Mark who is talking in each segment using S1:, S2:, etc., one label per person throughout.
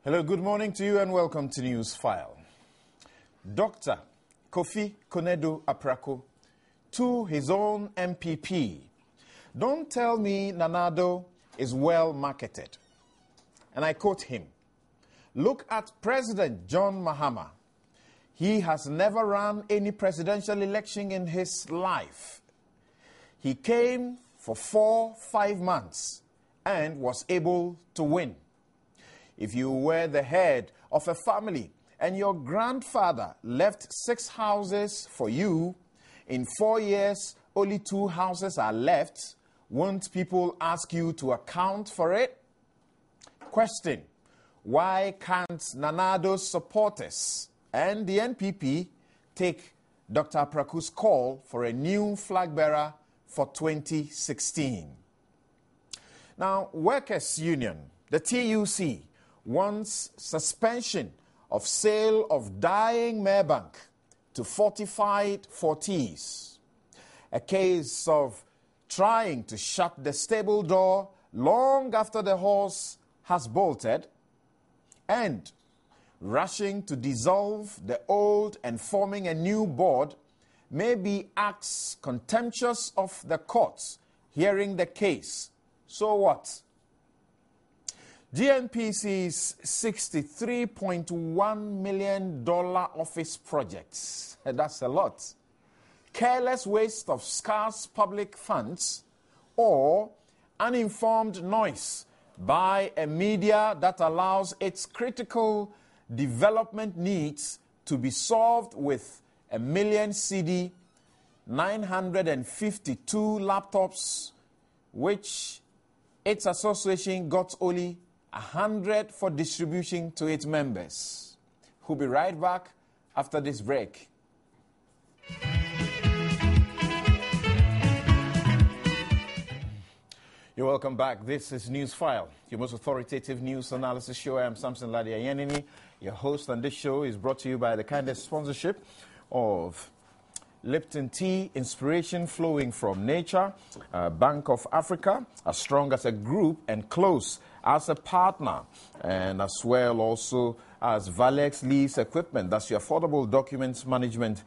S1: Hello, good morning to you and welcome to Newsfile. Dr. Kofi Konadu-Aprako to his own MPP. Don't tell me Nanado is well marketed. And I quote him. Look at President John Mahama. He has never run any presidential election in his life. He came for 4-5 months and was able to win. If you were the head of a family and your grandfather left 6 houses for you, in 4 years only 2 houses are left, won't people ask you to account for it? Question: why can't Nanado's supporters and the NPP take Dr. Apraku's call for a new flag bearer for 2016? Now, Workers' Union, the TUC, wants suspension of sale of dying Merebank to fortified Forties. A case of trying to shut the stable door long after the horse has bolted, and rushing to dissolve the old and forming a new board may be acts contemptuous of the courts hearing the case. So what? GNPC's $63.1 million office projects. That's a lot. Careless waste of scarce public funds, or uninformed noise by a media that allows its critical development needs to be solved with a million CD, 952 laptops, which its association got only 100 for distribution to its members. We'll be right back after this break. You're welcome back. This is Newsfile, your most authoritative news analysis show. I'm Samson Ladiayenini. Your host on this show is brought to you by the kindest sponsorship of Lipton Tea, inspiration flowing from nature, Bank of Africa, as strong as a group and close as a partner, and as well also as Valex Lease Equipment. That's your affordable documents management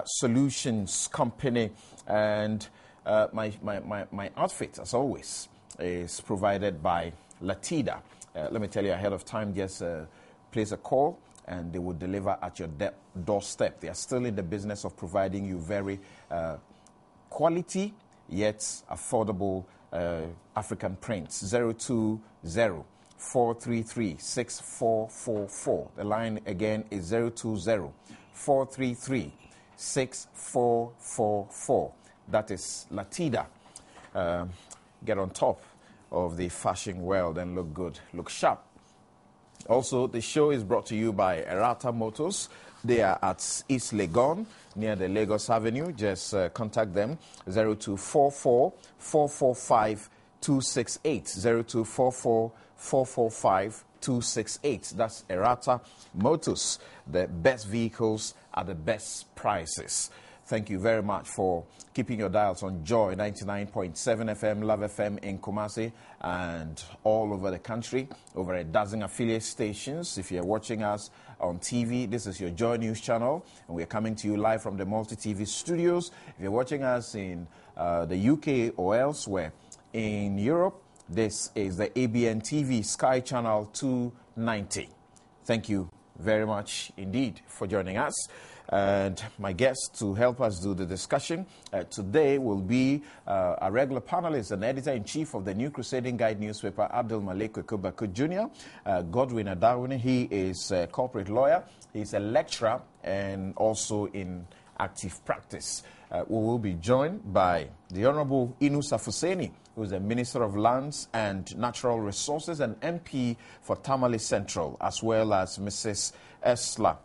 S1: solutions company. And my outfit, as always, is provided by Latida. Let me tell you ahead of time, just place a call and they will deliver at your doorstep. They are still in the business of providing you very quality yet affordable African prints. 020-433-6444. The line again is 020-433-6444. That is Latida. Get on top of the fashion world and look good, look sharp. Also, the show is brought to you by Erata Motors. They are at East Legon, near the Lagos Avenue. Just contact them, 0244-445-268. 0244-445-268. That's Erata Motors, the best vehicles at the best prices. Thank you very much for keeping your dials on Joy 99.7 FM, Love FM in Kumasi and all over the country, over a dozen affiliate stations. If you're watching us on TV, this is your Joy News channel, and we're coming to you live from the Multi-TV studios. If you're watching us in the UK or elsewhere in Europe, this is the ABN TV Sky Channel 290. Thank you very much indeed for joining us. And my guest to help us do the discussion today will be a regular panelist and editor-in-chief of the New Crusading Guide newspaper, Abdul Malik Kwekubaku Jr., Godwin Adawini. He is a corporate lawyer. He's a lecturer and also in active practice. We will be joined by the Honorable Inu Safuseni, who is the Minister of Lands and Natural Resources and MP for Tamale Central, as well as Mrs. Esla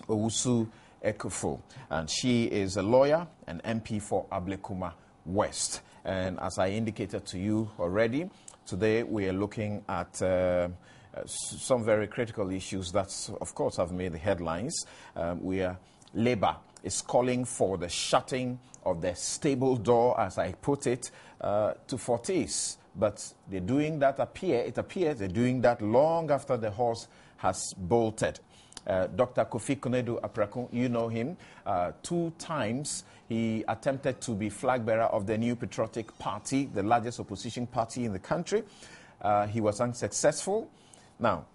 S1: Owusu Ekufo, and she is a lawyer and MP for Ablekuma West. And as I indicated to you already, today we are looking at some very critical issues that, of course, have made the headlines. We are labor is calling for the shutting of the stable door, as I put it, to Fortis. But they're doing that, it appears they're doing that long after the horse has bolted. Dr. Kofi Konedo Apraku, you know him. 2 times he attempted to be flag bearer of the New Patriotic Party, the largest opposition party in the country. He was unsuccessful. Now,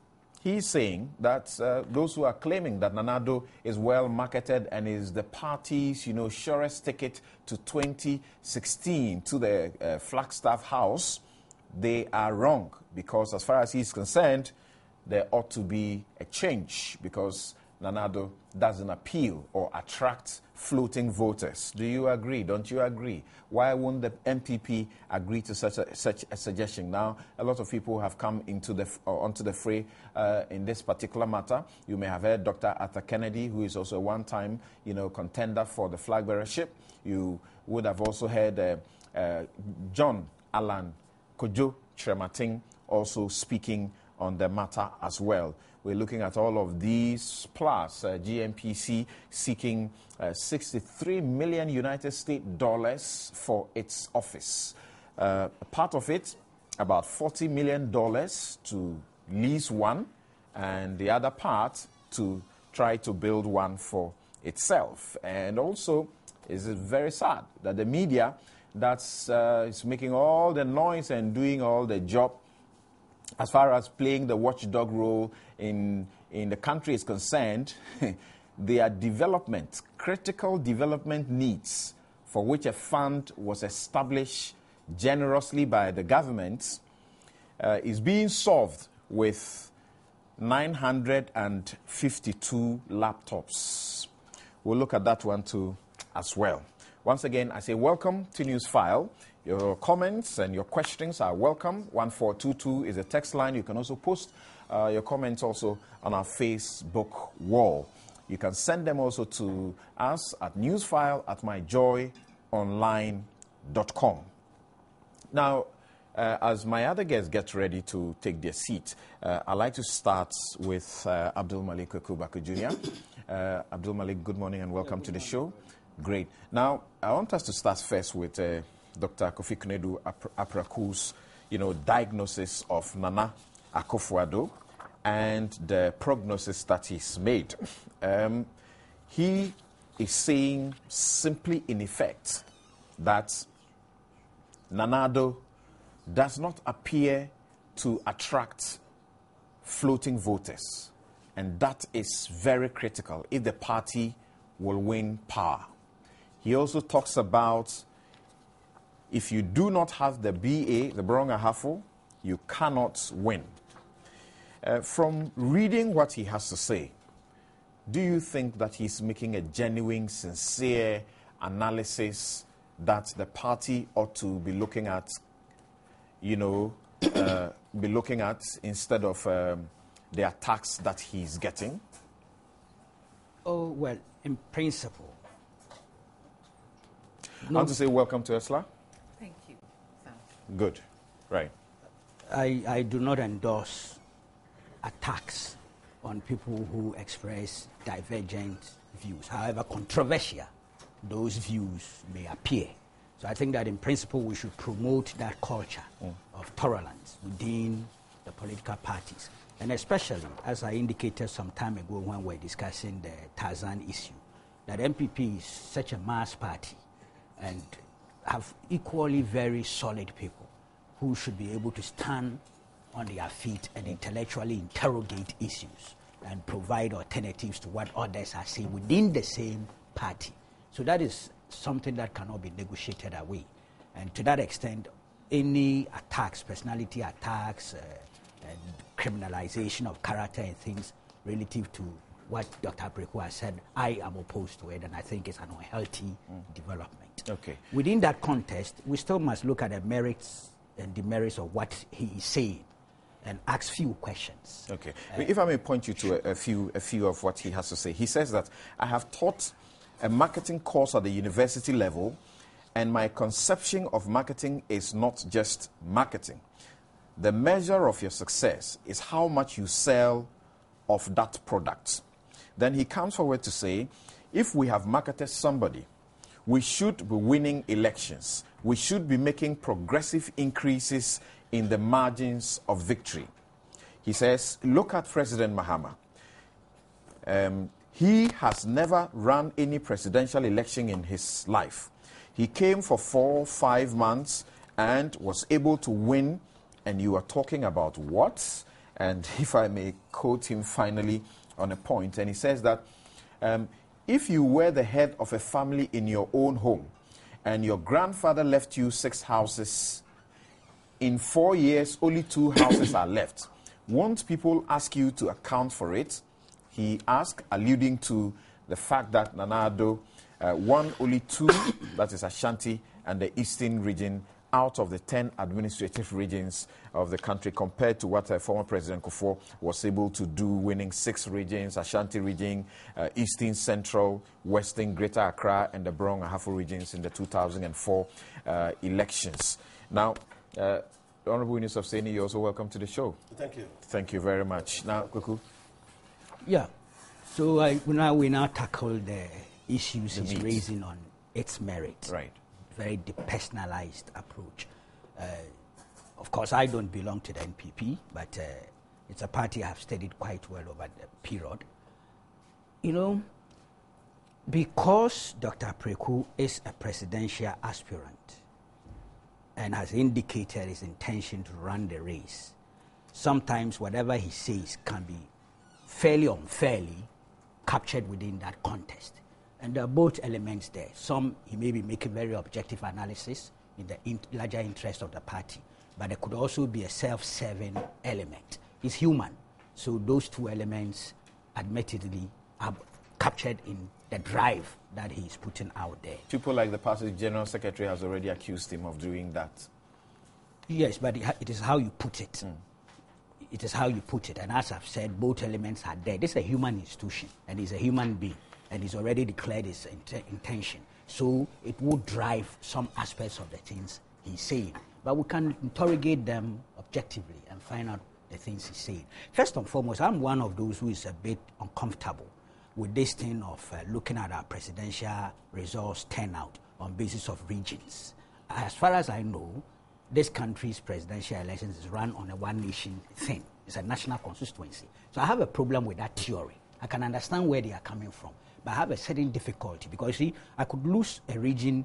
S1: he's saying that those who are claiming that Nana Addo is well marketed and is the party's, surest ticket to 2016 to the Flagstaff House, they are wrong, because as far as he's concerned, there ought to be a change, because Nana Addo doesn't appeal or attract floating voters. Do you agree? Don't you agree? Why won't the MPP agree to such a suggestion? Now, a lot of people have come onto the fray in this particular matter. You may have heard Dr. Arthur Kennedy, who is also a one-time, contender for the flag bearership. You would have also heard John Alan Kojo Tremating also speaking on the matter as well. We're looking at all of these, plus GMPC seeking 63 million United States dollars for its office. Part of it, about $40 million to lease one, and the other part to try to build one for itself. And also, it's very sad that the media that's is making all the noise and doing all the job as far as playing the watchdog role in the country is concerned, their development, critical development needs for which a fund was established generously by the government is being solved with 952 laptops. We'll look at that one too as well. Once again, I say welcome to Newsfile. Your comments and your questions are welcome. 1422 is a text line. You can also post your comments also on our Facebook wall. You can send them also to us at newsfile@myjoyonline.com. Now, as my other guests get ready to take their seat, I'd like to start with Abdul Malik Kubaka Jr. Abdul Malik, good morning and welcome to the show. Great. Now, I want us to start first with Dr. Kofi Konedo Apraku's, diagnosis of Nana Akufo-Addo and the prognosis that he's made. He is saying simply in effect that Nana Addo does not appear to attract floating voters, and that is very critical if the party will win power. He also talks about if you do not have the BA, the Boronga Hafo, you cannot win. From reading what he has to say, do you think that he's making a genuine, sincere analysis that the party ought to be looking at, instead of the attacks that he's getting?
S2: Oh, well, in principle.
S1: I want to say welcome to Esla.
S3: Thank you.
S1: Good. Right.
S2: I do not endorse attacks on people who express divergent views, however controversial those views may appear. So I think that in principle we should promote that culture of tolerance within the political parties. And especially, as I indicated some time ago when we were discussing the Tarzan issue, that MPP is such a mass party and have equally very solid people who should be able to stand on their feet and intellectually interrogate issues and provide alternatives to what others are saying within the same party. So that is something that cannot be negotiated away. And to that extent, any attacks, personality attacks, and criminalization of character and things relative to what Dr. Apraku has said, I am opposed to it, and I think it's an unhealthy development.
S1: Okay.
S2: Within that context, we still must look at the merits and demerits of what he is saying and ask few questions.
S1: Okay. If I may point you to a few of what he has to say. He says that I have taught a marketing course at the university level, and my conception of marketing is not just marketing. The measure of your success is how much you sell of that product. Then he comes forward to say, if we have marketed somebody, we should be winning elections. We should be making progressive increases in the margins of victory. He says, look at President Mahama. He has never run any presidential election in his life. He came for 4-5 months and was able to win, and you are talking about what? And if I may quote him finally on a point, and he says that if you were the head of a family in your own home and your grandfather left you 6 houses, in 4 years only 2 houses are left, won't people ask you to account for it? He asked, alluding to the fact that Nana Addo won only 2, that is Ashanti and the Eastern region, out of the 10 administrative regions of the country, compared to what former President Kufuor was able to do, winning 6 regions, Ashanti region, Eastern, Central, Western, Greater Accra, and the Brong Ahafo regions in the 2004 elections. Now, Honorable Minister of Seni, you're also welcome to the show.
S3: Thank you.
S1: Thank you very much. Now, Kuku.
S2: Yeah. So we now tackle the issues he's raising on its merit.
S1: Right.
S2: Very depersonalized approach. Of course, I don't belong to the NPP, but it's a party I have studied quite well over the period. You know, because Dr. Preku is a presidential aspirant and has indicated his intention to run the race, sometimes whatever he says can be fairly or unfairly captured within that context. And there are both elements there. Some, he may be making very objective analysis in the larger interest of the party, but there could also be a self-serving element. He's human. So those 2 elements, admittedly, are captured in the drive that he's putting out there.
S1: People like the party's General Secretary has already accused him of doing that.
S2: Yes, but it is how you put it. It is how you put it. And as I've said, both elements are there. This is a human institution, and he's a human being, and he's already declared his intention. So it would drive some aspects of the things he's saying. But we can interrogate them objectively and find out the things he's saying. First and foremost, I'm one of those who is a bit uncomfortable with this thing of looking at our presidential results turnout on basis of regions. As far as I know, this country's presidential elections is run on a one-nation thing. It's a national constituency. So I have a problem with that theory. I can understand where they are coming from, but I have a certain difficulty because, see, I could lose a region,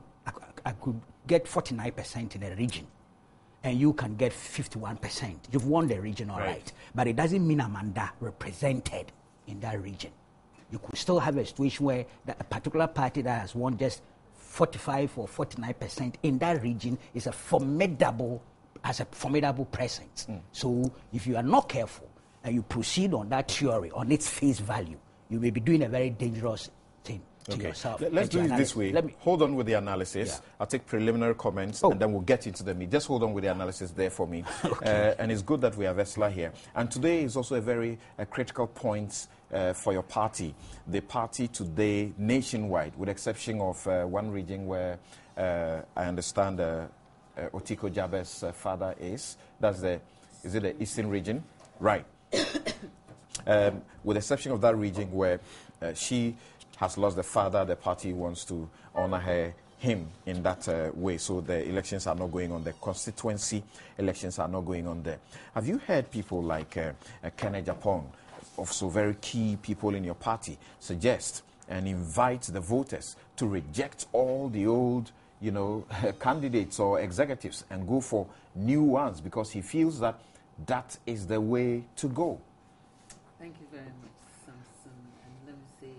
S2: I could get 49% in a region, and you can get 51%. You've won the region, all right. But it doesn't mean I'm underrepresented in that region. You could still have a situation where a particular party that has won just 45 or 49% in that region is has a formidable presence. So if you are not careful and you proceed on that theory, on its face value, you may be doing a very dangerous thing to yourself.
S1: Let's do it this way. Hold on with the analysis. Yeah. I'll take preliminary comments and then we'll get into the meat. Just hold on with the analysis there for me. And it's good that we have Esla here. And today is also a very critical point for your party. The party today nationwide, with the exception of one region where I understand Otiko Jabe's father is. Is it the Eastern region? Right. With the exception of that region where she has lost the father, the party wants to honor him in that way. So the elections are not going on. The constituency elections are not going on there. Have you heard people like Kenneth Japon, also very key people in your party, suggest and invite the voters to reject all the old, candidates or executives and go for new ones because he feels that that is the way to go?
S4: Thank you very much, Samson. And let me say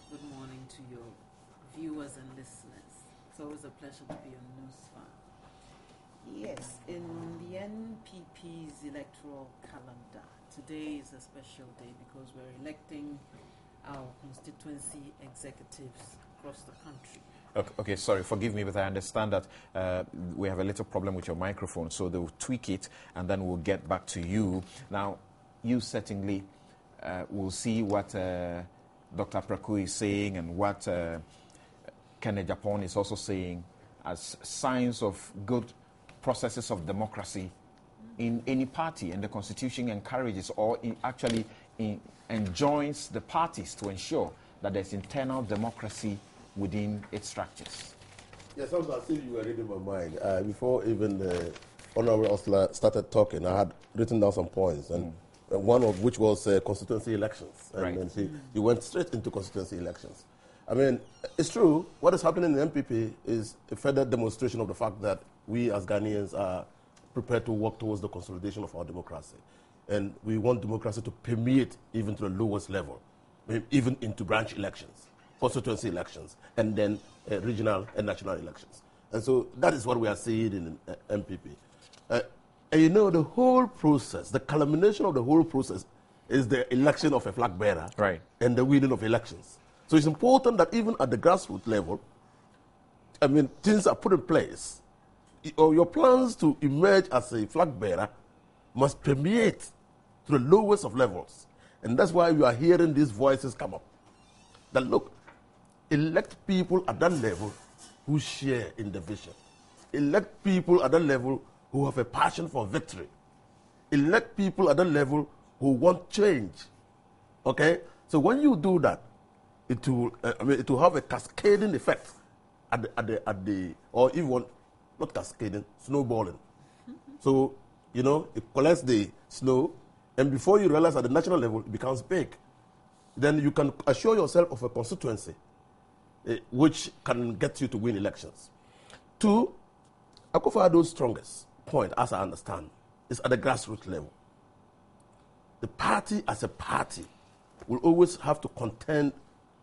S4: good morning to your viewers and listeners. It's always a pleasure to be on Newsfile. Yes, in the NPP's electoral calendar, today is a special day because we're electing our constituency executives across the country.
S1: Okay, sorry, forgive me, but I understand that we have a little problem with your microphone, so they'll tweak it and then we'll get back to you. Now, you certainly will see what Dr. Preku is saying and what Kenneth Japon is also saying as signs of good processes of democracy in any party, and the Constitution encourages or actually enjoins the parties to ensure that there's internal democracy within its structures?
S3: Yes, I see you were reading my mind. Before even the Honorable Osler started talking, I had written down some points, and one of which was constituency elections. And then he went straight into constituency elections. I mean, it's true, what is happening in the MPP is a further demonstration of the fact that we as Ghanaians are prepared to work towards the consolidation of our democracy. And we want democracy to permeate even to the lowest level, even into branch elections, constituency elections, and then regional and national elections. And so that is what we are seeing in MPP. And you know, the whole process, the culmination of the whole process is the election of a flag bearer and the winning of elections. So it's important that even at the grassroots level, I mean, things are put in place. Your plans to emerge as a flag bearer must permeate to the lowest of levels. And that's why we are hearing these voices come up. That look, elect people at that level who share in the vision. Elect people at that level who have a passion for victory. Elect people at that level who want change. Okay? So when you do that, it will have a cascading effect at the or even not cascading, snowballing. So, you know, it collects the snow, and before you realize at the national level, it becomes big. Then you can assure yourself of a constituency which can get you to win elections. 2, Akufo-Addo's strongest point, as I understand, is at the grassroots level. The party as a party will always have to contend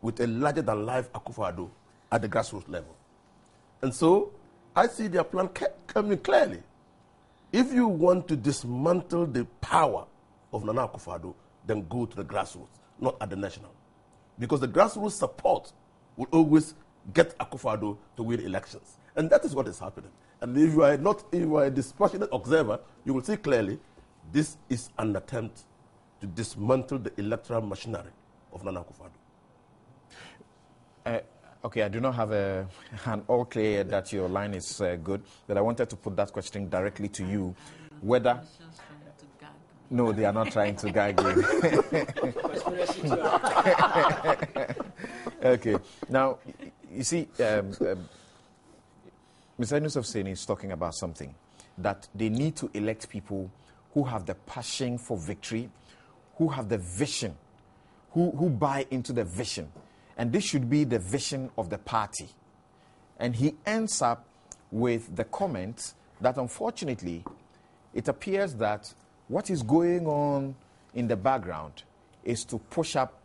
S3: with a larger-than-life Akufo-Addo at the grassroots level. And so I see their plan coming clearly. If you want to dismantle the power of Nana Akufo-Addo, then go to the grassroots, not at the national. Because the grassroots support will always get Akufo-Addo to win elections. And that is what is happening. And if you are a dispassionate observer, you will see clearly this is an attempt to dismantle the electoral machinery of Nana Akufo-Addo.
S1: Okay, I do not have an all clear that your line is good, but I wanted to put that question directly to you. Whether... No, they are not trying to gag you. Okay. Now, you see, Mr. Yusuf Seni is talking about something, that they need to elect people who have the passion for victory, who have the vision, who buy into the vision. And this should be the vision of the party. And he ends up with the comment that, unfortunately, it appears that what is going on in the background is to push up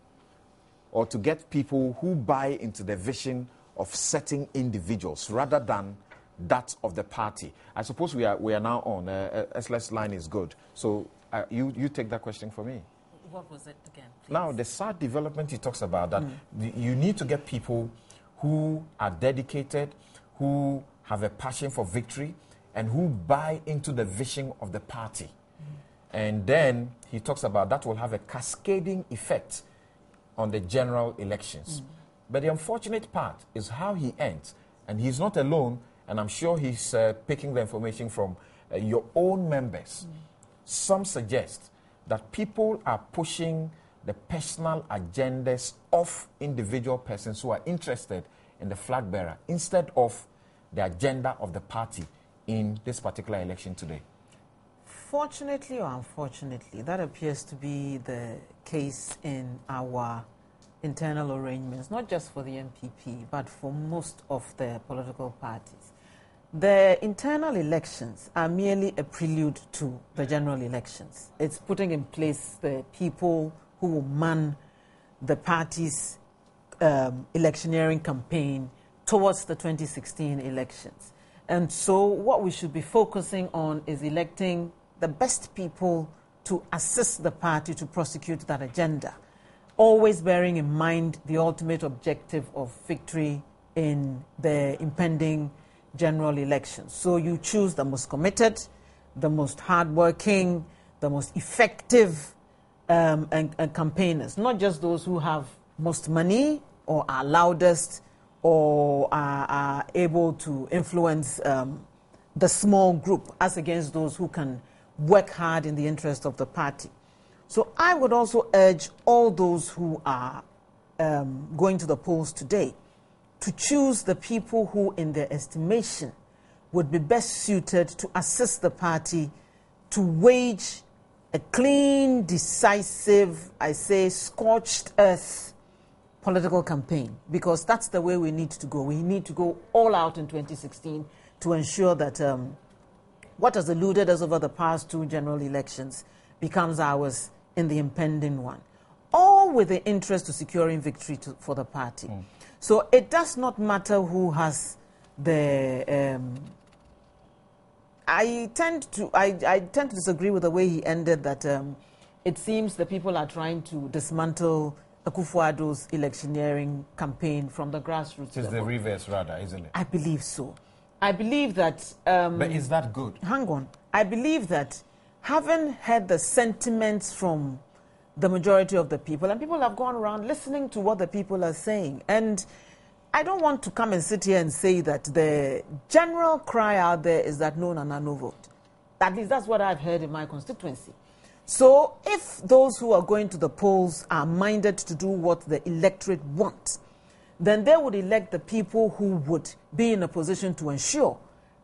S1: or to get people who buy into the vision of certain individuals rather than that of the party. I suppose we are now on. SLS line is good. So you take that question for me.
S4: What was it again, please?
S1: Now, the sad development he talks about, that you need to get people who are dedicated, who have a passion for victory, and who buy into the vision of the party. And then he talks about that will have a cascading effect on the general elections. But the unfortunate part is how he ends. And he's not alone, and I'm sure he's picking the information from your own members. Some suggest that people are pushing the personal agendas of individual persons who are interested in the flag bearer instead of the agenda of the party in this particular election today.
S4: Fortunately or unfortunately, that appears to be the case in our internal arrangements, not just for the MPP, but for most of the political parties. The internal elections are merely a prelude to the general elections. It's putting in place the people who will man the party's electioneering campaign towards the 2016 elections. And so what we should be focusing on is electing the best people to assist the party to prosecute that agenda, always bearing in mind the ultimate objective of victory in the impending general elections. So you choose the most committed, the most hardworking, the most effective and campaigners, not just those who have most money or are loudest or are able to influence the small group as against those who can work hard in the interest of the party. So I would also urge all those who are
S5: going to the polls today to choose the people who, in their estimation, would be best suited to assist the party to wage a clean, decisive, I say, scorched earth political campaign, because that's the way we need to go. We need to go all out in 2016 to ensure that what has eluded us over the past 2 general elections becomes ours in the impending one, all with the interest to securing victory for the party. So it does not matter who has the... I tend to disagree with the way he ended, that it seems the people are trying to dismantle Akufo-Addo's electioneering campaign from the grassroots.
S1: It's the reverse, rather, isn't it?
S5: I believe so. I believe that...
S1: but is that good?
S5: Hang on. I believe that having heard the sentiments from the majority of the people, and people have gone around listening to what the people are saying, and I don't want to come and sit here and say that the general cry out there is that no Nana, no vote. At least that's what I've heard in my constituency. So if those who are going to the polls are minded to do what the electorate wants, then they would elect the people who would be in a position to ensure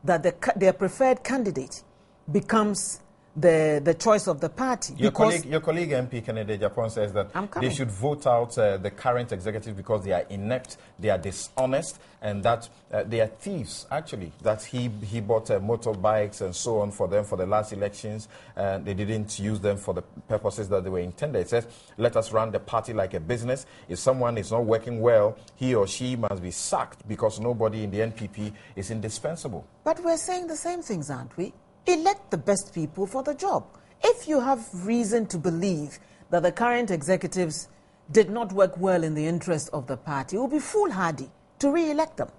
S5: that their preferred candidate becomes the choice of the party.
S1: Your colleague MP Kennedy Japan says that they should vote out the current executive because they are inept, they are dishonest, and that they are thieves, actually. That he bought motorbikes and so on for them for the last elections. They didn't use them for the purposes that they were intended. It says, let us run the party like a business. If someone is not working well, he or she must be sacked because nobody in the NPP is indispensable.
S5: But we're saying the same things, aren't we? Elect the best people for the job. If you have reason to believe that the current executives did not work well in the interest of the party, it will be foolhardy to re-elect them.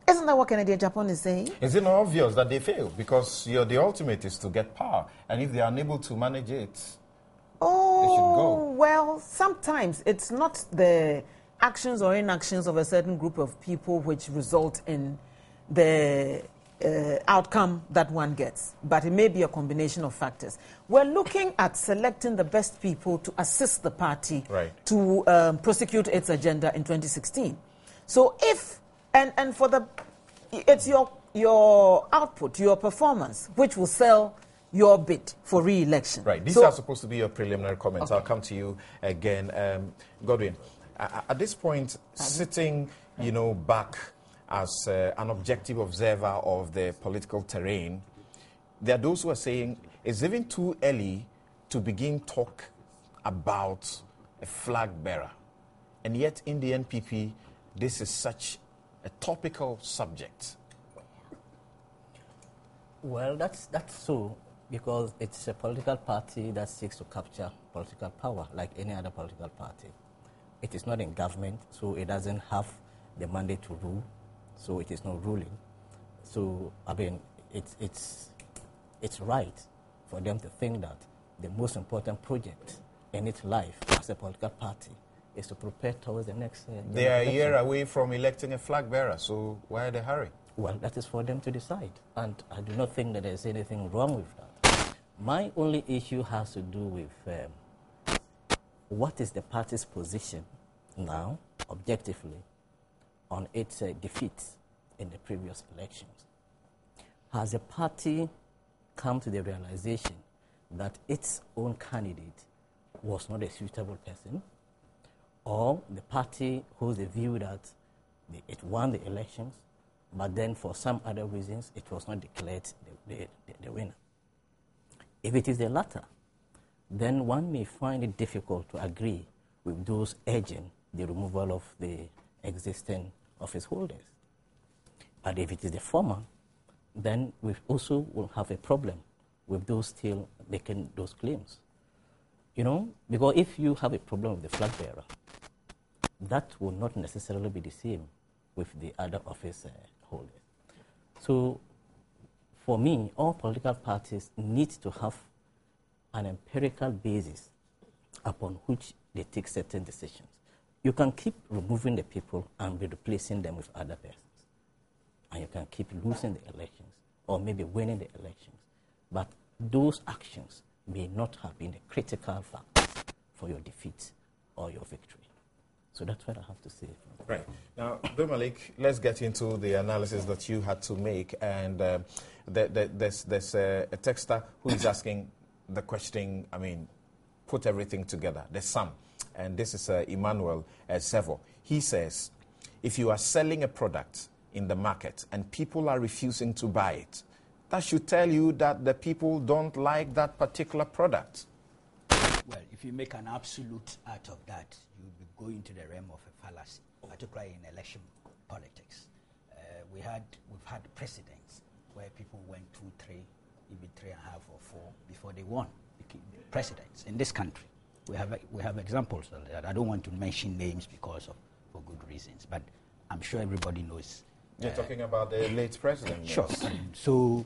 S5: Isn't that what Kennedy Japan is saying?
S1: Is it not obvious that they fail? Because the ultimate is to get power. And if they are unable to manage it, they should go.
S5: Well, sometimes it's not the actions or inactions of a certain group of people which result in the outcome that one gets, but it may be a combination of factors. We're looking at selecting the best people to assist the party to prosecute its agenda in 2016. So if, and for the, it's your output, your performance, which will sell your bid for re-election.
S1: Right, these are supposed to be your preliminary comments. Okay. I'll come to you again. Godwin, at this point, sitting, back as an objective observer of the political terrain, there are those who are saying it's even too early to begin talk about a flag bearer. And yet in the NPP, this is such a topical subject.
S6: Well, that's so, because it's a political party that seeks to capture political power like any other political party. It is not in government, so it doesn't have the mandate to rule. So it is not ruling. So, I mean, it's right for them to think that the most important project in its life as a political party is to prepare towards the next
S1: They are a year away from electing a flag bearer, so why the hurry?
S6: Well, that is for them to decide. And I do not think that there's anything wrong with that. My only issue has to do with what is the party's position now, objectively, on its defeats in the previous elections. Has the party come to the realization that its own candidate was not a suitable person, or the party holds the view that it won the elections, but then for some other reasons it was not declared the winner? If it is the latter, then one may find it difficult to agree with those urging the removal of the existing office holders. But if it is the former, then we also will have a problem with those still making those claims. Because if you have a problem with the flag bearer, that will not necessarily be the same with the other office holders. So, for me, all political parties need to have an empirical basis upon which they take certain decisions. You can keep removing the people and be replacing them with other persons. And you can keep losing the elections or maybe winning the elections. But those actions may not have been the critical factors for your defeat or your victory. So that's what I have to say.
S1: Right. Now, Delali, let's get into the analysis that you had to make. And there's a texter who is asking the question, put everything together. There's some. And this is Emmanuel Sevo. He says, if you are selling a product in the market and people are refusing to buy it, that should tell you that the people don't like that particular product.
S2: Well, if you make an absolute out of that, you'll be going to the realm of a fallacy, particularly in election politics. We've had precedents where people went 2, 3, even 3.5 or 4 before they won. Presidents in this country. We have examples of that. I don't want to mention names for good reasons, but I'm sure everybody knows.
S1: You're talking about the late president.
S2: Sure. So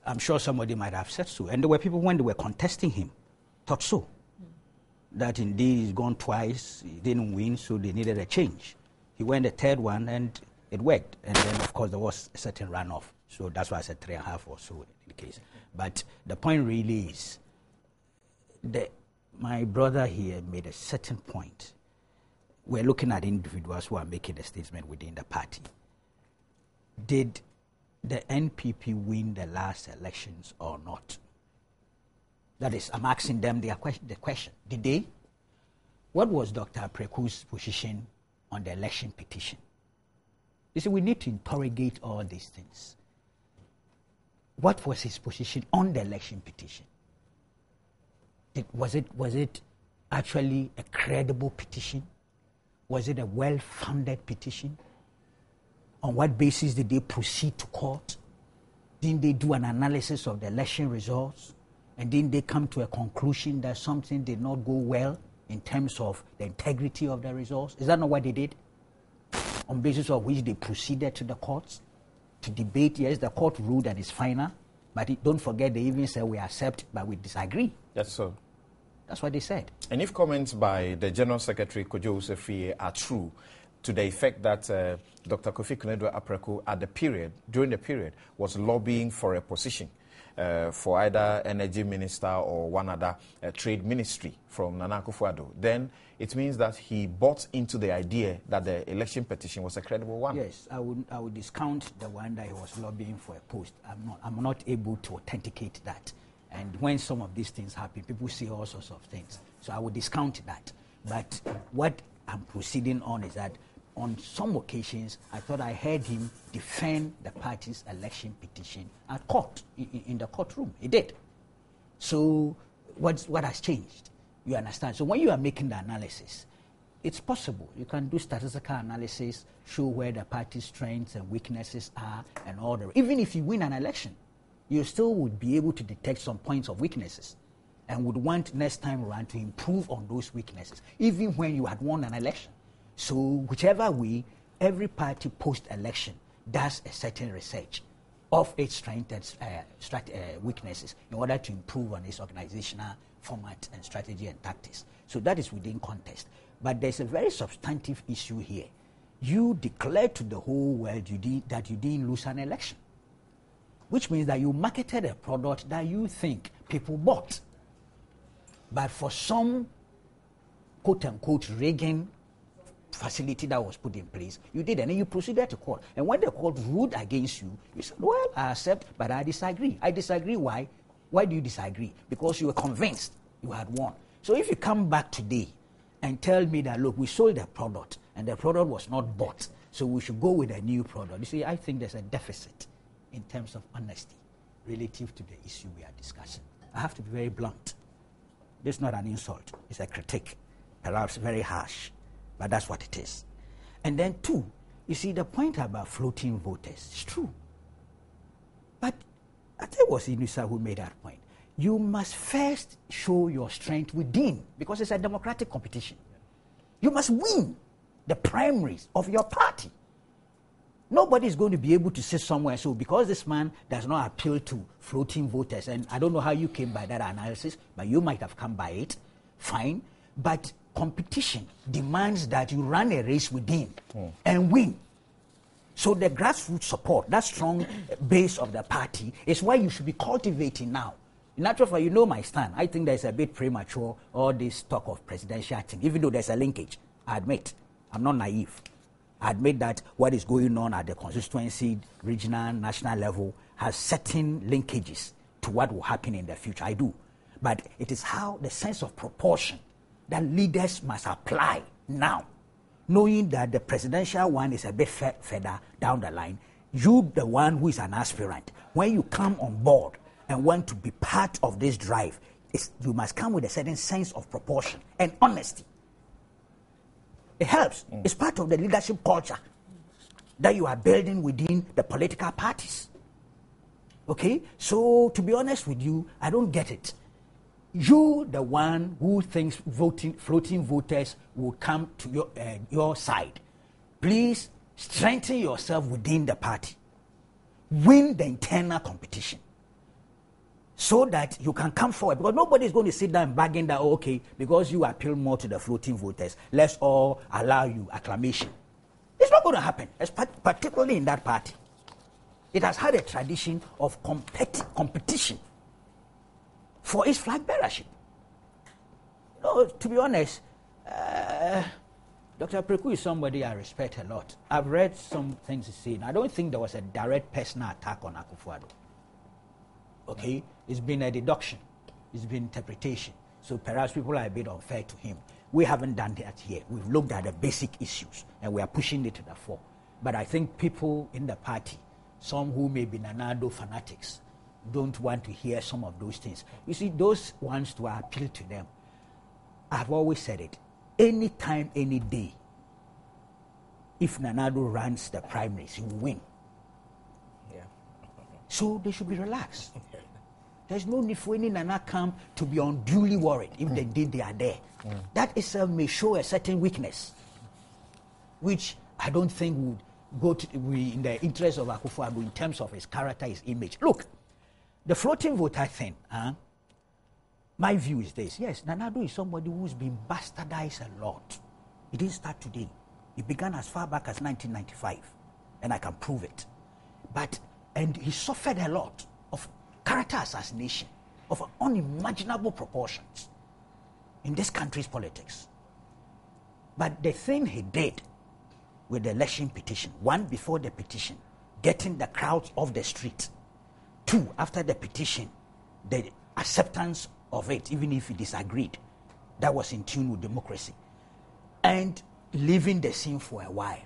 S2: I'm sure somebody might have said so. And there were people when they were contesting him, thought so. That indeed he's gone twice, he didn't win, so they needed a change. He went the third one and it worked. And then, of course, there was a certain runoff. So that's why I said 3.5 or so in the case. But the point really is, my brother here made a certain point. We're looking at individuals who are making a statement within the party. Did the NPP win the last elections or not? That is, I'm asking them the question. Did they? What was Dr. Apreku's position on the election petition? You see, we need to interrogate all these things. What was his position on the election petition? Was it actually a credible petition? Was it a well-founded petition? On what basis did they proceed to court? Didn't they do an analysis of the election results? And didn't they come to a conclusion that something did not go well in terms of the integrity of the results? Is that not what they did? On basis of which they proceeded to the courts to debate. Yes, the court ruled and it's final. But don't forget, they even said we accept, but we disagree.
S1: That's so.
S2: That's what they said.
S1: And if comments by the General Secretary, Kojo Usefie, are true, to the effect that Dr. Kofi Konedo Apraku, during the period, was lobbying for a position for either energy minister or one other trade ministry from Nana Akufo-Addo, then it means that he bought into the idea that the election petition was a credible one.
S2: Yes, I would discount the one that he was lobbying for a post. I'm not able to authenticate that. And when some of these things happen, people say all sorts of things. So I would discount that. But what I'm proceeding on is that on some occasions, I thought I heard him defend the party's election petition at court, in the courtroom. He did. So what has changed? You understand? So when you are making the analysis, it's possible. You can do statistical analysis, show where the party's strengths and weaknesses are, and all that. Even if you win an election, you still would be able to detect some points of weaknesses and would want next time around to improve on those weaknesses, even when you had won an election. So whichever way, every party post-election does a certain research of its strengths and weaknesses in order to improve on its organizational format and strategy and tactics. So that is within context. But there's a very substantive issue here. You declared to the whole world that you didn't lose an election, which means that you marketed a product that you think people bought. But for some quote-unquote rigging facility that was put in place, you did, and then you proceeded to court. And when the court ruled against you, you said, well, I accept, but I disagree. I disagree. Why? Why do you disagree? Because you were convinced you had won. So if you come back today and tell me that, look, we sold the product, and the product was not bought, so we should go with a new product, you see, I think there's a deficit in terms of honesty relative to the issue we are discussing. I have to be very blunt. This is not an insult. It's a critique, perhaps very harsh, but that's what it is. And then two, you see, the point about floating voters is true. But I think it was Inusa who made that point. You must first show your strength within, because it's a democratic competition. You must win the primaries of your party. Nobody is going to be able to sit somewhere. So because this man does not appeal to floating voters, and I don't know how you came by that analysis, but you might have come by it, fine. But competition demands that you run a race within and win. So the grassroots support, that strong base of the party, is why you should be cultivating now. In actual fact, you know my stand. I think there's a bit premature, all this talk of presidential thing, even though there's a linkage, I admit. I'm not naive. I admit that what is going on at the constituency, regional, national level has certain linkages to what will happen in the future. I do. But it is how the sense of proportion that leaders must apply now, knowing that the presidential one is a bit further down the line. You, the one who is an aspirant, when you come on board and want to be part of this drive, you must come with a certain sense of proportion and honesty. It helps. It's part of the leadership culture that you are building within the political parties. Okay? So, to be honest with you, I don't get it. You, the one who thinks floating voters will come to your side, please strengthen yourself within the party. Win the internal competition so that you can come forward. Because nobody is going to sit down and bargain that, oh, okay, because you appeal more to the floating voters, let's all allow you acclamation. It's not going to happen, particularly in that party. It has had a tradition of competition for its flag bearership. To be honest, Dr. Preku is somebody I respect a lot. I've read some things he's saying. I don't think there was a direct personal attack on Akufo-Addo. Okay? It's been a deduction. It's been interpretation. So perhaps people are a bit unfair to him. We haven't done that here. We've looked at the basic issues and we are pushing it to the fore. But I think people in the party, some who may be Nana-Addo fanatics, don't want to hear some of those things. You see, those ones to appeal to them. I've always said it. Any time, any day, if Nana-Addo runs the primaries, he will win.
S6: Yeah.
S2: So they should be relaxed. There's no need for any Nana camp to be unduly worried if they did they are there. That itself may show a certain weakness, which I don't think would go to in the interest of Akufo-Addo in terms of his character, his image. Look, the floating voter thing, my view is this. Yes, Nana-Addo is somebody who's been bastardized a lot. It didn't start today. It began as far back as 1995, and I can prove it. And he suffered a lot of character assassination of unimaginable proportions in this country's politics. But the thing he did with the election petition, one, before the petition, getting the crowds off the street. Two, after the petition, the acceptance of it, even if he disagreed, that was in tune with democracy. And leaving the scene for a while.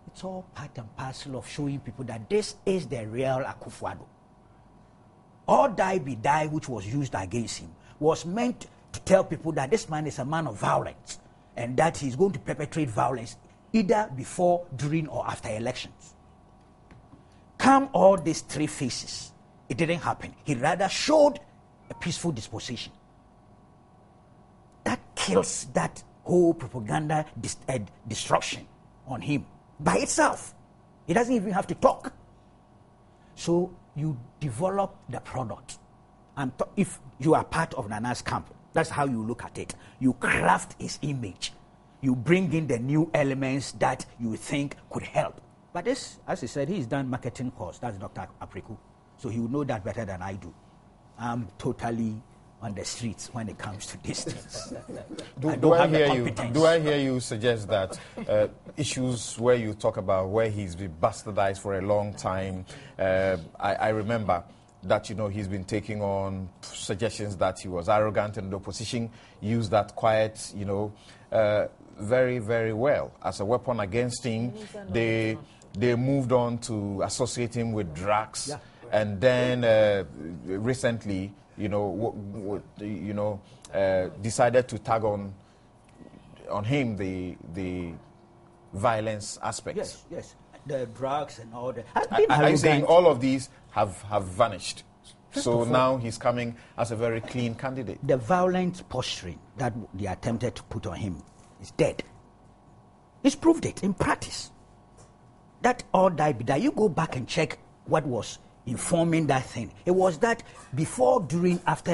S2: It's all part and parcel of showing people that this is the real Akufo-Addo. All die be die, which was used against him, was meant to tell people that this man is a man of violence and that he's going to perpetrate violence either before, during, or after elections. Come all these three phases, it didn't happen. He rather showed a peaceful disposition. That kills that whole propaganda destruction on him by itself. He doesn't even have to talk. So you develop the product. And if you are part of Nana's camp, that's how you look at it. You craft his image. You bring in the new elements that you think could help. But this, as he said, he's done marketing course. That's Dr. Apreku. So he will know that better than I do. I'm totally on the streets when it comes to these things.
S1: Do I hear you suggest that issues where you talk about where he's been bastardized for a long time, I remember that, he's been taking on suggestions that he was arrogant, and the opposition used that quite, very, very well as a weapon against him. They moved on to associate him with drugs, and then recently, decided to tag on him the violence aspects.
S2: Yes, the drugs and all that.
S1: I'm saying all of these have vanished. So now he's coming as a very clean candidate.
S2: The violent posturing that they attempted to put on him is dead. He's proved it in practice. That all die be die. You go back and check what was informing that thing. It was that before, during, after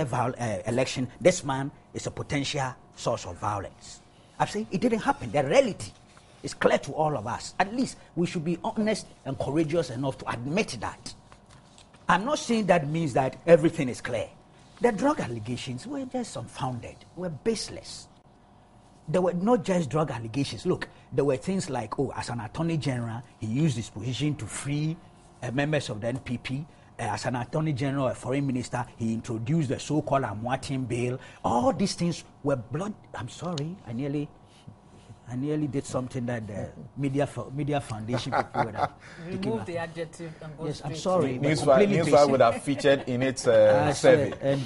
S2: election, this man is a potential source of violence. I've said it didn't happen. The reality is clear to all of us. At least we should be honest and courageous enough to admit that. I'm not saying that means that everything is clear. The drug allegations were just unfounded, were baseless. there were not just drug allegations. Look, there were things like, as an attorney general, he used his position to free members of the NPP. As an attorney general, a foreign minister, he introduced the so-called Amwatin bill. All these things were blood. I'm sorry, I nearly did something that the media foundation people would have
S4: remove the adjective and go
S2: yes, I'm sorry.
S1: Newsfile would have featured in its survey.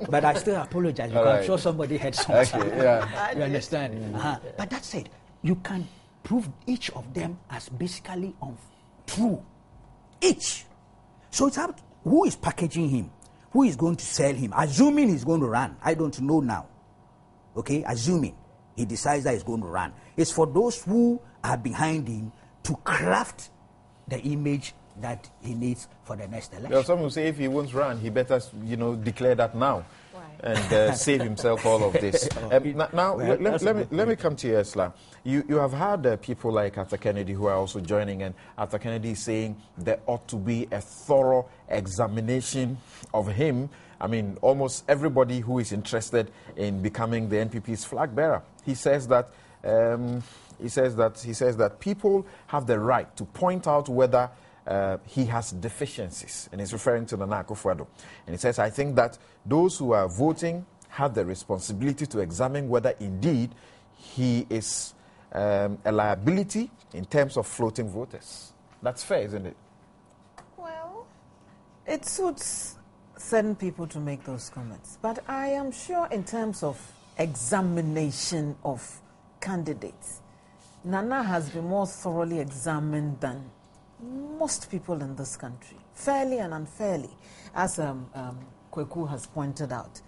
S2: But I still apologize because I'm sure somebody had something.
S1: Okay, yeah.
S2: You understand? But that said, you can prove each of them as basically untrue. Each. So it's up who is packaging him, who is going to sell him, assuming he's going to run. I don't know now. Okay, assuming he decides that he's going to run. It's for those who are behind him to craft the image that he needs for the next election.
S1: Well, some will say if he won't run, he better, declare that now. And save himself all of this. Let me come to you, Esla. You have had people like Arthur Kennedy who are also joining, and Arthur Kennedy is saying there ought to be a thorough examination of him. I mean, almost everybody who is interested in becoming the NPP's flag bearer. He says that people have the right to point out whether he has deficiencies, and he's referring to Nana Akufo-Addo. And he says, I think that those who are voting have the responsibility to examine whether indeed he is a liability in terms of floating voters. That's fair, isn't it?
S5: Well, it suits certain people to make those comments. But I am sure in terms of examination of candidates, Nana has been more thoroughly examined than most people in this country, fairly and unfairly, as Kweku has pointed out.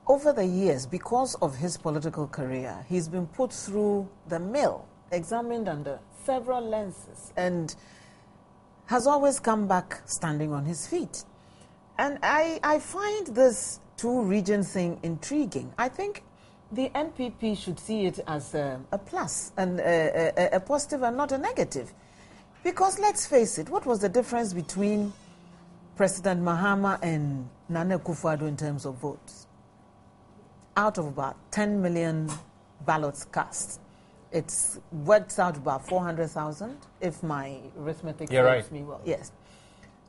S5: Over the years, because of his political career, he's been put through the mill, examined under several lenses, and has always come back standing on his feet. And I find this two-region thing intriguing. I think the NPP should see it as a plus, and a positive and not a negative. Because let's face it, what was the difference between President Mahama and Nana Akufo-Addo in terms of votes? Out of about 10 million ballots cast, it's worked out about 400,000, if my arithmetic serves me well. Yes.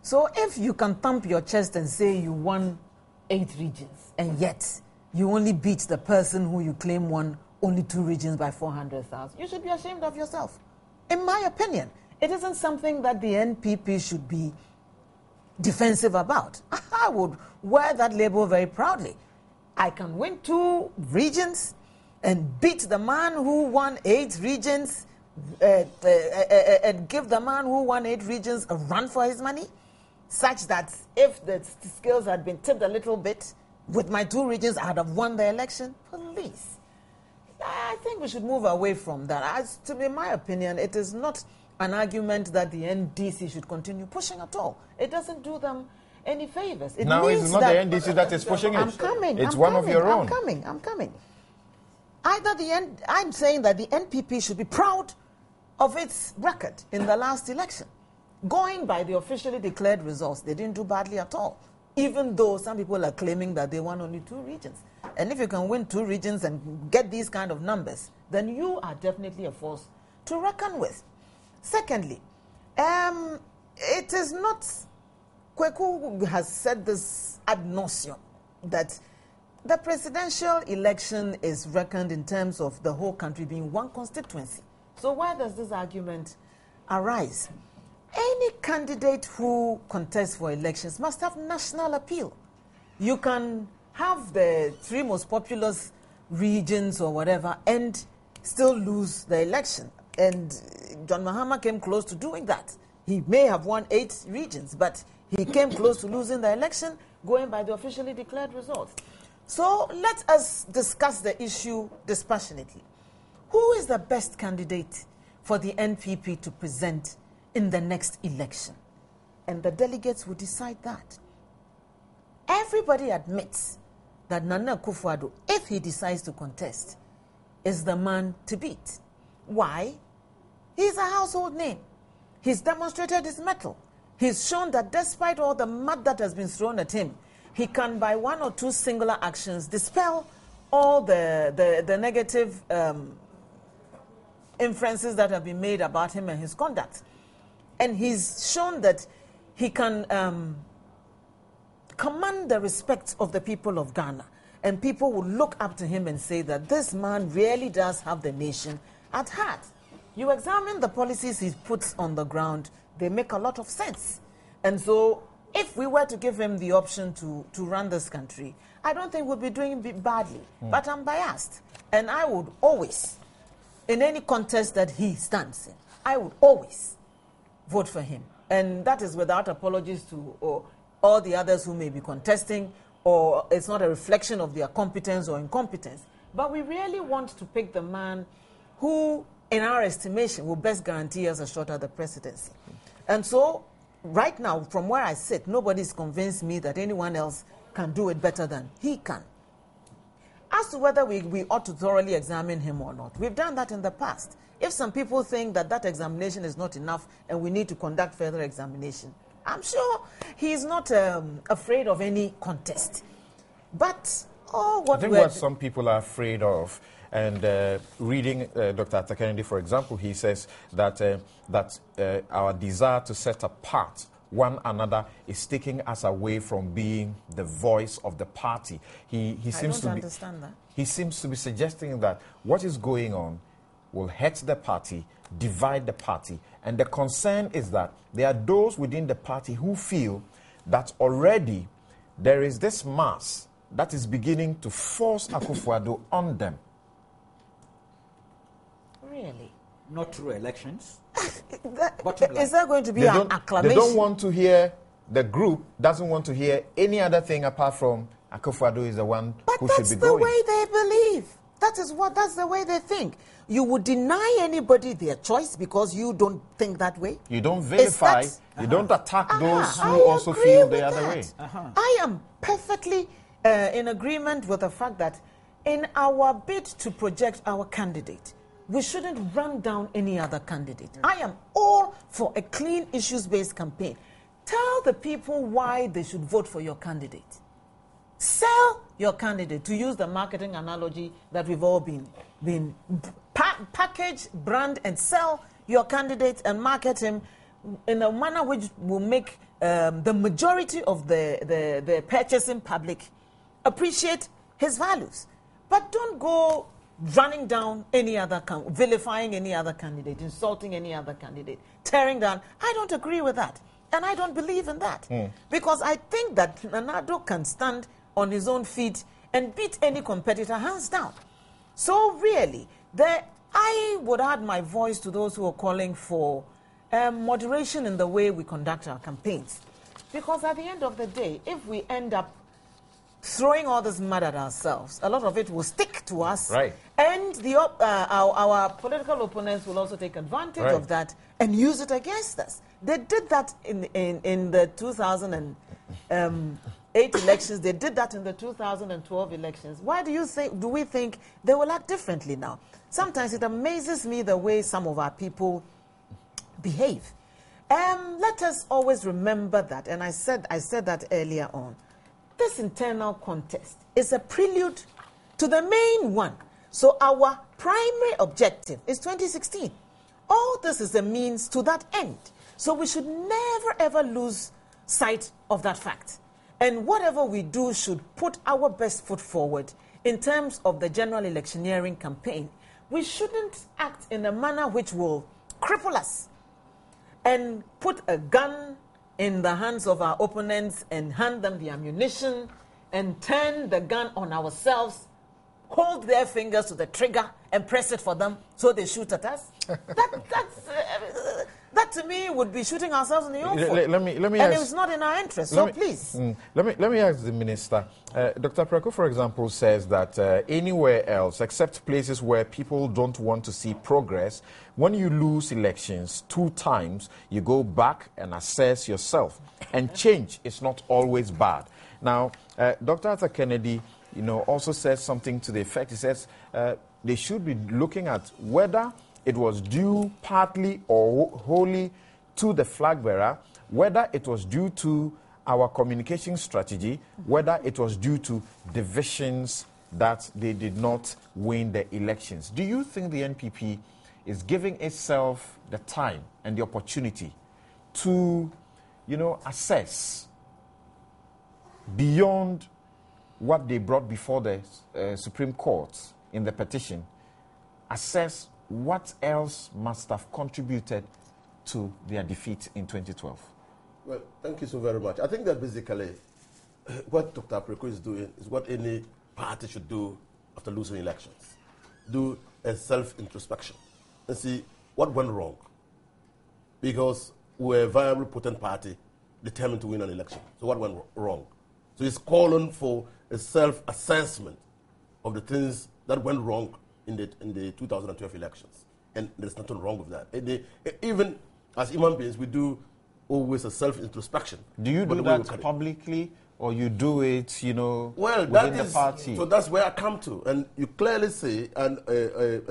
S5: So if you can thump your chest and say you won 8 regions, and yet you only beat the person who you claim won only 2 regions by 400,000, you should be ashamed of yourself, in my opinion. It isn't something that the NPP should be defensive about. I would wear that label very proudly. I can win 2 regions and beat the man who won 8 regions and give the man who won 8 regions a run for his money, such that if the scales had been tipped a little bit, with my 2 regions, I'd have won the election. Please. I think we should move away from that. In my opinion, it is not an argument that the NDC should continue pushing at all. It doesn't do them any favors. It
S1: now, it's not the NDC that is pushing it.
S5: I'm coming.
S1: It's one of your own.
S5: I'm coming. I'm saying that the NPP should be proud of its record in the last election. Going by the officially declared results, they didn't do badly at all, even though some people are claiming that they won only 2 regions. And if you can win 2 regions and get these kind of numbers, then you are definitely a force to reckon with. Secondly, it is not, Kweku has said this ad nauseum, that the presidential election is reckoned in terms of the whole country being one constituency. So where does this argument arise? Any candidate who contests for elections must have national appeal. You can have the 3 most populous regions or whatever and still lose the election. And John Mahama came close to doing that. He may have won 8 regions, but he came close to losing the election going by the officially declared results. So let us discuss the issue dispassionately. Who is the best candidate for the NPP to present in the next election? And the delegates will decide that. Everybody admits that Nana Akufo-Addo, if he decides to contest, is the man to beat. Why? He's a household name. He's demonstrated his mettle. He's shown that despite all the mud that has been thrown at him, he can, by 1 or 2 singular actions, dispel all the negative inferences that have been made about him and his conduct. And he's shown that he can command the respect of the people of Ghana. And people will look up to him and say that this man really does have the nation at heart. You examine the policies he puts on the ground, they make a lot of sense. And so if we were to give him the option to run this country, I don't think we'll be doing badly. But I'm biased. And I would always, in any contest that he stands in, I would always vote for him. And that is without apologies to all the others who may be contesting, or it's not a reflection of their competence or incompetence. But we really want to pick the man who, in our estimation, will best guarantee us a shot at the presidency. And so, right now, from where I sit, nobody's convinced me that anyone else can do it better than he can. As to whether we ought to thoroughly examine him or not, we've done that in the past. If some people think that that examination is not enough and we need to conduct further examination, I'm sure he's not afraid of any contest. But,
S1: I think what some people are afraid of, and reading Dr. Atani, for example, he says that, our desire to set apart one another is taking us away from being the voice of the party. He seems to understand that. He seems to be suggesting that what is going on will hurt the party, divide the party. And the concern is that there are those within the party who feel that already there is this mass that is beginning to force Akufo-Addo on them.
S5: Really?
S2: Not through elections.
S5: Is there going to be an acclamation?
S1: They don't want to hear, the group doesn't want to hear any other thing apart from Akufo-Addo is the one who should be going.
S5: But that's the way they believe. That's the way they think. You would deny anybody their choice because you don't think that way.
S1: You don't vilify, you don't attack those who also feel the other way.
S5: I am perfectly in agreement with the fact that in our bid to project our candidate, we shouldn't run down any other candidate. I am all for a clean, issues-based campaign. Tell the people why they should vote for your candidate. Sell your candidate, to use the marketing analogy that we've all been package, brand, and sell your candidate and market him in a manner which will make the majority of the purchasing public appreciate his values. But don't go running down any other, vilifying any other candidate, insulting any other candidate, tearing down. I don't agree with that. And I don't believe in that. Because I think that Nana-Addo can stand on his own feet and beat any competitor hands down. So really, I would add my voice to those who are calling for moderation in the way we conduct our campaigns. Because at the end of the day, if we end up throwing all this mud at ourselves, a lot of it will stick to us.
S1: Right. And
S5: our political opponents will also take advantage of that and use it against us. They did that in the 2008 elections. They did that in the 2012 elections. Why do we think they will act differently now? Sometimes it amazes me the way some of our people behave. Let us always remember that, and I said that earlier on. This internal contest is a prelude to the main one. So our primary objective is 2016. All this is a means to that end. So we should never, ever lose sight of that fact. And whatever we do should put our best foot forward in terms of the general electioneering campaign. We shouldn't act in a manner which will cripple us and put a gun in the hands of our opponents and hand them the ammunition and turn the gun on ourselves, hold their fingers to the trigger and press it for them so they shoot at us. That to me would be shooting ourselves in the own foot.
S1: Let me
S5: and it's not in our interest, so please.
S1: Let me ask the minister. Dr. Aprako, for example, says that anywhere else, except places where people don't want to see progress, when you lose elections 2 times, you go back and assess yourself. And change is not always bad. Now, Dr. Arthur Kennedy, also says something to the effect. He says they should be looking at whether it was due partly or wholly to the flag bearer, whether it was due to our communication strategy, whether it was due to divisions that they did not win the elections. Do you think the NPP is giving itself the time and the opportunity to, assess beyond what they brought before the Supreme Court in the petition, assess what else must have contributed to their defeat in 2012?
S3: Well, thank you so very much. I think that basically what Dr. Apreko is doing is what any party should do after losing elections. Do a self-introspection and see what went wrong. Because we're a viable, potent party determined to win an election. So what went wrong? So he's calling for a self-assessment of the things that went wrong in the 2012 elections. And there's nothing wrong with that. Even as human beings, we do always a self-introspection.
S1: Do you do that publicly, or you do it,
S3: well,
S1: within the party?
S3: So that's where I come to. And you clearly see, and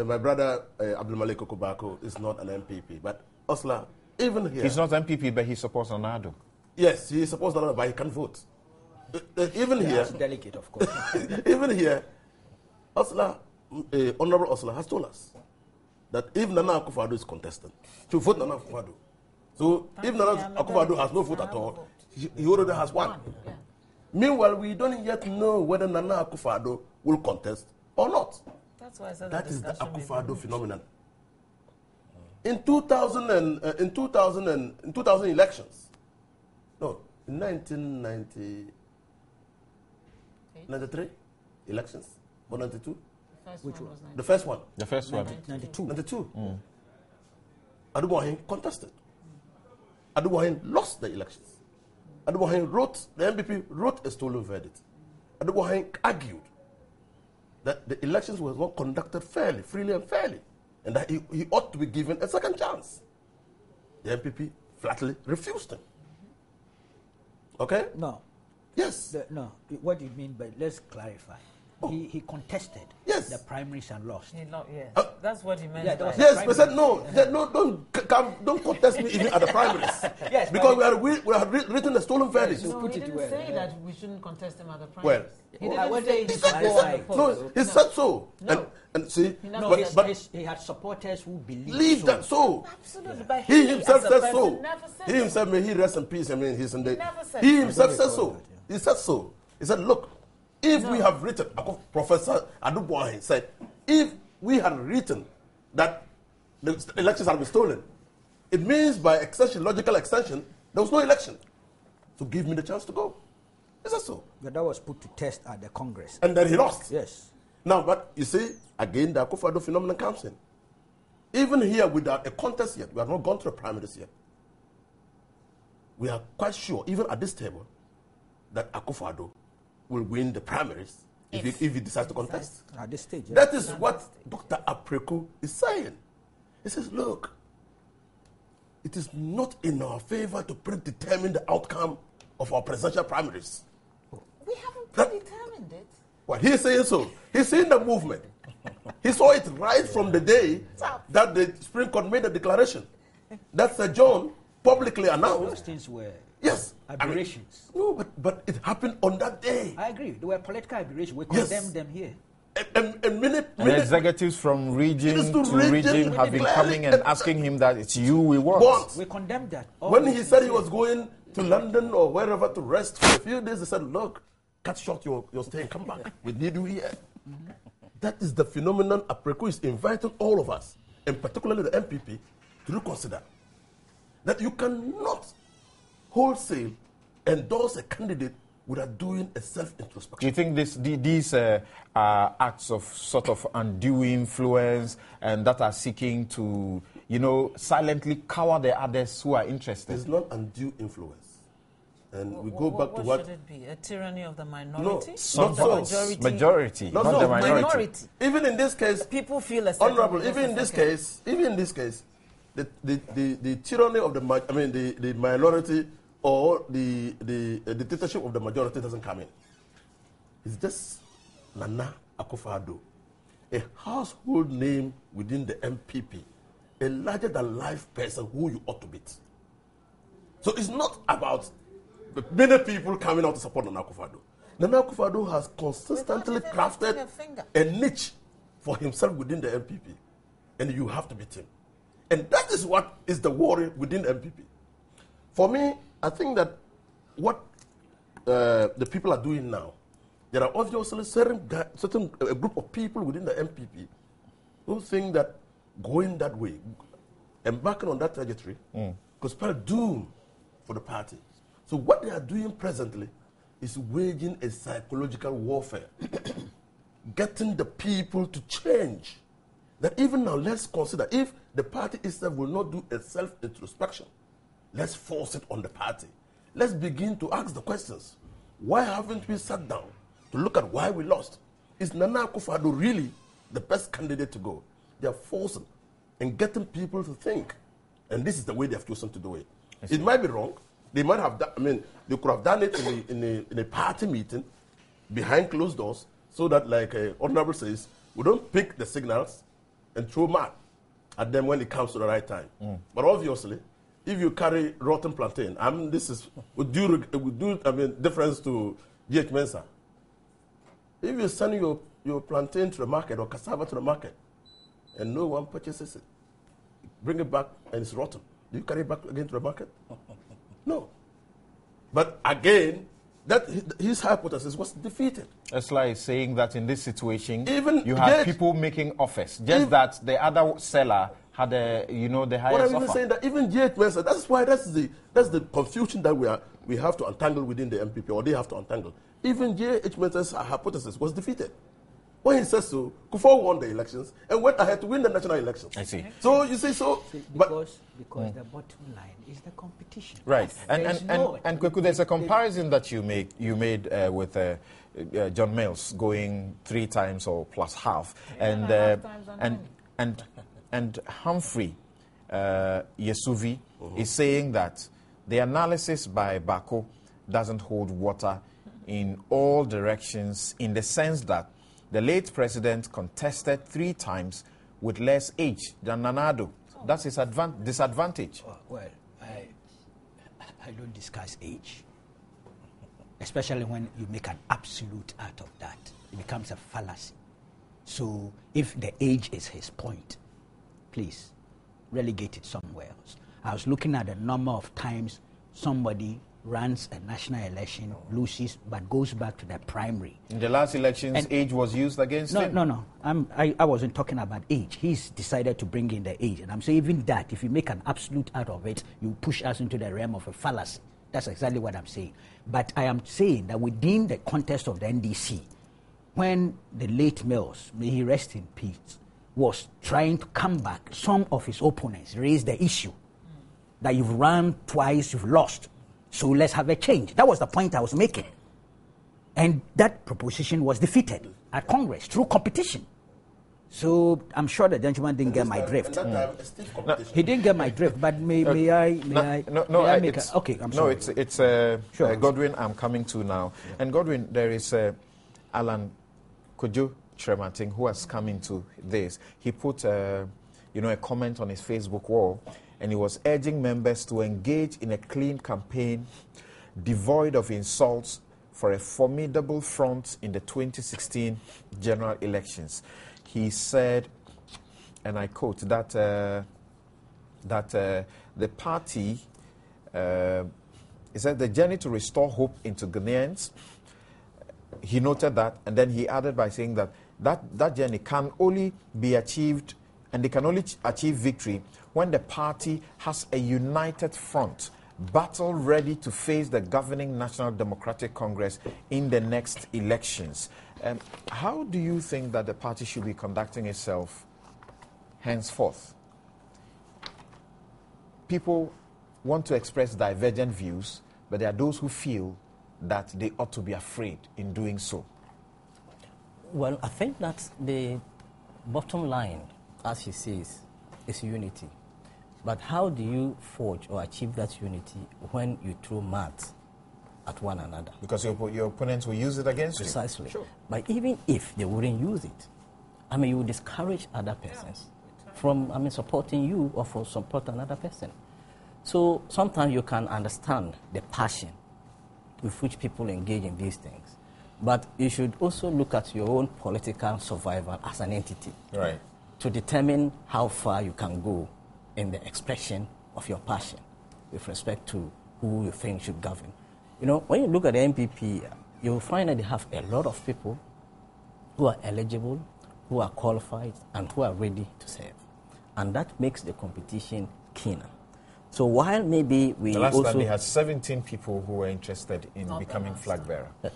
S3: my brother Abdul Malik Okubako is not an MPP, but Osla, even here...
S1: He's not MPP, but he supports Nado.
S3: Yes, he supports Nado, but he can vote. Even here...
S2: He's delicate, of course.
S3: Even here, Osla, Honorable Osla has told us that if Nana Akufo-Addo is contestant, to vote Nana Akufo-Addo. So if Nana Akufo-Addo has no vote at all, he already has one.
S4: Yeah.
S3: Meanwhile, we don't yet know whether Nana Akufo-Addo will contest or not.
S4: That's why I said
S3: that is the Akufo-Addo phenomenon. In 2000 elections, no, in 1993 elections or 92.
S2: Which one?
S3: The first one.
S1: The first one.
S2: 92.
S3: 92. Adubuahin contested. Adubuahin lost the elections. Adubuahin the MPP wrote a stolen verdict. Adubuahin argued that the elections were not conducted fairly, freely and fairly, and that he ought to be given a second chance. The MPP flatly refused him. Okay?
S2: No.
S3: Yes.
S2: No. What do you mean? But let's clarify. Oh. He contested the primaries and lost.
S4: Yes. That's what he meant.
S3: Yes, but said no, don't contest me even at the primaries.
S2: Yes,
S3: because we have written a stolen verdict.
S4: No, he didn't say that we shouldn't contest him at the primaries.
S3: Well,
S4: he didn't say
S3: he said so.
S4: No.
S3: And see,
S2: but he had supporters who
S3: believe that so.
S4: Absolutely, but
S3: he himself said so.
S4: He
S3: himself, may he rest in peace. I mean, he's in the. He himself said so. He said so. He said, look. If we have written, Professor Adubuahin said, if we had written that the elections had been stolen, it means by extension, logical extension, there was no election. So give me the chance to go. Is that so?
S2: But that was put to test at the Congress.
S3: And then he lost.
S2: Yes.
S3: Now, but you see, again, the Akufo-Addo phenomenon comes in. Even here, without a contest yet, we have not gone to the primaries yet. We are quite sure, even at this table, that Akufo-Addo will win the primaries if he decides to contest.
S2: At this stage,
S3: That is what Dr. Apreko is saying. He says, look, it is not in our favor to predetermine the outcome of our presidential primaries.
S4: We haven't predetermined it.
S3: Well, he's saying so. He's seeing the movement. He saw it right from the day that the Supreme Court made the declaration. That Sir John publicly announced.
S2: Those things were
S3: I
S2: aberrations.
S3: mean, no, but it happened on that day.
S2: I agree. They were political aberrations. We condemn them here.
S3: And
S1: executives from region to region have been coming and asking him that it's you we want.
S2: We condemn that.
S3: When he said he was going to London or wherever to rest for a few days, they said, look, cut short your stay and come back. We need you here. That is the phenomenon Apreko is inviting all of us, and particularly the MPP, to reconsider. That you cannot wholesale endorse a candidate without doing a self-introspection.
S1: Do you think these acts of sort of undue influence and that are seeking to, silently cover the others who are interested?
S3: It's not undue influence. And we go back to what
S4: should it be? A tyranny of the minority?
S3: No, not
S4: the
S3: so.
S1: Majority, not the minority.
S3: Even in this case,
S4: people feel a
S3: honorable. Even in this case, the tyranny of the minority or the dictatorship of the majority doesn't come in. It's just Nana Akufo-Addo, a household name within the MPP, a larger-than-life person who you ought to beat. So it's not about many people coming out to support Nana Akufo-Addo. Nana Akufo-Addo has consistently crafted a niche for himself within the MPP. And you have to beat him. And that is what is the worry within the MPP. For me, I think that what the people are doing now, there are obviously certain a group of people within the MPP who think that going that way, embarking on that trajectory, could spell doom for the party. So what they are doing presently is waging a psychological warfare, getting the people to change. That even now, let's consider, if the party itself will not do a self-introspection, let's force it on the party. Let's begin to ask the questions. Why haven't we sat down to look at why we lost? Is Nana Akufo-Addo really the best candidate to go? They are forcing and getting people to think. And this is the way they have chosen to do it. It might be wrong. They might have done, they could have done it in a party meeting behind closed doors so that, like Honorable says, we don't pick the signals and throw mud at them when it comes to the right time. But obviously, if you carry rotten plantain, this is with due difference to G.H. Mensah. If you send your plantain to the market or cassava to the market and no one purchases it, bring it back and it's rotten, do you carry it back again to the market? No. But again, that his hypothesis was defeated.
S1: It's like saying that in this situation,
S3: even
S1: you have people making offers, just that the other seller had the highest
S3: What I'm
S1: offer.
S3: even saying that even G.H. Mensah, that's why that's the confusion that we have to untangle within the MPP, or they have to untangle. Even G.H. Mensah's hypothesis was defeated. When he says so, Kufuor won the elections and went ahead to win the national elections.
S1: I see.
S3: So you say so,
S2: because the bottom line is the competition.
S1: Right, and Kweku, there's a comparison that you made with John Mills going 3 times or plus half, and Humphrey Yesuvi is saying that the analysis by Bako doesn't hold water in all directions, in the sense that the late president contested 3 times with less age than Nana Addo. That's his disadvantage.
S2: Well, I don't discuss age, especially when you make an absolute out of that. It becomes a fallacy. So if the age is his point, please relegate it somewhere else. I was looking at the number of times somebody runs a national election, loses, but goes back to the primary.
S1: In the last elections, and age was used against him?
S2: No. I wasn't talking about age. He's decided to bring in the age. And I'm saying even that, if you make an absolute out of it, you push us into the realm of a fallacy. That's exactly what I'm saying. But I am saying that within the context of the NDC, when the late Mills, may he rest in peace, was trying to come back, some of his opponents raised the issue that you've run twice, you've lost. So let's have a change. That was the point I was making. And that proposition was defeated at Congress through competition. So I'm sure the gentleman didn't get my drift. He didn't get my drift, but may I make a... Okay, I'm sorry.
S1: No, it's sure. Godwin, I'm coming to now. And Godwin, there is Alan Kojo Tremating who has come into this. He put a comment on his Facebook wall, and he was urging members to engage in a clean campaign devoid of insults for a formidable front in the 2016 general elections. He said, and I quote, that the party, he said, the journey to restore hope into Ghanaians, he noted that, and then he added by saying that journey can only be achieved, and they can only achieve victory when the party has a united front, battle ready to face the governing National Democratic Congress in the next elections. How do you think that the party should be conducting itself henceforth? People want to express divergent views, but there are those who feel that they ought to be afraid in doing so.
S6: Well, I think that the bottom line, as he says, is unity. But how do you forge or achieve that unity when you throw mud at one another?
S1: Because your opponents will use it against you.
S6: Precisely. Sure. But even if they wouldn't use it, you would discourage other persons from, supporting you or for support another person. So sometimes you can understand the passion with which people engage in these things. But you should also look at your own political survival as an entity.
S1: Right.
S6: To determine how far you can go in the expression of your passion with respect to who you think should govern. You know, when you look at the MPP, you'll find that they have a lot of people who are eligible, who are qualified, and who are ready to serve. And that makes the competition keener. So while maybe we
S1: the last
S6: also...
S1: time they had 17 people who were interested in
S4: Not
S1: becoming flag bearer.
S4: The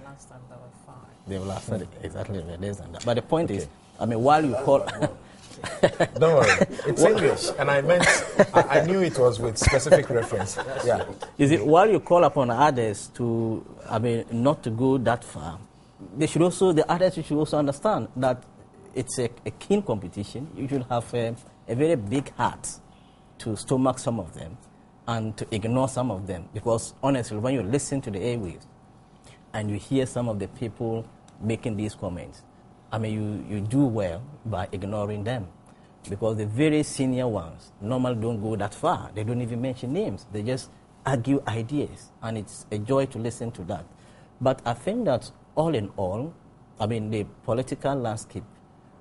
S4: last time there were 5.
S6: They will have exactly less than that. But the point is, I mean, while you call...
S1: Don't worry, it's English, and I meant, I knew it was with specific reference. Yeah.
S6: Is it while you call upon others to, I mean, not to go that far, they should also, the others should also understand that it's a keen competition. You should have a very big heart to stomach some of them and to ignore some of them. Because honestly, when you listen to the airwaves and you hear some of the people making these comments, I mean, you do well by ignoring them. Because the very senior ones normally don't go that far. They don't even mention names. They just argue ideas. And it's a joy to listen to that. But I think that all in all, I mean, the political landscape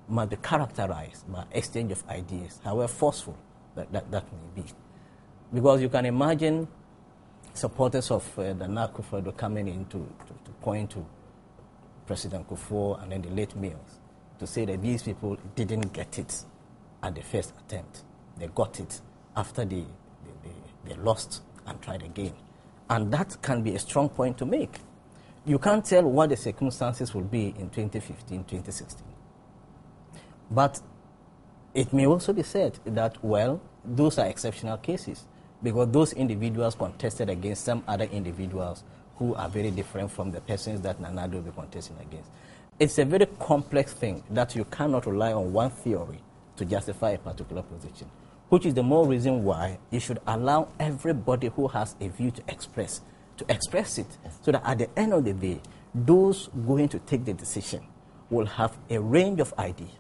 S6: must be characterized by exchange of ideas, however forceful that may be. Because you can imagine supporters of the Akufo-Addo coming in to point to President Kufuor and then the late Mills to say that these people didn't get it at the first attempt. They got it after they lost and tried again. And that can be a strong point to make. You can't tell what the circumstances will be in 2015, 2016. But it may also be said that, well, those are exceptional cases because those individuals contested against some other individuals who are very different from the persons that Nana will be contesting against. It's a very complex thing that you cannot rely on one theory to justify a particular position, which is the more reason why you should allow everybody who has a view to express it, so that at the end of the day, those going to take the decision will have a range of ideas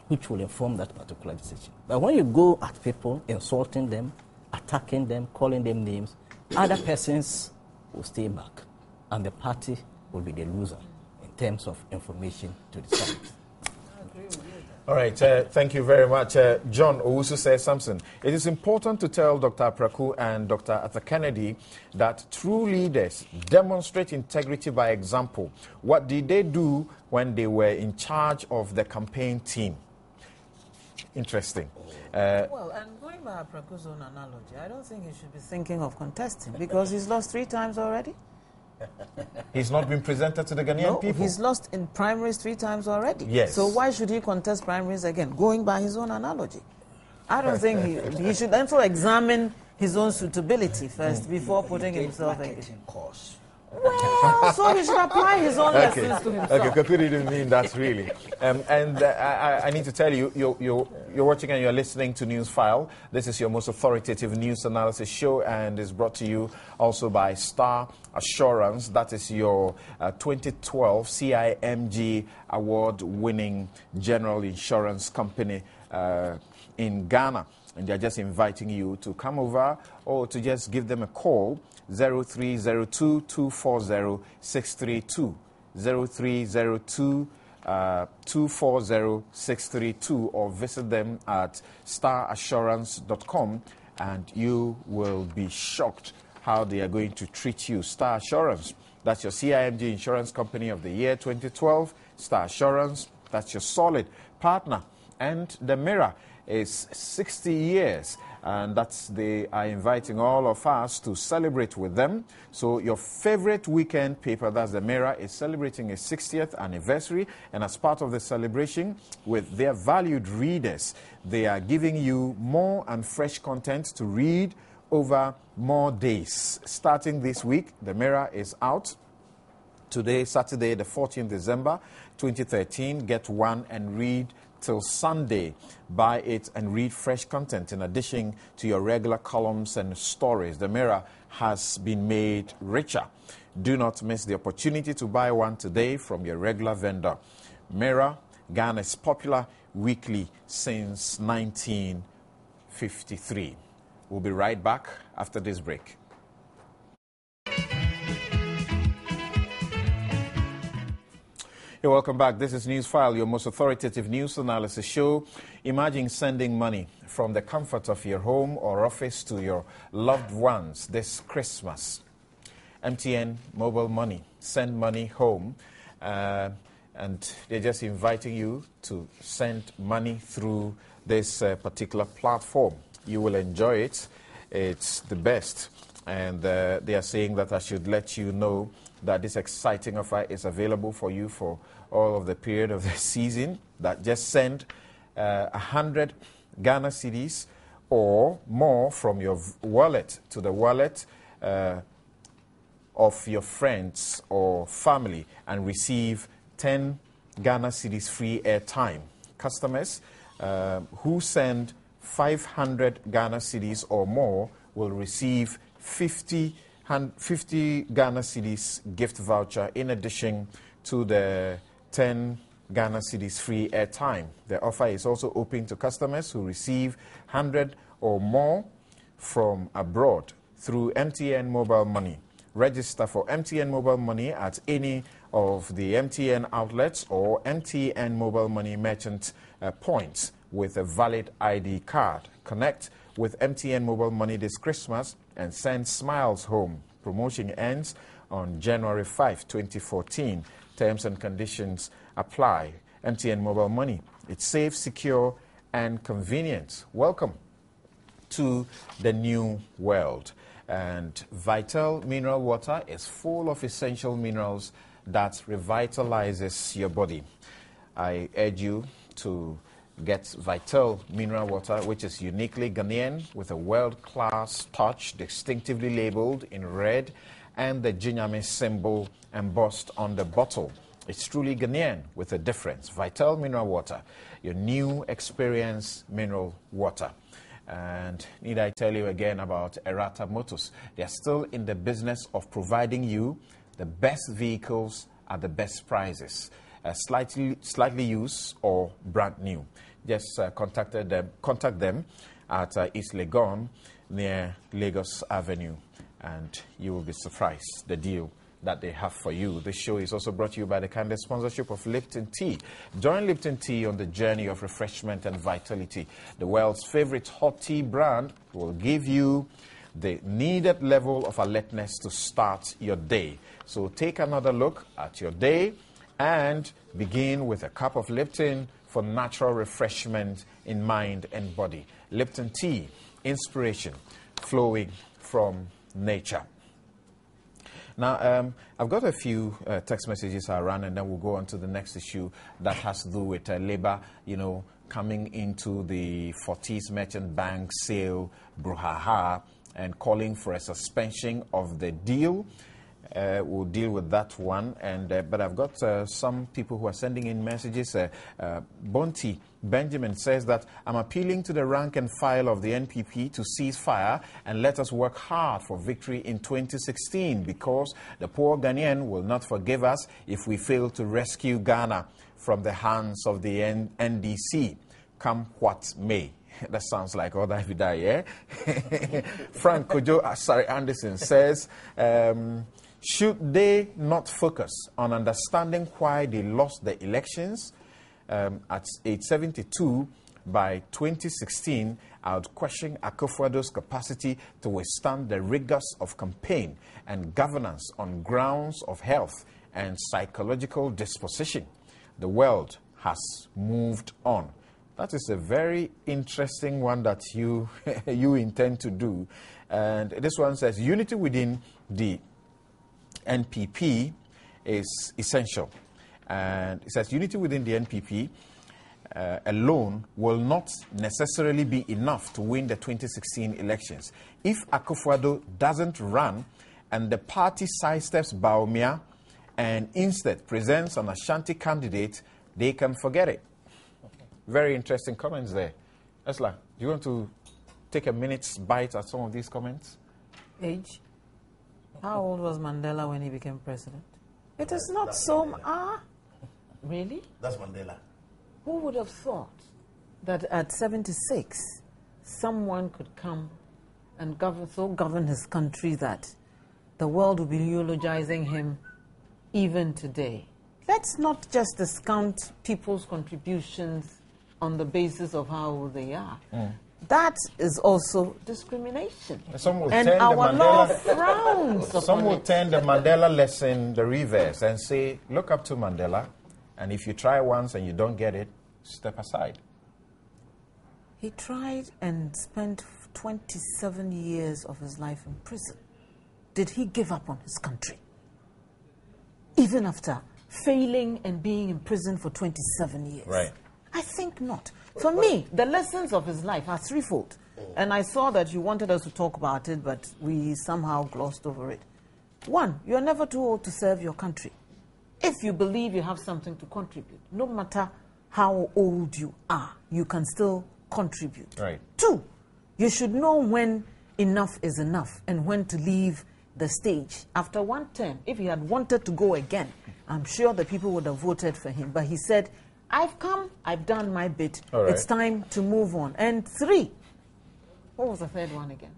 S6: which will inform that particular decision. But when you go at people, insulting them, attacking them, calling them names, other persons will stay back, and the party will be the loser in terms of information to decide.
S1: All right, thank you very much. John Owusu says, Samson, it is important to tell Dr. Apraku and Dr. Atha-Kennedy that true leaders demonstrate integrity by example. What did they do when they were in charge of the campaign team? Interesting.
S5: Well, and going by Apraku's own analogy, I don't think he should be thinking of contesting because he's lost 3 times already.
S1: He's not been presented to the Ghanaian people.
S5: He's lost in primaries 3 times already.
S1: Yes.
S5: So why should he contest primaries again, going by his own analogy? I don't think he should also examine his own suitability first before putting himself in.
S2: Course.
S5: Well, so he should apply his own lessons to himself.
S1: Okay, Kapiri didn't mean that really. I need to tell you, you're watching and you're listening to Newsfile. This is your most authoritative news analysis show and is brought to you also by Star Assurance. That is your 2012 CIMG award-winning general insurance company in Ghana. And they're just inviting you to come over or to just give them a call, 0302-240-632, 0302-240-632, or visit them at starassurance.com, and you will be shocked how they are going to treat you. Star Assurance, that's your CIMG Insurance Company of the year 2012. Star Assurance, that's your solid partner. And the Mirror is 60 years, and they are inviting all of us to celebrate with them. So your favorite weekend paper, that's the Mirror, is celebrating its 60th anniversary, and as part of the celebration with their valued readers, they are giving you more and fresh content to read over more days. Starting this week, the Mirror is out. Today, Saturday, the 14th December 2013, get one and read till Sunday. Buy it and read fresh content in addition to your regular columns and stories. The Mirror has been made richer. Do not miss the opportunity to buy one today from your regular vendor. Mirror, Ghana's popular weekly since 1953. We'll be right back after this break. You're welcome back. This is Newsfile, your most authoritative news analysis show. Imagine sending money from the comfort of your home or office to your loved ones this Christmas. MTN Mobile Money. Send money home. And they're just inviting you to send money through this particular platform. You will enjoy it. It's the best. And they are saying that I should let you know that this exciting offer is available for you for all of the period of the season. That just send 100 Ghana cedis or more from your wallet to the wallet of your friends or family and receive 10 Ghana cedis free airtime. Customers who send 500 Ghana cedis or more will receive 50 Ghana cedis gift voucher in addition to the 10 Ghana cedis free airtime. The offer is also open to customers who receive 100 or more from abroad through MTN Mobile Money. Register for MTN Mobile Money at any of the MTN outlets or MTN Mobile Money merchant points with a valid ID card. Connect with MTN Mobile Money this Christmas and send smiles home. Promotion ends on January 5, 2014. Terms and conditions apply. MTN Mobile Money. It's safe, secure, and convenient. Welcome to the new world. And Vital Mineral Water is full of essential minerals that revitalizes your body. I urge you to get Vital Mineral Water, which is uniquely Ghanaian with a world-class touch, distinctively labeled in red, and the Jinyame symbol embossed on the bottle. It's truly Ghanaian with a difference. Vital Mineral Water, your new experience mineral water. And need I tell you again about Erata Motors? They are still in the business of providing you the best vehicles at the best prices, slightly used or brand new. Just contact them at East Legon near Lagos Avenue, and you will be surprised the deal that they have for you. This show is also brought to you by the kind sponsorship of Lipton Tea. Join Lipton Tea on the journey of refreshment and vitality. The world's favorite hot tea brand will give you the needed level of alertness to start your day. So take another look at your day and begin with a cup of Lipton for natural refreshment in mind and body. Lipton Tea, inspiration flowing from nature. Now, I've got a few text messages around, and then we'll go on to the next issue that has to do with labor, coming into the Fortis Merchant Bank sale brouhaha and calling for a suspension of the deal. We'll deal with that one. But I've got some people who are sending in messages. Bonti Benjamin says that I'm appealing to the rank and file of the NPP to cease fire and let us work hard for victory in 2016, because the poor Ghanaian will not forgive us if we fail to rescue Ghana from the hands of the NDC, come what may. That sounds like all that we die, yeah? Frank Kojo Anderson says, should they not focus on understanding why they lost the elections? At age 72, by 2016, I would question Akufo-Addo's capacity to withstand the rigors of campaign and governance on grounds of health and psychological disposition. The world has moved on. That is a very interesting one that you intend to do. And this one says, unity within the NPP is essential. And it says, unity within the NPP alone will not necessarily be enough to win the 2016 elections. If Akufo-Addo doesn't run and the party sidesteps Bawumia and instead presents an Ashanti candidate, they can forget it. Very interesting comments there. Esla, do you want to take a minute's bite at some of these comments?
S5: Age? How old was Mandela when he became president? It is not so... Really?
S3: That's Mandela.
S5: Who would have thought that at 76, someone could come and govern his country that the world would be eulogizing him even today? let's not just discount people's contributions on the basis of how old they are. That is also discrimination. And our law frowns upon it.
S1: Some will turn the Mandela lesson the reverse and say, look up to Mandela, and if you try once and you don't get it, step aside.
S5: He tried and spent 27 years of his life in prison. Did he give up on his country? Even after failing and being in prison for 27 years?
S1: Right.
S5: I think not. For me, the lessons of his life are threefold. And I saw that you wanted us to talk about it, but we somehow glossed over it. One, you're never too old to serve your country. If you believe you have something to contribute, no matter how old you are, you can still contribute.
S1: Right.
S5: Two, you should know when enough is enough and when to leave the stage. After one term, if he had wanted to go again, I'm sure the people would have voted for him. But he said, I've come, I've done my bit.
S1: Right.
S5: It's time to move on. And three, what was the third one again?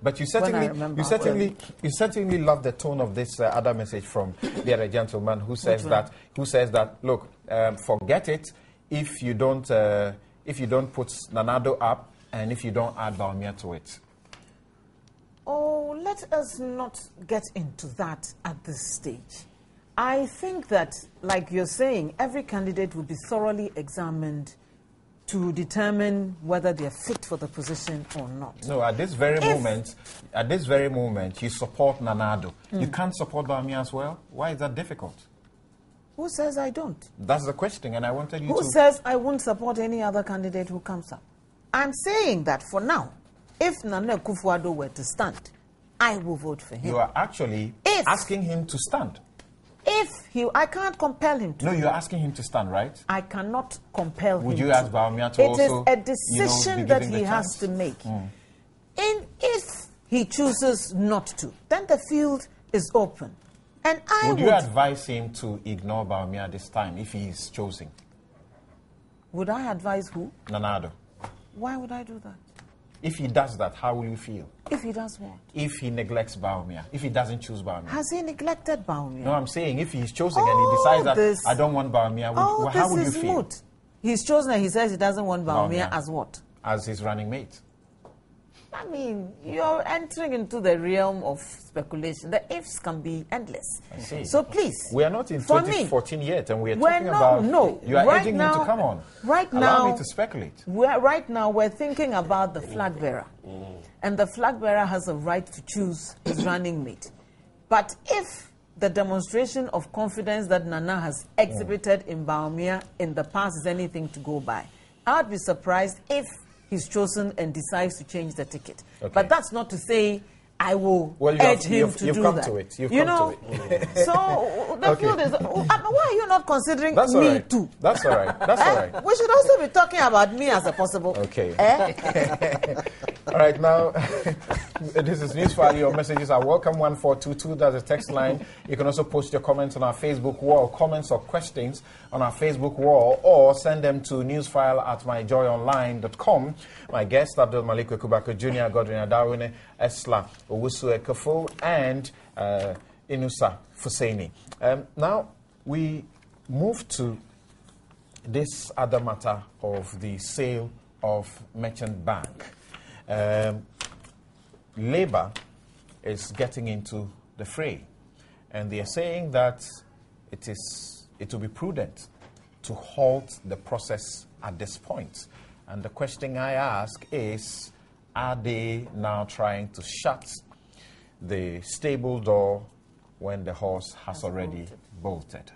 S1: But you certainly love the tone of this other message from the other gentleman who says that look, forget it if you don't put Nanado up and if you don't add Bawumia to it.
S5: Oh, let us not get into that at this stage. I think that, like you're saying, every candidate will be thoroughly examined to determine whether they are fit for the position or not.
S1: No, at this very moment, you support Nanado. You can't support Bawumia as well? Why is that difficult?
S5: Who says I don't?
S1: That's the question, and I wanted you to...
S5: Who says I won't support any other candidate who comes up? I'm saying that for now, if Nana Akufo-Addo were to stand, I will vote for him.
S1: You are actually asking him to stand.
S5: I can't compel him to.
S1: No, you're asking him to stand, right?
S5: I cannot compel him.
S1: Would you ask Bawumia to also...
S5: It is a decision that he has to make. And if he chooses not to, then the field is open. And
S1: would you advise him to ignore Bawumia this time if he is chosen?
S5: Would I advise who?
S1: Nanado.
S5: Why would I do that?
S1: If he does that, how will you feel?
S5: If he does what?
S1: If he neglects Bawumia, if he doesn't choose Bawumia.
S5: Has he neglected Bawumia?
S1: No, I'm saying if he's chosen and he decides that I don't want Bawumia, how would you feel?
S5: Moot. He's chosen and he says he doesn't want Bawumia as what?
S1: As his running mate.
S5: I mean, you're entering into the realm of speculation. The ifs can be endless.
S1: I see.
S5: So please.
S1: We are not in 2014 yet, and we are talking
S5: about...
S1: No, you are urging me to come on. Allow me to speculate.
S5: Right now, we're thinking about the flag bearer. And the flag bearer has a right to choose his running mate. But if the demonstration of confidence that Nana has exhibited in Bawumia in the past is anything to go by, I'd be surprised if he's chosen and decides to change the ticket. Okay. But that's not to say I will urge him to do that.
S1: You've come to it.
S5: So the field is... why are you not considering me too?
S1: That's all right. That's all right.
S5: We should also be talking about me as a possible...
S1: Okay. All right, now, this is Newsfile. Your messages are welcome. 1422, that's the text line. You can also post your comments on our Facebook wall, comments or questions on our Facebook wall, or send them to newsfile@myjoyonline.com. My guests, Abdul Malik Kubako Jr., Godwin Adawine, Esla Owusu Ekofo, and Inusa Fusaini. Now, we move to this other matter of the sale of Merchant Bank. Labour is getting into the fray, and they are saying that it will be prudent to halt the process at this point. And the question I ask is, are they now trying to shut the stable door when the horse has already bolted?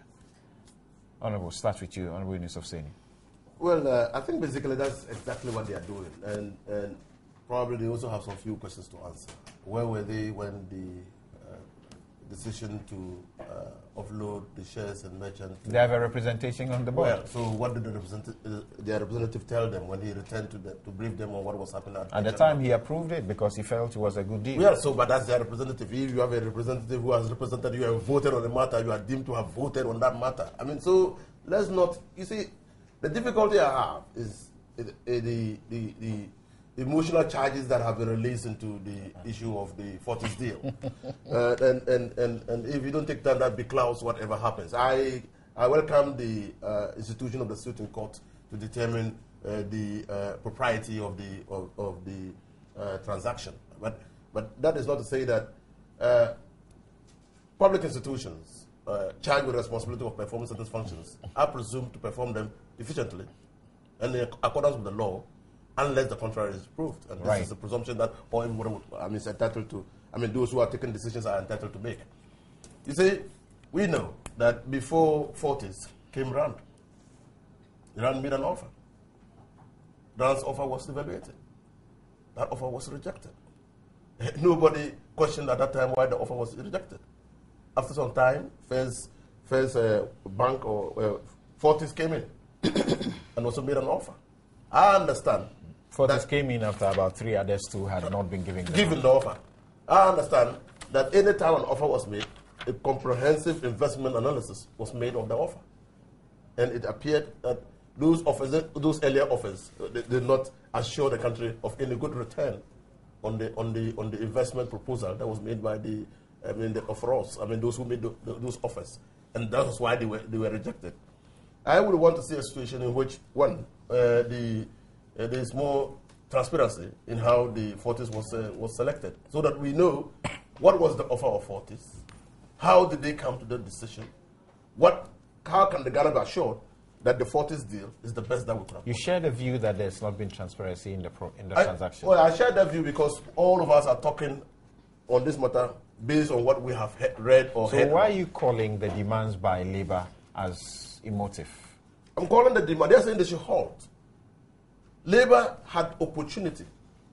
S1: Honourable, start with you, Honourable Yunus Seni.
S3: Well, I think basically that's exactly what they are doing, and probably they also have some few questions to answer. Where were they when the decision to offload the shares and merchant?
S1: They have a representation on the board.
S3: Well, so what did their representative tell them when he returned to brief them on what was happening
S1: at the time? He approved it because he felt it was a good deal.
S3: Well, so but that's their representative. If you have a representative who has represented you, have voted on the matter, you are deemed to have voted on that matter. I mean, so let's not. You see, the difficulty I have is the emotional charges that have been released into the issue of the Fortis deal. And if you don't take time, that be clouds whatever happens. I I welcome the institution of the suit in court to determine the propriety of the transaction. But that is not to say that public institutions charged with the responsibility of performing certain functions are presumed to perform them efficiently and in accordance with the law, unless the contrary is proved. And this is a presumption that all everyone is entitled to. Those who are taking decisions are entitled to make. You see, we know that before Fortis came Rand made an offer. Rand's offer was evaluated. That offer was rejected. Nobody questioned at that time why the offer was rejected. After some time, first bank or Fortis came in and also made an offer. I understand.
S1: Fortis came in after about 3 others too had not been given
S3: the offer. I understand that any time an offer was made, a comprehensive investment analysis was made of the offer. And it appeared that those earlier offers did not assure the country of any good return on the investment proposal that was made by the offerors. Those who made those offers, and that was why they were rejected. I would want to see a situation in which there is more transparency in how the Fortis was selected, so that we know what was the offer of Fortis, how did they come to that decision, how can the Ghana be assured that the Fortis deal is the best that we could have.
S1: You share the view that there's not been transparency in the transaction.
S3: Well, I share that view because all of us are talking on this matter based on what we have read or heard.
S1: So why are you calling the demands by Labour as emotive?
S3: I'm calling the demand. They're saying they should halt. Labour had opportunity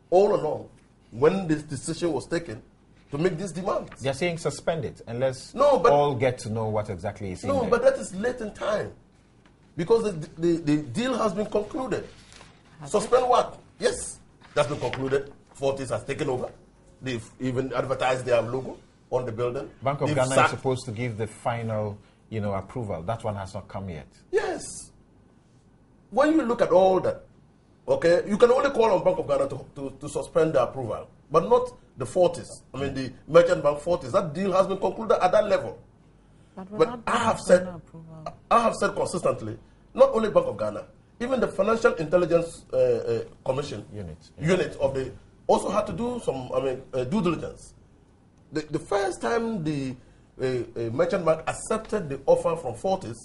S3: all along when this decision was taken to make these demands.
S1: They're saying suspend it and let's all get to know what exactly is in there.
S3: No, but that is late in time. Because the deal has been concluded. Suspend what? Yes, that's been concluded. Fortis has taken over. They've even advertised their logo on the building.
S1: Bank of Ghana is supposed to give the final, approval. That one has not come yet.
S3: Yes. When you look at all that, okay, you can only call on Bank of Ghana to suspend the approval, but not the Fortis. the merchant bank Fortis. That deal has been concluded at that level. But I have said consistently, not only Bank of Ghana, even the Financial Intelligence Commission unit of the also had to do some due diligence. The first time the merchant bank accepted the offer from Fortis,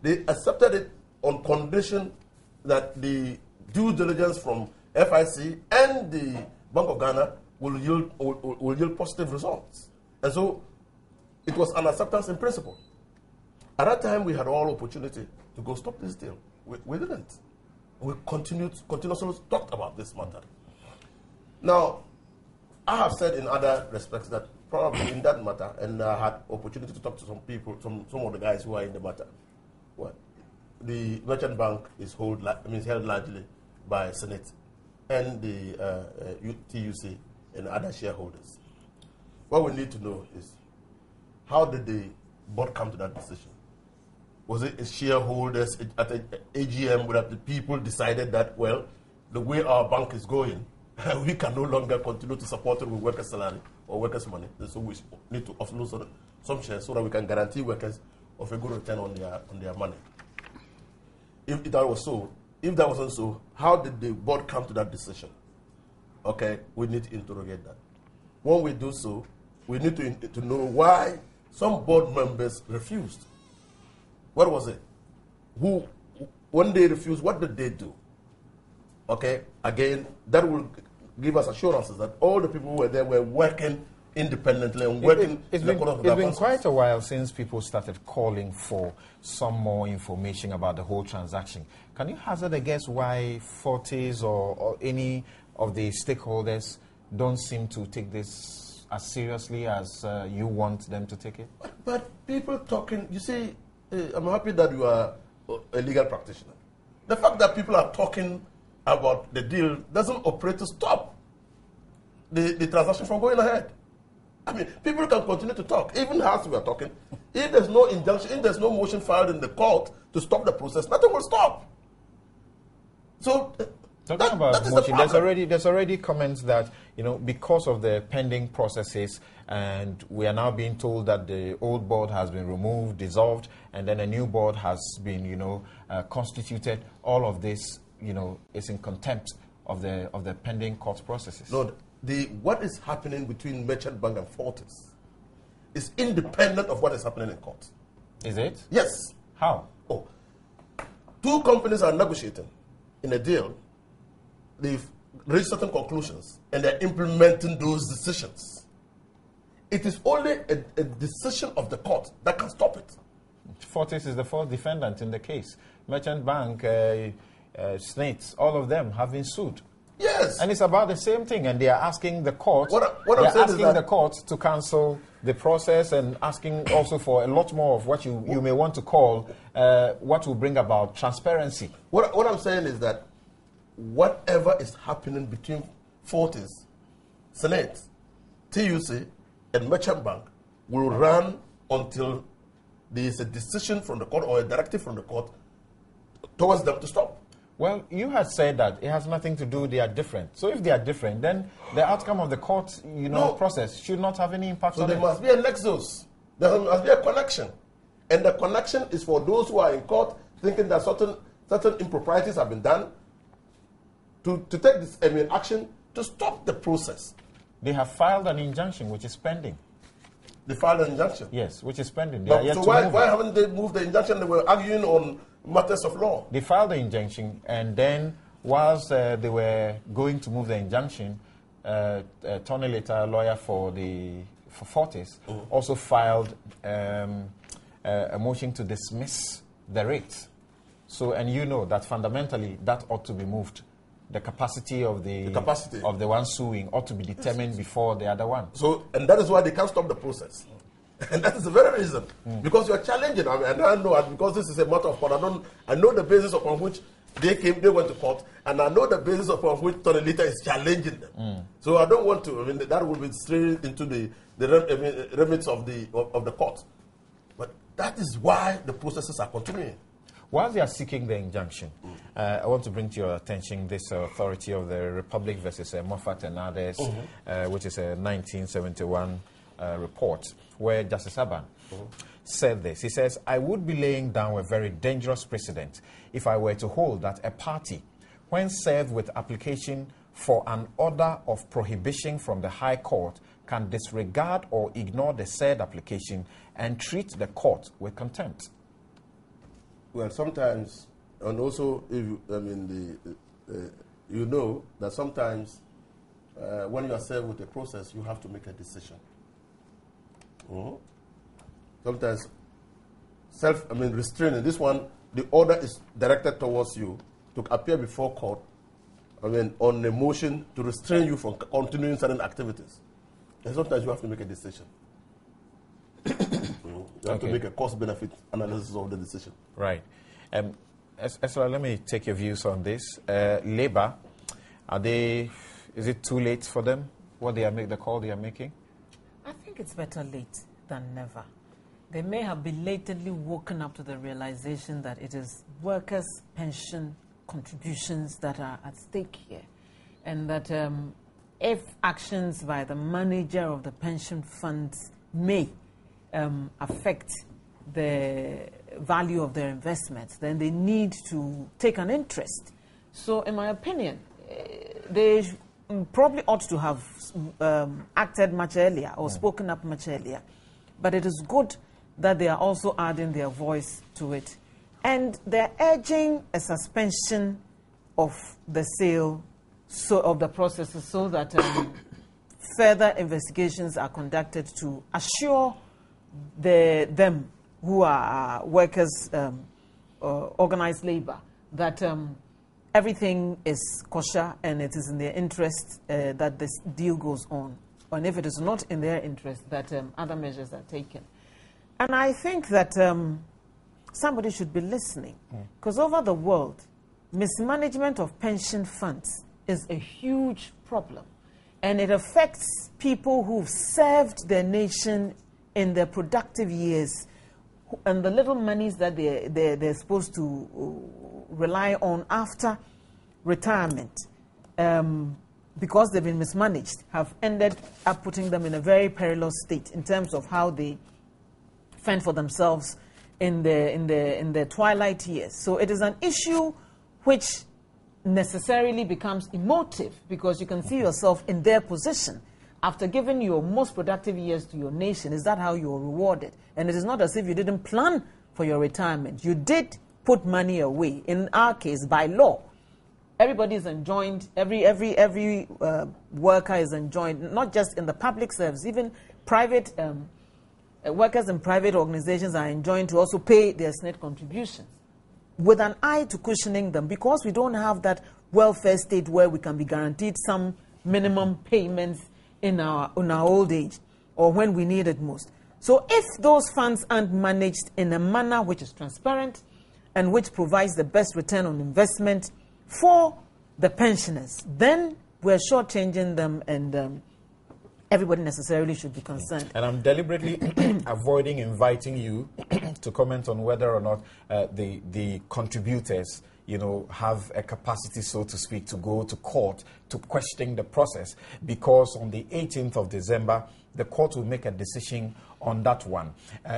S3: they accepted it on condition that the due diligence from FIC and the Bank of Ghana will yield positive results. And so it was an acceptance in principle. At that time, we had all opportunity to go stop this deal. We didn't. We continuously talked about this matter. Now, I have said in other respects that probably in that matter, and I had opportunity to talk to some people, some of the guys who are in the matter. The merchant bank is held largely by Senate and the TUC and other shareholders. What we need to know is, how did the board come to that decision? Was it shareholders at the AGM where the people decided that, well, the way our bank is going, we can no longer continue to support it with workers' salary or workers' money. So we need to offload some shares so that we can guarantee workers of a good return on their money. If that was so, if that wasn't so, how did the board come to that decision? Okay, we need to interrogate that. When we do so, we need to know why some board members refused. What was it? When they refused, what did they do? Okay, again, that will give us assurances that all the people who were there were working independently and working.
S1: It's been quite a while since people started calling for some more information about the whole transaction. Can you hazard a guess why Fortis or any of the stakeholders don't seem to take this as seriously as you want them to take it?
S3: But people talking, you see, I'm happy that you are a legal practitioner. The fact that people are talking about the deal doesn't operate to stop the transaction from going ahead. People can continue to talk, even as we are talking. If there's no injunction, if there's no motion filed in the court to stop the process, nothing will stop. So
S1: Talking about motion, there's already comments that, you know, because of the pending processes, and we are now being told that the old board has been removed, dissolved, and then a new board has been, you know, constituted. All of this, you know, is in contempt of the pending court processes.
S3: No, what is happening between Merchant Bank and Fortis is independent of what is happening in court.
S1: Is it?
S3: Yes.
S1: How?
S3: Oh, two companies are negotiating in a deal. They've reached certain conclusions, and they're implementing those decisions. It is only a decision of the court that can stop it.
S1: Fortis is the fourth defendant in the case. Merchant Bank, Snates, all of them have been sued.
S3: Yes.
S1: And it's about the same thing, and they are asking the court, the court to cancel the process, and asking also for a lot more of what you may want to call what will bring about transparency.
S3: What I'm saying is that whatever is happening between Fortis, Senate, TUC, and Merchant Bank will run until there is a decision from the court or a directive from the court towards them to stop.
S1: Well, you had said that it has nothing to do, they are different. So if they are different, then the outcome of the court, process should not have any impact on it.
S3: So there must be a nexus. There must be a connection. And the connection is for those who are in court thinking that certain improprieties have been done, to take this action to stop the process.
S1: They have filed an injunction which is pending.
S3: They filed an injunction?
S1: Yes, which is pending.
S3: So why haven't they moved the injunction? They were arguing on matters of law.
S1: They filed the injunction, and then whilst they were going to move the injunction, Tony Later, a lawyer for Fortis, also filed a motion to dismiss the rate. So, and you know that fundamentally that ought to be moved. The capacity of the one suing ought to be determined before the other one.
S3: So, and that is why they can't stop the process. And that is the very reason. Because you are challenging. And I know, because this is a matter of court, I know the basis upon which they went to court, and I know the basis upon which Tony Lita is challenging them. So I don't want to, that will be straight into the remits of the court. But that is why the processes are continuing.
S1: While they are seeking the injunction, I want to bring to your attention this authority of the Republic versus Moffat and others, which is a 1971 report, where Justice Aban said this. He says, I would be laying down a very dangerous precedent if I were to hold that a party, when served with application for an order of prohibition from the High Court, can disregard or ignore the said application and treat the court with contempt.
S3: Well, sometimes, and also, you know that sometimes when you are served with a process, you have to make a decision. Sometimes restraining. This one, the order is directed towards you to appear before court, on a motion to restrain you from continuing certain activities. And sometimes you have to make a decision. You have to make a cost-benefit analysis of the decision.
S1: Right. Esra, let me take your views on this. Labour, is it too late for them, the call they are making?
S5: I think it's better late than never. They may have belatedly woken up to the realization that it is workers' pension contributions that are at stake here, and that if actions by the manager of the pension funds may affect the value of their investments, then they need to take an interest. So, in my opinion, they probably ought to have acted much earlier or spoken up much earlier. But it is good that they are also adding their voice to it. And they're urging a suspension of the sale of the processes so that further investigations are conducted to assure them who are workers, organized labor, that everything is kosher and it is in their interest that this deal goes on. And if it is not in their interest, that other measures are taken. And I think that somebody should be listening, because over the world, mismanagement of pension funds is a huge problem. And it affects people who've served their nation in their productive years, and the little monies that they're supposed to rely on after retirement, because they've been mismanaged, have ended up putting them in a very perilous state in terms of how they fend for themselves in the twilight years. So it is an issue which necessarily becomes emotive, because you can see yourself in their position. After giving your most productive years to your nation, is that how you're rewarded? And it is not as if you didn't plan for your retirement. You did put money away. In our case, by law, everybody is enjoined, every worker is enjoined, not just in the public service, even private workers in private organizations are enjoined to also pay their SNET contributions, with an eye to cushioning them, because we don't have that welfare state where we can be guaranteed some minimum payments in our old age or when we need it most. So if those funds aren't managed in a manner which is transparent and which provides the best return on investment for the pensioners, then we're shortchanging them, and everybody necessarily should be concerned.
S1: And I'm deliberately avoiding inviting you to comment on whether or not the contributors, have a capacity, so to speak, to go to court to question the process, because on the 18th of December, the court will make a decision on that one.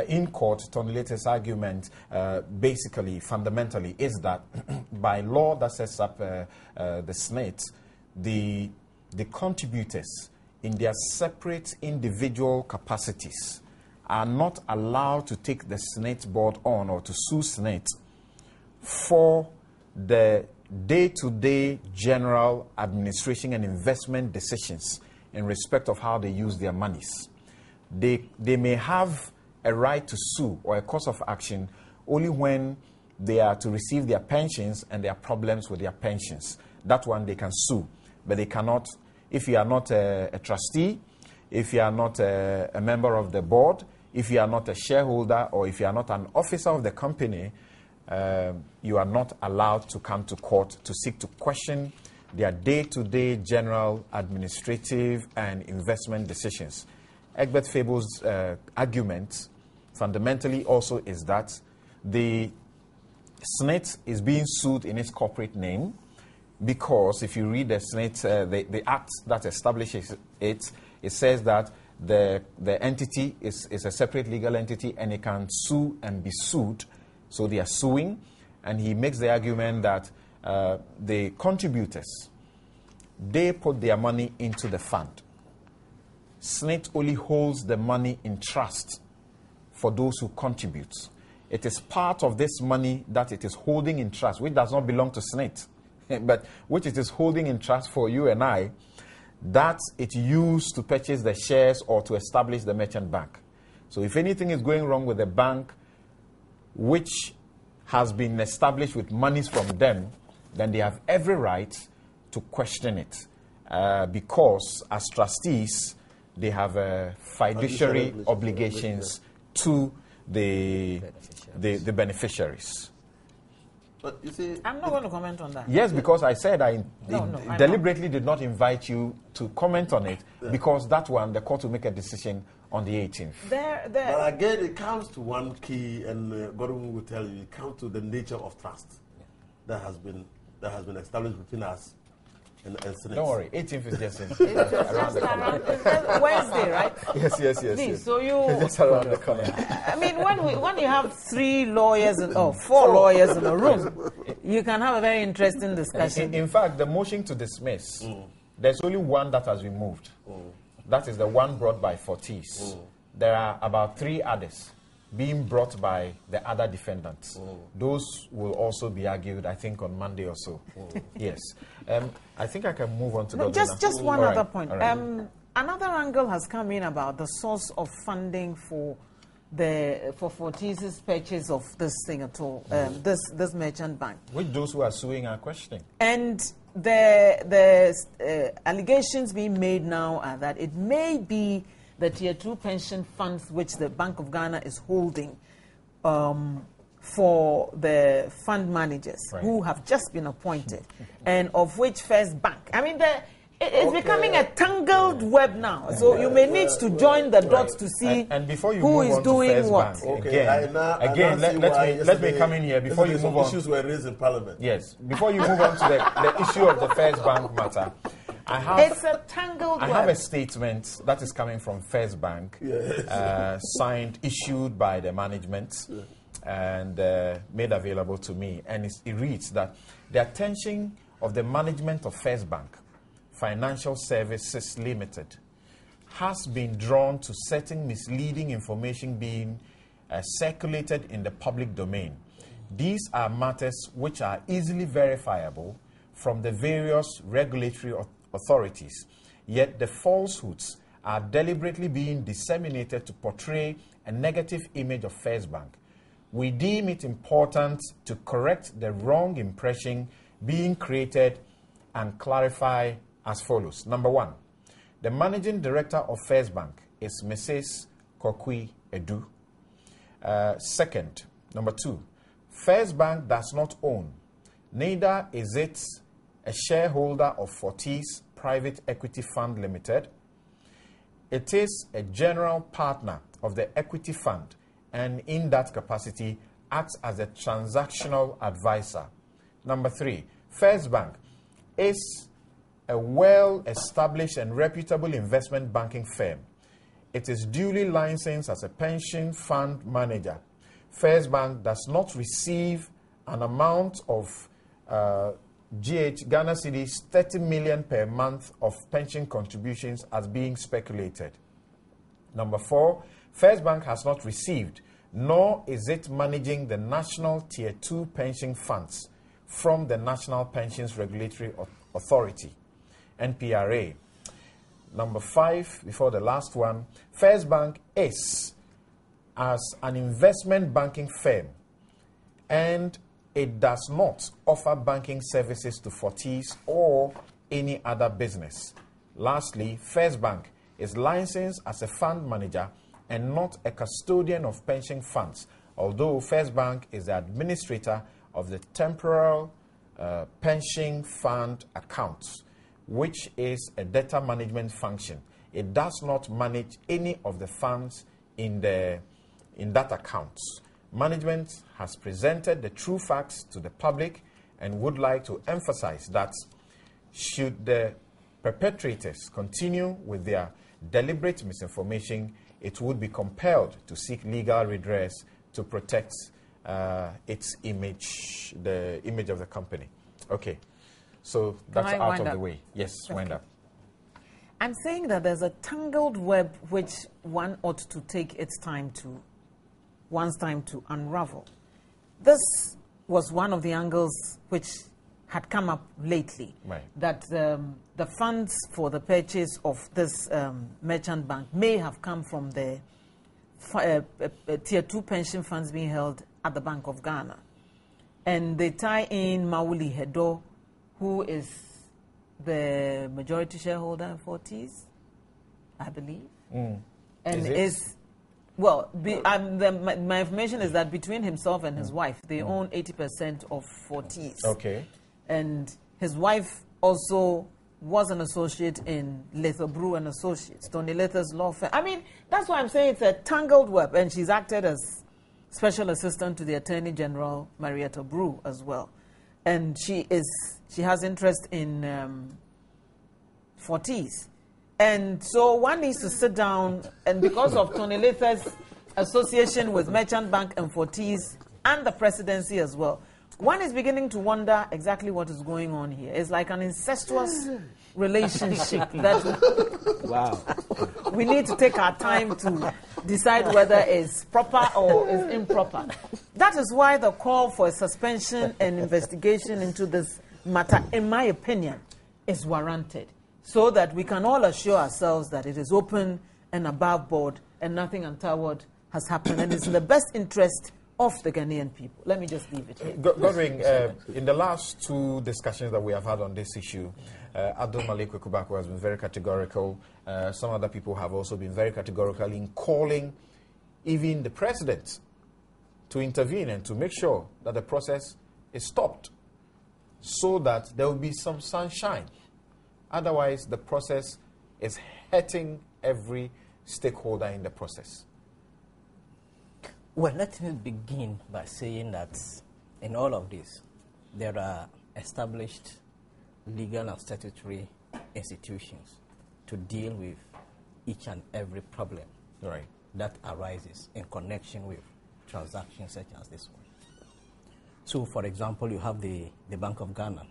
S1: In court, Tony Latest argument, basically, fundamentally, is that by law that sets up the SNET, the contributors in their separate individual capacities are not allowed to take the SNET board on or to sue SNET for the day-to-day general administration and investment decisions in respect of how they use their monies. They may have a right to sue or a cause of action only when they are to receive their pensions and there are problems with their pensions. That one they can sue, but they cannot, if you are not a trustee, if you are not a member of the board, if you are not a shareholder, or if you are not an officer of the company, you are not allowed to come to court to seek to question their day-to-day general administrative and investment decisions. Egbert Fable's argument fundamentally also is that the SNET is being sued in its corporate name, because if you read the SNET, the act that establishes it, it says that the entity is a separate legal entity and it can sue and be sued. So they are suing, and he makes the argument that the contributors, they put their money into the fund. SNET only holds the money in trust for those who contribute. It is part of this money that it is holding in trust, which does not belong to SNET, but which it is holding in trust for you and I, that it used to purchase the shares or to establish the merchant bank. So if anything is going wrong with the bank, which has been established with monies from them, then they have every right to question it, because as trustees, they have fiduciary obligations to the beneficiaries.
S3: But you see,
S5: I'm not going to comment on that.
S1: Yes, because I said I deliberately did not invite you to comment on it, because that one, the court will make a decision on the 18th.
S3: But again, it comes to one key, and Godwin will tell you, it comes to the nature of trust that has been established between us and SNET.
S1: Don't worry, 18th is just around the corner.
S5: It's Wednesday, right?
S1: Yes.
S5: So
S1: it's just around the corner.
S5: I mean, when you have 3 lawyers or 4 lawyers in a room, you can have a very interesting discussion.
S1: In fact, the motion to dismiss, there's only one that has been moved. That is the one brought by Fortis. There are about 3 others being brought by the other defendants. Those will also be argued, I think, on Monday or so. Yes. I think I can move on to
S5: just one other point.
S1: Right.
S5: Another angle has come in about the source of funding for Fortis's purchase of this thing at all, this merchant bank.
S1: Which those who are suing are questioning.
S5: And the allegations being made now are that it may be the Tier 2 pension funds which the Bank of Ghana is holding for the fund managers who have just been appointed, and of which First Bank. I mean, It's becoming a tangled web now. So you may need to join the dots to see
S1: and before you
S5: who
S1: move
S5: is
S1: on
S5: doing
S1: to First
S5: what.
S1: Bank,
S3: Again,
S1: let me come in here before you move on.
S3: Issues were raised in Parliament.
S1: Yes, before you move on to the issue of the First Bank matter,
S5: It's a tangled web.
S1: I have a statement that is coming from First Bank, issued by the management, and made available to me. And it reads that the attention of the management of First Bank Financial Services Limited has been drawn to certain misleading information being circulated in the public domain. These are matters which are easily verifiable from the various regulatory authorities, yet the falsehoods are deliberately being disseminated to portray a negative image of First Bank. We deem it important to correct the wrong impression being created and clarify as follows. Number one, the managing director of First Bank is Mrs. Kokui Edu. Number two, First Bank does not own, neither is it a shareholder of Fortis Private Equity Fund Limited. It is a general partner of the equity fund and in that capacity acts as a transactional advisor. Number three, First Bank is a well-established and reputable investment banking firm. It is duly licensed as a pension fund manager. First Bank does not receive an amount of Ghana cedis 30 million per month of pension contributions as being speculated. Number four, First Bank has not received, nor is it managing the National Tier 2 pension funds from the National Pensions Regulatory Authority, NPRA. Number five, before the last one, First Bank is as an investment banking firm and it does not offer banking services to Fortis or any other business. Lastly, First Bank is licensed as a fund manager and not a custodian of pension funds, although First Bank is the administrator of the temporal pension fund accounts, which is a data management function. It does not manage any of the funds in that accounts. Management has presented the true facts to the public and would like to emphasize that should the perpetrators continue with their deliberate misinformation, it would be compelled to seek legal redress to protect its image, the image of the company. Okay, so that's out of the way. Yes, wind up.
S5: I'm saying that there's a tangled web which one ought to take one's time to unravel. This was one of the angles which had come up lately,
S1: right,
S5: that the funds for the purchase of this merchant bank may have come from the Tier 2 pension funds being held at the Bank of Ghana. And they tie in Mauli Hedo, who is the majority shareholder in Fortis, I believe. And my information is that between himself and his wife, they own 80% of Fortis.
S1: Okay.
S5: And his wife also was an associate in Lether Brew and Associates, Tony Lether's law firm. I mean, that's why I'm saying it's a tangled web. And she's acted as special assistant to the Attorney General, Marietta Brew, as well. And she has interest in Fortis. And so one needs to sit down, and because of Tony Lether's association with Merchant Bank and Fortis and the presidency as well, one is beginning to wonder exactly what is going on here. It's like an incestuous relationship that
S2: wow.
S5: we need to take our time to decide whether it's proper or is improper. That is why the call for a suspension and investigation into this matter, in my opinion, is warranted, so that we can all assure ourselves that it is open and above board and nothing untoward has happened, and it's in the best interest of the Ghanaian people. Let me just leave it here.
S1: Godwin, in the last two discussions that we have had on this issue, Abdul Malik Wekubako has been very categorical. Some other people have also been very categorical in calling even the president to intervene and to make sure that the process is stopped so that there will be some sunshine Otherwise, the process is hurting every stakeholder in the process.
S6: Well, let me begin by saying that in all of this, there are established legal and statutory institutions to deal with each and every problem that arises in connection with transactions such as this one. So, for example, you have the Bank of Ghana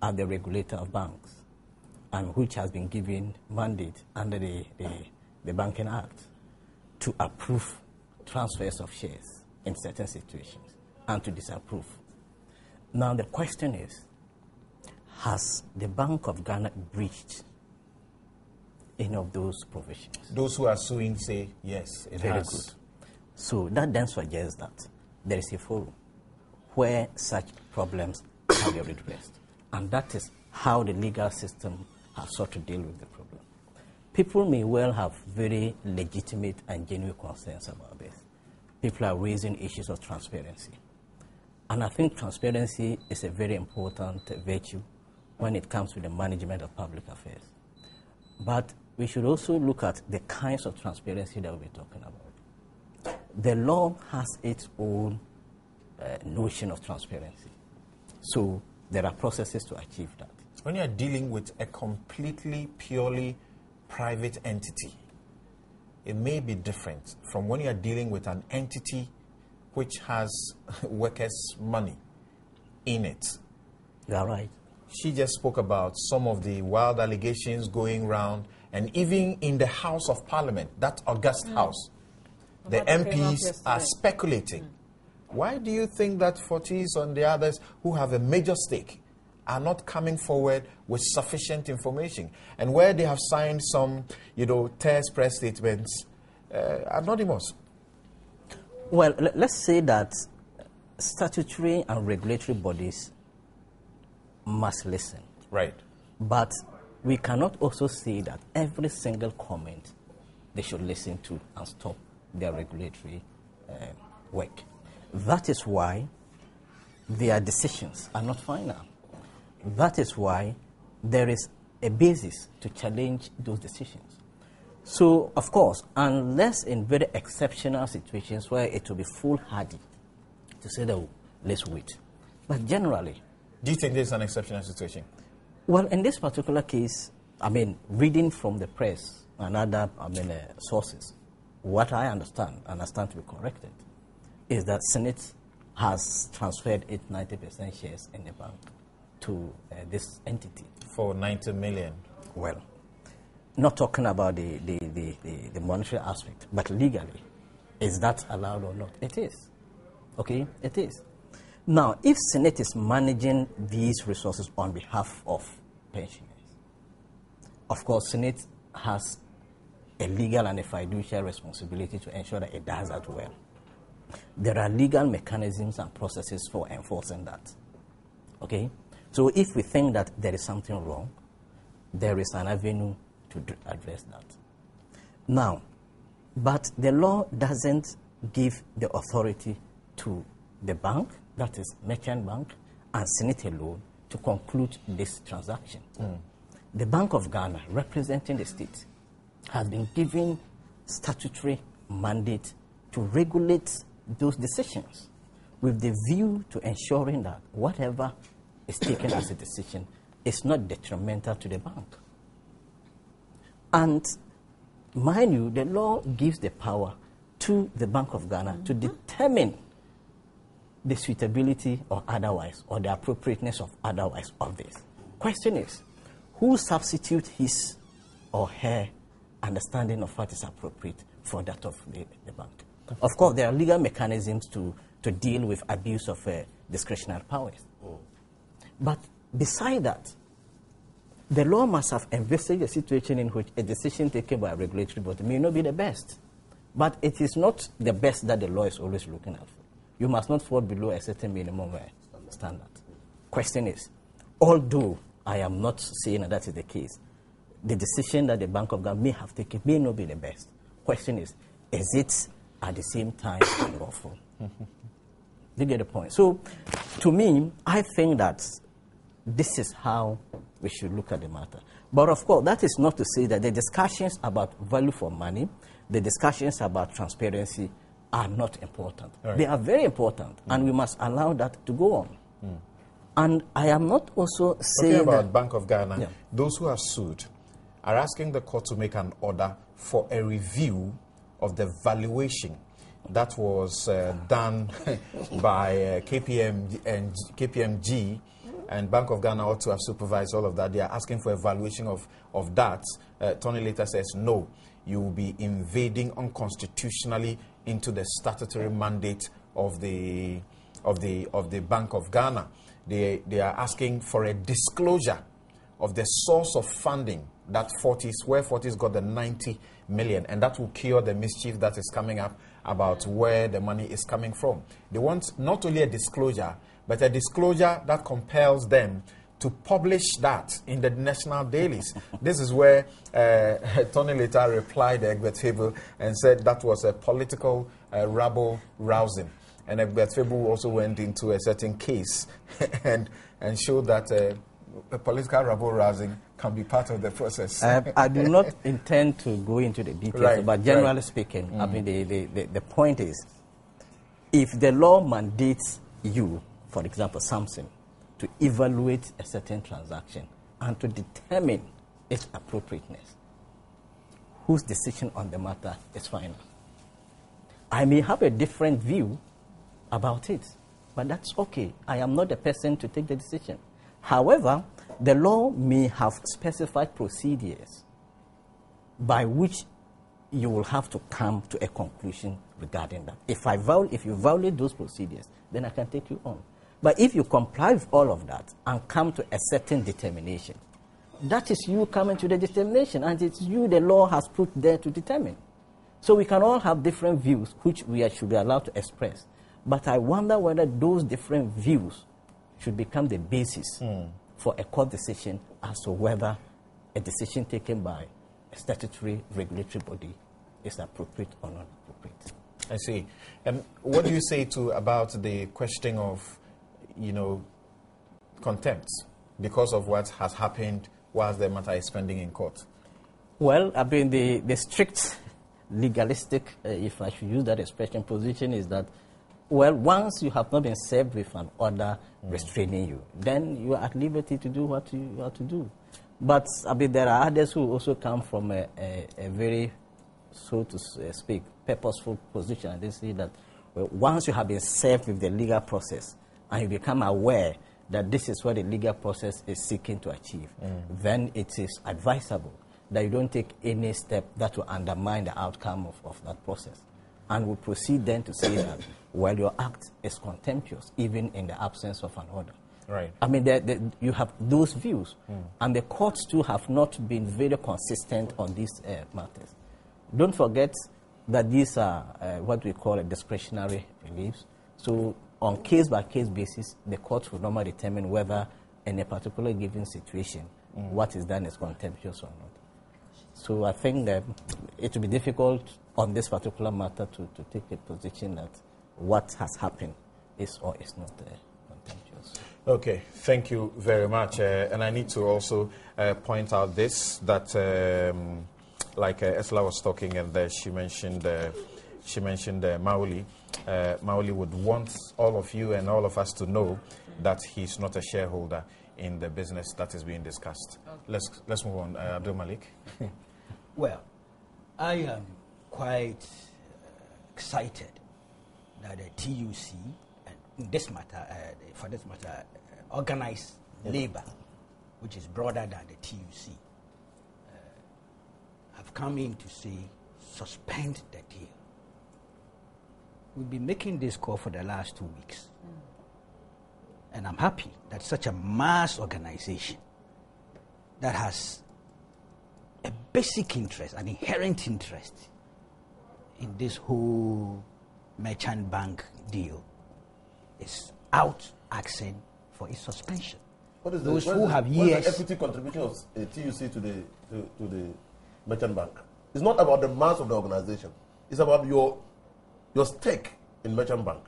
S6: as the regulator of banks, and which has been given mandate under the Banking Act to approve transfers of shares in certain situations and to disapprove. Now the question is, has the Bank of Ghana breached any of those provisions?
S1: Those who are suing say yes, it
S6: Very
S1: has.
S6: good. So that then suggests that there is a forum where such problems can be redressed. And that is how the legal system has sought to deal with the problem. People may well have very legitimate and genuine concerns about this. People are raising issues of transparency. And I think transparency is a very important virtue when it comes to the management of public affairs. But we should also look at the kinds of transparency that we're talking about. The law has its own notion of transparency. So there are processes to achieve that.
S1: When you are dealing with a completely, purely private entity, it may be different from when you are dealing with an entity which has workers' money in it.
S6: You are right.
S1: She just spoke about some of the wild allegations going round, and even in the House of Parliament, that august house, the MPs are speculating. Why do you think that Fortis and the others who have a major stake are not coming forward with sufficient information? And where they have signed some, terse press statements, anonymous.
S6: Well, let's say that statutory and regulatory bodies must listen.
S1: Right.
S6: But we cannot also say that every single comment they should listen to and stop their regulatory work. That is why their decisions are not final. That is why there is a basis to challenge those decisions. So, of course, unless in very exceptional situations where it will be foolhardy to say that, let's wait. But generally...
S1: Do you think this is an exceptional situation?
S6: Well, in this particular case, reading from the press and other sources, what I understand to be corrected, is that Senate has transferred its 90% shares in the bank to this entity.
S1: For 90 million?
S6: Well, not talking about the monetary aspect, but legally, is that allowed or not? It is. Okay, it is. Now, if Senate is managing these resources on behalf of pensioners, of course, Senate has a legal and a fiduciary responsibility to ensure that it does that well. There are legal mechanisms and processes for enforcing that. Okay? So if we think that there is something wrong, there is an avenue to address that. Now, but the law doesn't give the authority to the bank, that is Merchant Bank, and Senate alone to conclude this transaction. The Bank of Ghana, representing the state, has been given statutory mandate to regulate those decisions with the view to ensuring that whatever is taken as a decision is not detrimental to the bank. And mind you, the law gives the power to the Bank of Ghana to determine the suitability or otherwise, or the appropriateness of otherwise of this. Question is, who substitute his or her understanding of what is appropriate for that of the bank? Of course, there are legal mechanisms to deal with abuse of discretionary powers. But beside that, the law must have envisaged a situation in which a decision taken by a regulatory body may not be the best. But it is not the best that the law is always looking at. You must not fall below a certain minimum standard. Question is, although I am not saying that is the case, the decision that the Bank of Ghana may have taken may not be the best. Question is it at the same time unlawful? You get the point. So, to me, I think that this is how we should look at the matter. But of course, that is not to say that the discussions about value for money, the discussions about transparency are not important. Right. They are very important, and we must allow that to go on. And I am not also saying
S1: talking about Bank of Ghana, those who are sued are asking the court to make an order for a review of the valuation that was done by KPMG, and Bank of Ghana ought to have supervised all of that. They are asking for a valuation of that. Tony later says, no, you will be invading unconstitutionally into the statutory mandate of the Bank of Ghana. They are asking for a disclosure of the source of funding that where Fortis got the 90 million, and that will cure the mischief that is coming up about where the money is coming from. They want not only a disclosure, but a disclosure that compels them to publish that in the national dailies. This is where Tony later replied to Egbert Fable and said that was a political rabble-rousing. And Egbert Fable also went into a certain case and showed that a political rabble-rousing can be part of the process.
S6: I do not intend to go into the details, but generally speaking, I mean, the point is, if the law mandates you, for example, Samson, to evaluate a certain transaction and to determine its appropriateness, whose decision on the matter is final? I may have a different view about it, but that's okay. I am not the person to take the decision. However, the law may have specified procedures by which you will have to come to a conclusion regarding that. If you violate those procedures, then I can take you on. But if you comply with all of that and come to a certain determination, that is you coming to the determination, and it's you the law has put there to determine. So we can all have different views, which we should be allowed to express. But I wonder whether those different views should become the basis for a court decision as to whether a decision taken by a statutory regulatory body is appropriate or not appropriate.
S1: I see. What do you say about the question of, contempt because of what has happened whilst the matter is pending in court?
S6: Well, I mean, the strict legalistic, if I should use that expression, position is that, well, once you have not been served with an order restraining you, then you are at liberty to do what you have to do. But I mean, there are others who also come from a very, so to speak, purposeful position, and they say that once you have been served with the legal process and you become aware that this is what the legal process is seeking to achieve, then it is advisable that you don't take any step that will undermine the outcome of that process. And we proceed then to say that, well, your act is contemptuous, even in the absence of an order.
S1: Right.
S6: I mean, you have those views, and the courts too have not been very consistent on these matters. Don't forget that these are what we call a discretionary reliefs. So on case-by-case basis, the courts will normally determine whether in a particular given situation, what is done is contemptuous or not. So I think that it will be difficult on this particular matter to take a position that what has happened is or is not contemptuous.
S1: Okay, thank you very much. And I need to also point out this, that like Esla was talking, and she mentioned Mauli. Mauli would want all of you and all of us to know that he's not a shareholder in the business that is being discussed. Okay. Let's move on. Abdul Malik.
S2: Well, I am quite excited that the TUC, and this matter, for this matter, organized labor, which is broader than the TUC, have come in to say, suspend the deal. We've been making this call for the last 2 weeks. And I'm happy that such a mass organization that has a basic interest, an inherent interest in this whole merchant bank deal is out asking for its suspension.
S3: What is
S2: those who have years?
S3: What is the equity contribution of TUC to the merchant bank? It's not about the mass of the organization. It's about your stake in merchant bank.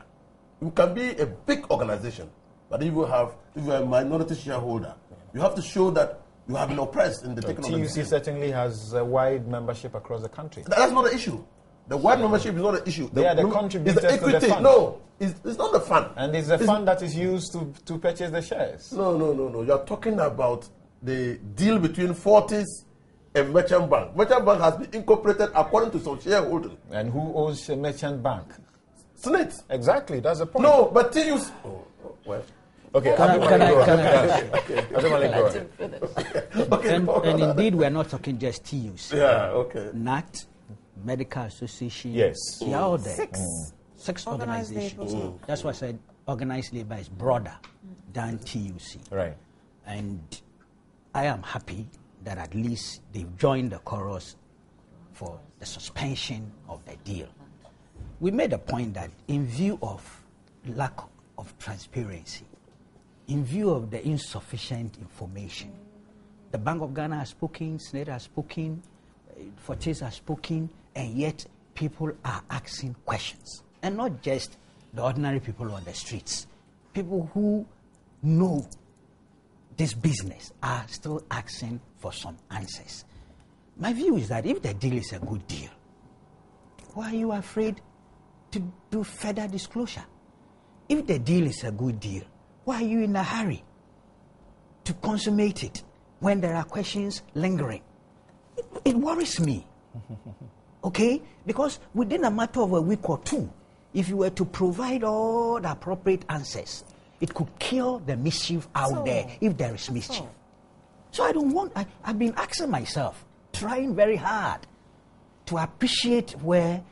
S3: You can be a big organization But if you are a minority shareholder, you have to show that you have been oppressed in the taking of the
S1: TUC certainly has a wide membership across the country.
S3: That's not the issue. The wide membership is not an issue.
S1: They are the contributors
S3: the equity.
S1: to the fund.
S3: No, it's not the fund.
S1: And it's the fund that is used to purchase the shares.
S3: No. You are talking about the deal between Fortis and Merchant Bank. Merchant Bank has been incorporated according to some shareholders.
S1: And who owns a Merchant Bank?
S3: Senate.
S1: Exactly, that's the point.
S3: No, but TUC... well...
S1: Okay,
S2: and indeed, we are not talking just TUC.
S3: Yeah, okay.
S2: NAT, Medical Association.
S1: Yes.
S2: They are all there.
S5: Six
S2: organizations. That's why I said organized labor is broader than TUC.
S1: Right.
S2: And I am happy that at least they've joined the chorus for the suspension of the deal. We made a point that in view of lack of transparency, in view of the insufficient information, the Bank of Ghana has spoken, Senate has spoken, Fortis has spoken, and yet people are asking questions. And not just the ordinary people on the streets. People who know this business are still asking for some answers. My view is that if the deal is a good deal, why are you afraid to do further disclosure? If the deal is a good deal, why are you in a hurry to consummate it when there are questions lingering? It worries me. Okay? Because within a matter of a week or two, if you were to provide all the appropriate answers, it could kill the mischief out there if there is mischief. So I've been asking myself, trying very hard to appreciate where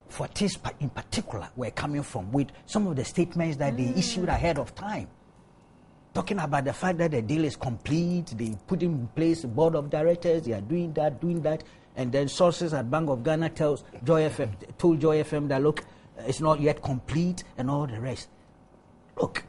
S2: Fortis in particular were coming from with some of the statements that they issued ahead of time. Talking about the fact that the deal is complete, they put in place a board of directors, they are doing that, and then sources at Bank of Ghana told Joy FM that, look, it's not yet complete, and all the rest. Look,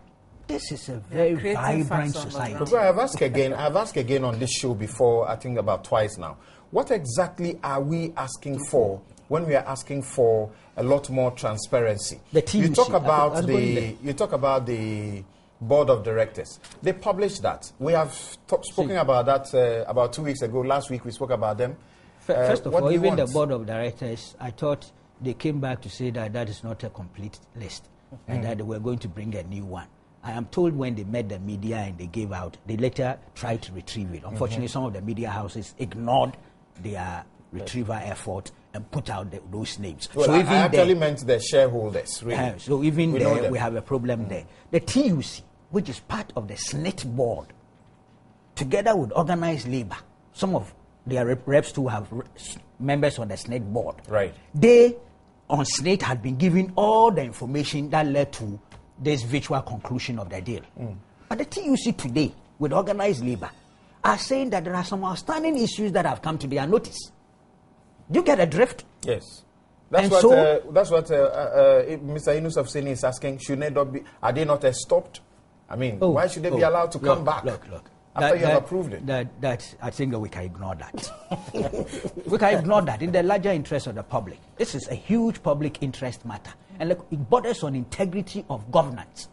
S2: this is a very vibrant society.
S1: But I've asked again on this show before, I think about twice now. What exactly are we asking for when we are asking for a lot more transparency? You talk about the board of directors. They published that. We have spoken about that about 2 weeks ago. Last week we spoke about them.
S2: First of all, even the board of directors, I thought they came back to say that is not a complete list and that they were going to bring a new one. I am told when they met the media and they gave out, they later tried to retrieve it. Unfortunately, some of the media houses ignored their retrieval effort and put out those names.
S1: Well, so I actually meant the shareholders. Really.
S2: So even there, we have a problem there. The TUC, which is part of the SNET board, together with organized labor, some of their reps who have members on the SNET board,
S1: right?
S2: They, on SNET, had been given all the information that led to this virtual conclusion of the deal. But the TUC today, with organized labor, are saying that there are some outstanding issues that have come to their notice. Do you get a drift?
S1: Yes. That's what Mr. Yunus of Sini is asking. Should they not be? Are they not stopped? I mean, why should they be allowed to come back?
S2: Look.
S1: After you have approved it.
S2: That I think that we can ignore that. We can ignore that in the larger interest of the public. This is a huge public interest matter. And look, it borders on integrity of governance.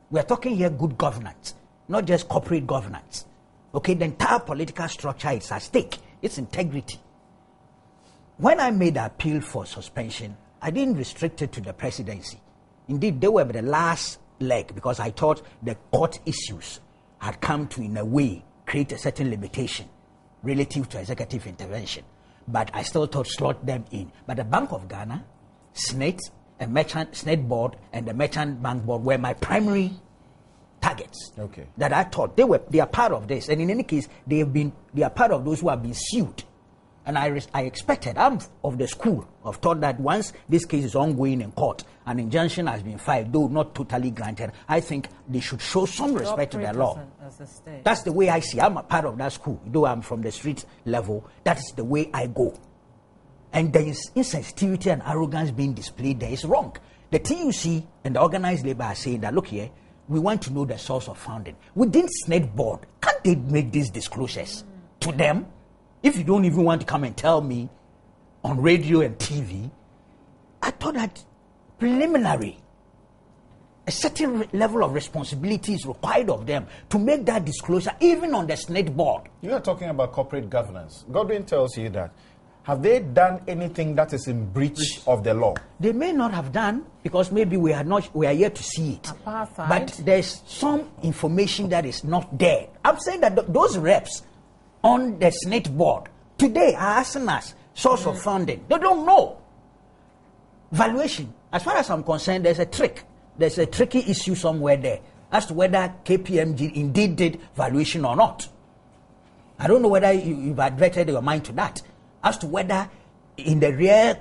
S2: We are talking here good governance, not just corporate governance. Okay, the entire political structure is at stake. It's integrity. When I made the appeal for suspension, I didn't restrict it to the presidency. Indeed, they were the last leg because I thought the court issues had come to, in a way, create a certain limitation relative to executive intervention. But I still thought slot them in. But the Bank of Ghana, SNET, SNET board, and the Merchant Bank board were my primary targets.
S1: Okay. That
S2: I thought they are part of this. And in any case, they are part of those who have been sued. And I expected, I'm of the school of thought that once this case is ongoing in court, an injunction has been filed, though not totally granted, I think they should show some respect to the law.
S5: As a state.
S2: That's the way I see. I'm a part of that school. Though I'm from the street level, that is the way I go. And there is insensitivity and arrogance being displayed there. It's wrong. The TUC and the organized labor are saying that, look here, we want to know the source of funding. Within SNET board, can't they make these disclosures to them? If you don't even want to come and tell me on radio and TV, I thought that preliminary a certain level of responsibility is required of them to make that disclosure, even on the Senate board.
S1: You are talking about corporate governance. Godwin tells you that. Have they done anything that is in breach of the law?
S2: They may not have done, because maybe we are yet to see it.
S5: Apartheid.
S2: But there's some information that is not there. I'm saying that those reps on the Senate board today are asking us source of funding. They don't know. Valuation. As far as I'm concerned, there's a trick. There's a tricky issue somewhere there as to whether KPMG indeed did valuation or not. I don't know whether you've diverted your mind to that. As to whether, in the real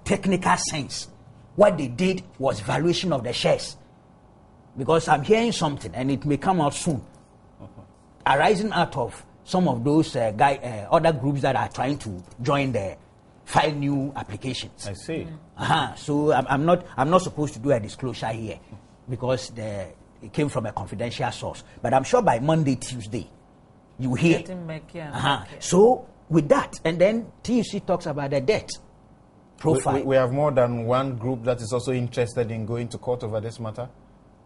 S2: technical sense, what they did was valuation of the shares. Because I'm hearing something, and it may come out soon, arising out of some of those other groups that are trying to join the file new applications.
S1: I see.
S2: So I'm not supposed to do a disclosure here because it came from a confidential source. But I'm sure by Monday, Tuesday, you hear. So with that, and then TUC talks about the debt profile.
S1: We have more than one group that is also interested in going to court over this matter?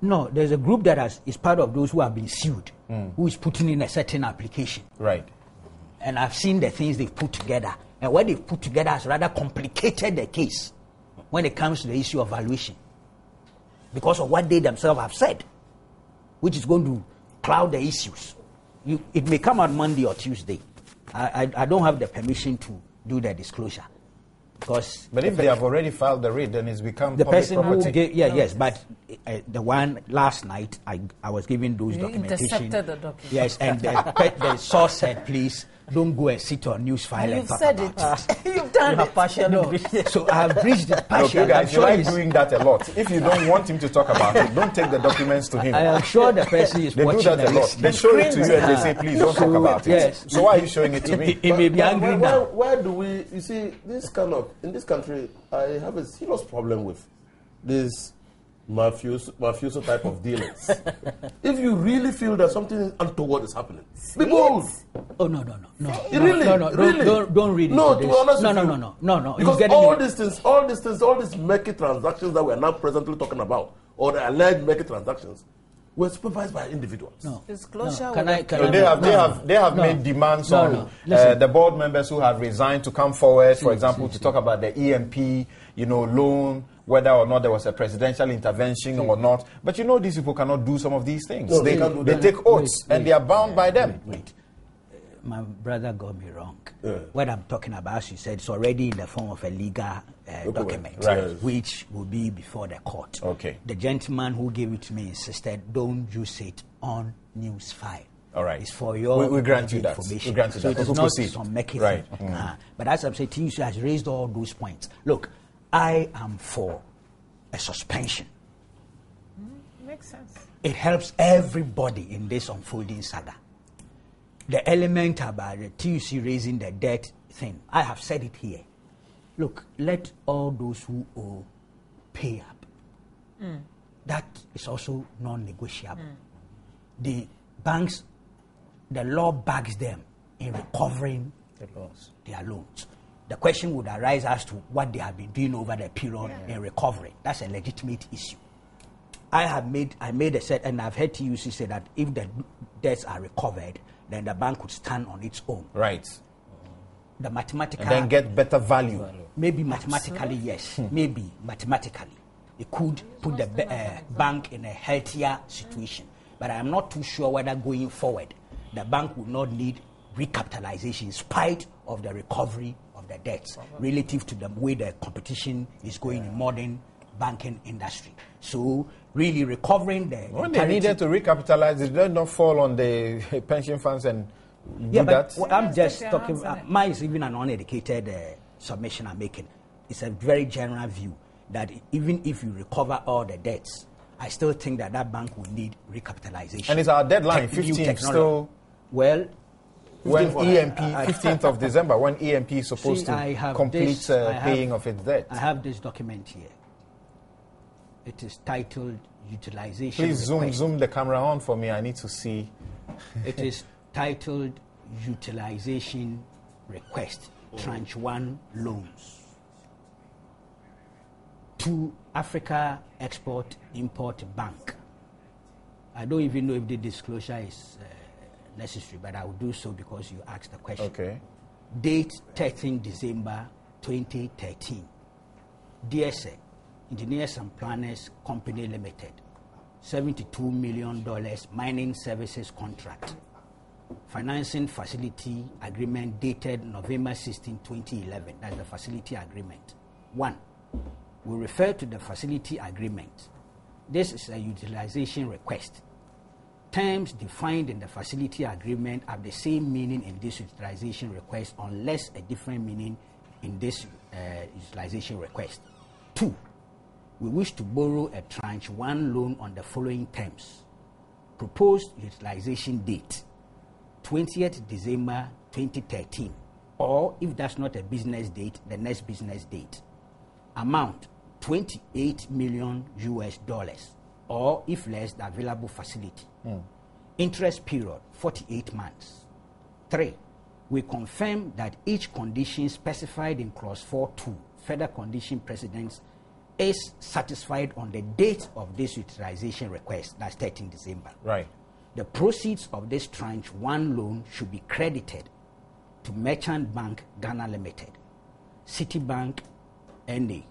S2: No, there's a group that is part of those who have been sued, who is putting in a certain application.
S1: Right.
S2: And I've seen the things they've put together. And what they've put together has rather complicated the case when it comes to the issue of valuation. Because of what they themselves have said, which is going to cloud the issues. It may come out Monday or Tuesday. I don't have the permission to do the disclosure.
S1: But if they have already filed the writ, then it's become
S2: the
S1: public
S2: person
S1: property.
S2: who gave, yes, but the one last night, I was given those documentation.
S4: Intercepted the document.
S2: Yes, and the source said, please, don't go and sit on Newsfile and talk about it.
S4: You've done it.
S2: So I have breached it partially.
S1: Look, you guys, you like doing that a lot. If you don't want him to talk about it, don't take the documents to him.
S2: I am sure the person is
S1: they
S2: watching.
S1: They do that a lot. They show it to you and they say, please don't talk about it.
S2: Yes.
S1: So why are you showing it to me?
S2: He may be angry now.
S3: Where do we, you see, in this country, I have a serious problem with this mafioso type of dealings. If you really feel that something untoward is happening, be bold.
S2: Oh no!
S3: Really?
S2: Don't read it.
S3: No, to be honest with you.
S2: No.
S3: Because all these murky transactions that we are now presently talking about, or the alleged murky transactions, were supervised by individuals.
S2: No.
S4: Disclosure.
S1: They have made demands on the board members who have resigned to come forward, for example, to talk about the EMP, loan, whether or not there was a presidential intervention or not. But these people cannot do some of these things.
S3: No,
S1: they take oaths and they are bound by them.
S2: Wait. My brother got me wrong.
S3: Yeah.
S2: What I'm talking about, as you said, it's already in the form of a legal document,
S1: right,
S2: which will be before the court.
S1: Okay.
S2: The gentleman who gave it to me insisted, don't use it on Newsfile.
S1: All right.
S2: It's for your
S1: we grant you that.
S2: information.
S1: We grant you
S2: so
S1: that.
S2: it is
S1: We'll
S2: not
S1: proceed.
S2: some making.
S1: Right.
S2: But as I'm saying, TUC has raised all those points. Look, I am for a suspension.
S5: Makes sense.
S2: It helps everybody in this unfolding saga. The element about the TUC raising the debt thing, I have said it here. Look, let all those who owe pay up. That is also non-negotiable. The banks, the law backs them in recovering their loans. The question would arise as to what they have been doing over the period in recovery. That's a legitimate issue. I made a set, and I've heard TUC say that if the debts are recovered, then the bank could stand on its own.
S1: Right.
S2: The mathematical...
S1: And then get better value.
S2: Maybe mathematically, yes. Maybe mathematically. It could put the bank in a healthier situation. But I'm not too sure whether going forward, the bank will not need recapitalization in spite of the recovery of the debts relative to the way the competition is going in modern banking industry. So really recovering the...
S1: When they needed to recapitalize, did they not fall on the pension funds and do that?
S2: But I'm just talking... mine is even an uneducated submission I'm making. It's a very general view that even if you recover all the debts, I still think that bank will need recapitalization.
S1: And it's our deadline, 15th still...
S2: Well...
S1: When EMP, 15th of December, when EMP is supposed to complete paying of its debt.
S2: I have this document here. It is titled Utilization
S1: Please zoom the camera on for me. I need to see.
S2: It is titled Utilization Request, Tranche 1 Loans. to Africa Export-Import Bank. I don't even know if the disclosure is necessary, but I will do so because you asked the question.
S1: Okay.
S2: Date 13 December 2013. DSA, Engineers and Planners Company Limited, $72 million mining services contract. Financing facility agreement dated November 16, 2011. That's the facility agreement. 1. We refer to the facility agreement. This is a utilization request. Terms defined in the facility agreement have the same meaning in this utilization request unless a different meaning in this utilization request. 2. We wish to borrow a tranche 1 loan on the following terms. Proposed utilization date, 20th December 2013, or if that's not a business date, the next business date. Amount, $28 million, or if less, the available facility. Interest period, 48 months. 3. We confirm that each condition specified in clause 4.2, further condition precedents, is satisfied on the date of this utilization request, that's 13 December.
S1: Right.
S2: The proceeds of this tranche 1 loan should be credited to Merchant Bank Ghana Limited, Citibank NA,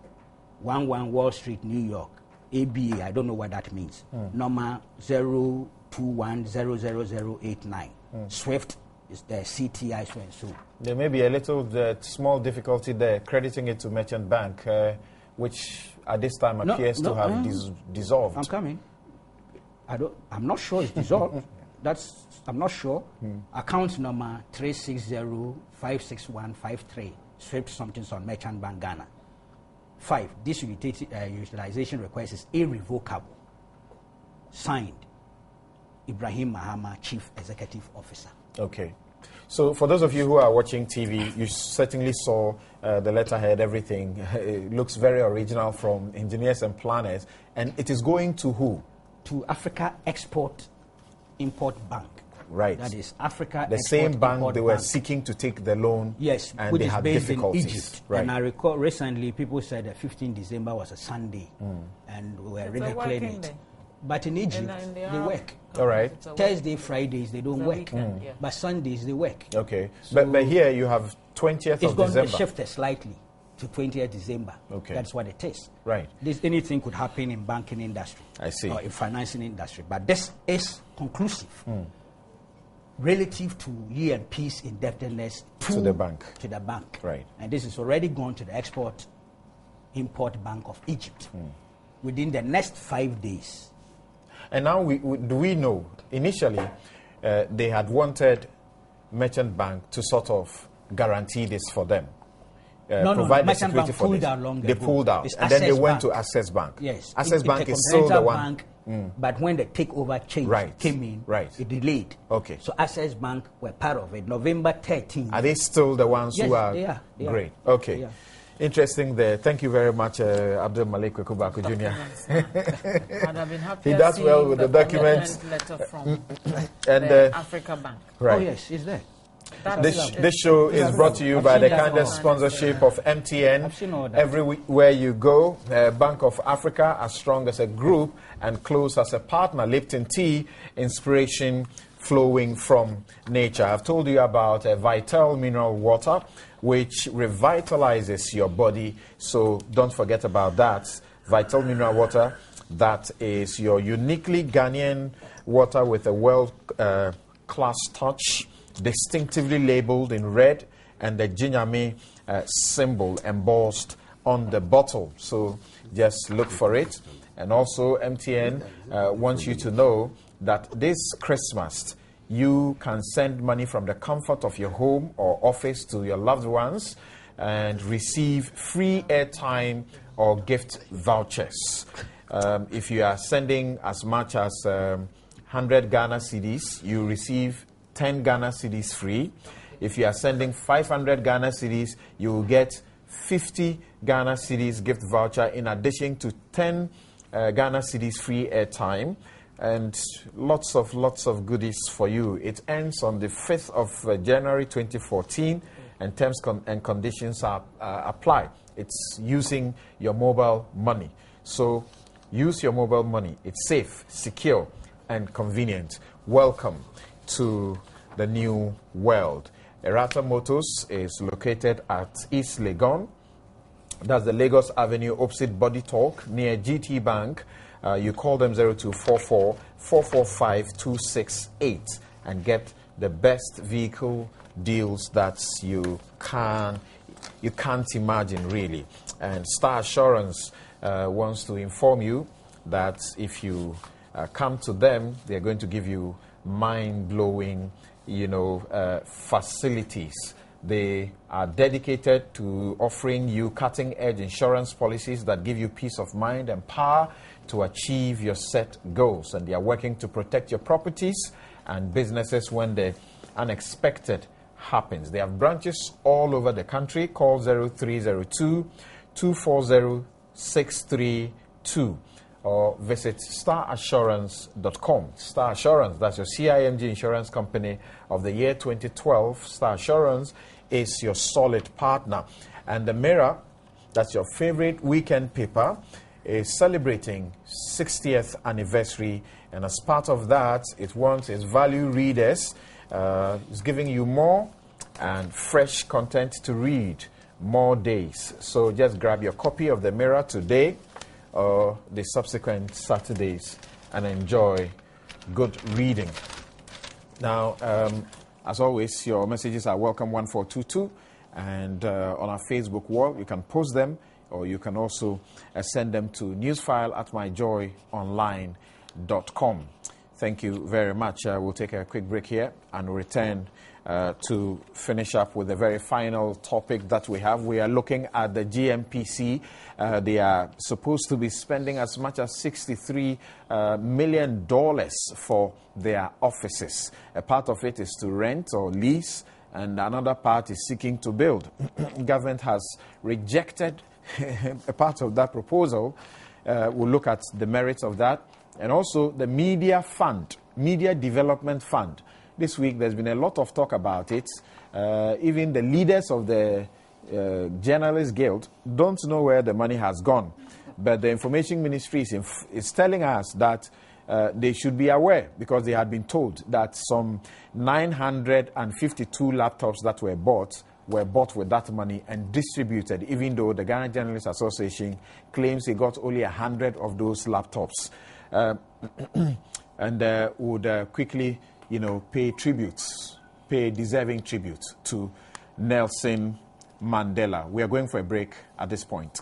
S2: 11 Wall Street, New York, ABA, I don't know what that means, number 021000089. SWIFT is the CTI, so and so.
S1: There may be a little small difficulty there, crediting it to Merchant Bank, which at this time appears to have dissolved.
S2: I'm coming. I'm not sure it's dissolved. I'm not sure. Account number 360561553. SWIFT something's on Merchant Bank Ghana. 5. This utilization request is irrevocable. Signed, Ibrahim Mahama, Chief Executive Officer.
S1: Okay. So for those of you who are watching TV, you certainly saw the letterhead, everything. It looks very original from Engineers and Planners. And it is going to who?
S2: To Africa Export-Import Bank.
S1: Right.
S2: That is Africa
S1: the same bank they were seeking to take the loan.
S2: Yes,
S1: and
S2: which
S1: they
S2: is
S1: had
S2: based
S1: difficulties.
S2: in Egypt.
S1: Right.
S2: And I recall recently people said that 15 December was a Sunday, and we were ridiculing it.
S5: Day.
S2: But in Egypt, they work.
S1: All right.
S2: Thursday, Fridays, they don't work.
S5: Yeah.
S2: But Sundays, they work.
S1: Okay.
S2: So
S1: but here you have 20th
S2: it's
S1: of
S2: going
S1: December.
S2: to shift slightly to 20th December.
S1: Okay.
S2: That's what it is.
S1: Right.
S2: Anything could happen in banking industry.
S1: I see.
S2: Or in financing industry. But this is conclusive. Relative to E&P's indebtedness
S1: to the bank.
S2: To the bank.
S1: Right.
S2: And this is already gone to the Export-Import Bank of Egypt within the next 5 days.
S1: And now, do we know, initially, they had wanted Merchant Bank to sort of guarantee this for them. Provide the
S2: Merchant
S1: security
S2: Bank
S1: for
S2: pulled
S1: this.
S2: out long
S1: They
S2: ago.
S1: pulled out.
S2: It's
S1: And then they
S2: Access
S1: went
S2: Bank.
S1: to Access Bank.
S2: Yes.
S1: Access Bank is still the one.
S2: Bank, but when the takeover change came in, it delayed.
S1: Okay.
S2: So Access Bank were part of it. November 13th.
S1: Are they still the ones
S2: Yes,
S1: who are?
S2: they are.
S1: Great. Okay.
S2: They are.
S1: Interesting there. Thank you very much, Abdul Malik Kwekubako Jr.
S5: I'd have been happy
S1: He does well with the documents.
S5: Letter from
S1: And
S5: the Africa Bank.
S1: right.
S2: Oh, yes, it's there.
S1: This show is brought to you by the kindest sponsorship of MTN.
S2: I've seen all that.
S1: Everywhere you go, Bank of Africa, as strong as a group and close as a partner. Lipton Tea, inspiration flowing from nature. I've told you about Vital Mineral Water, which revitalizes your body. So don't forget about that. Vital Mineral Water, that is your uniquely Ghanaian water with a world-class touch, distinctively labeled in red, and the Jinyame symbol embossed on the bottle. So just look for it. And also MTN wants you to know that this Christmas you can send money from the comfort of your home or office to your loved ones and receive free airtime or gift vouchers. If you are sending as much as 100 Ghana cedis, you receive 10 Ghana cedis free. If you are sending 500 Ghana cedis, you will get 50 Ghana cedis gift voucher in addition to 10 Ghana cedis free airtime. And lots of goodies for you. It ends on the 5th of January 2014, and terms and conditions are apply. It's using your mobile money. So use your mobile money. It's safe, secure, and convenient. Welcome to the new world. Erata Motors is located at East Legon. That's the Lagos Avenue opposite Body Talk near GT Bank. You call them 0244 445 268 and get the best vehicle deals that you can't imagine, really. And Star Assurance wants to inform you that if you come to them, they're going to give you mind-blowing, facilities. They are dedicated to offering you cutting-edge insurance policies that give you peace of mind and power to achieve your set goals. And they are working to protect your properties and businesses when the unexpected happens. They have branches all over the country. Call 0302 240 632 or visit starassurance.com. Star Assurance, that's your CIMG insurance company of the year 2012. Star Assurance is your solid partner. And the Mirror, that's your favorite weekend paper, is celebrating 60th anniversary. And as part of that, it wants its value readers. It's giving you more and fresh content to read more days. So just grab your copy of the Mirror today or the subsequent Saturdays and enjoy good reading. Now, as always, your messages are welcome 1422, and on our Facebook wall, you can post them, or you can also send them to newsfile@myjoyonline.com. Thank you very much. We'll take a quick break here and return to finish up with the very final topic that we have. We are looking at the GMPC. They are supposed to be spending as much as $63 million for their offices. A part of it is to rent or lease, and another part is seeking to build. Government has rejected a part of that proposal. We'll look at the merits of that. And also the Media Development Fund. This week there's been a lot of talk about it. Even the leaders of the Journalists Guild don't know where the money has gone. But the Information Ministry is telling us that they should be aware, because they had been told that some 952 laptops that were bought with that money and distributed, even though the Ghana Journalists Association claims they got only 100 of those laptops. And would quickly, pay deserving tribute to Nelson Mandela. We are going for a break at this point.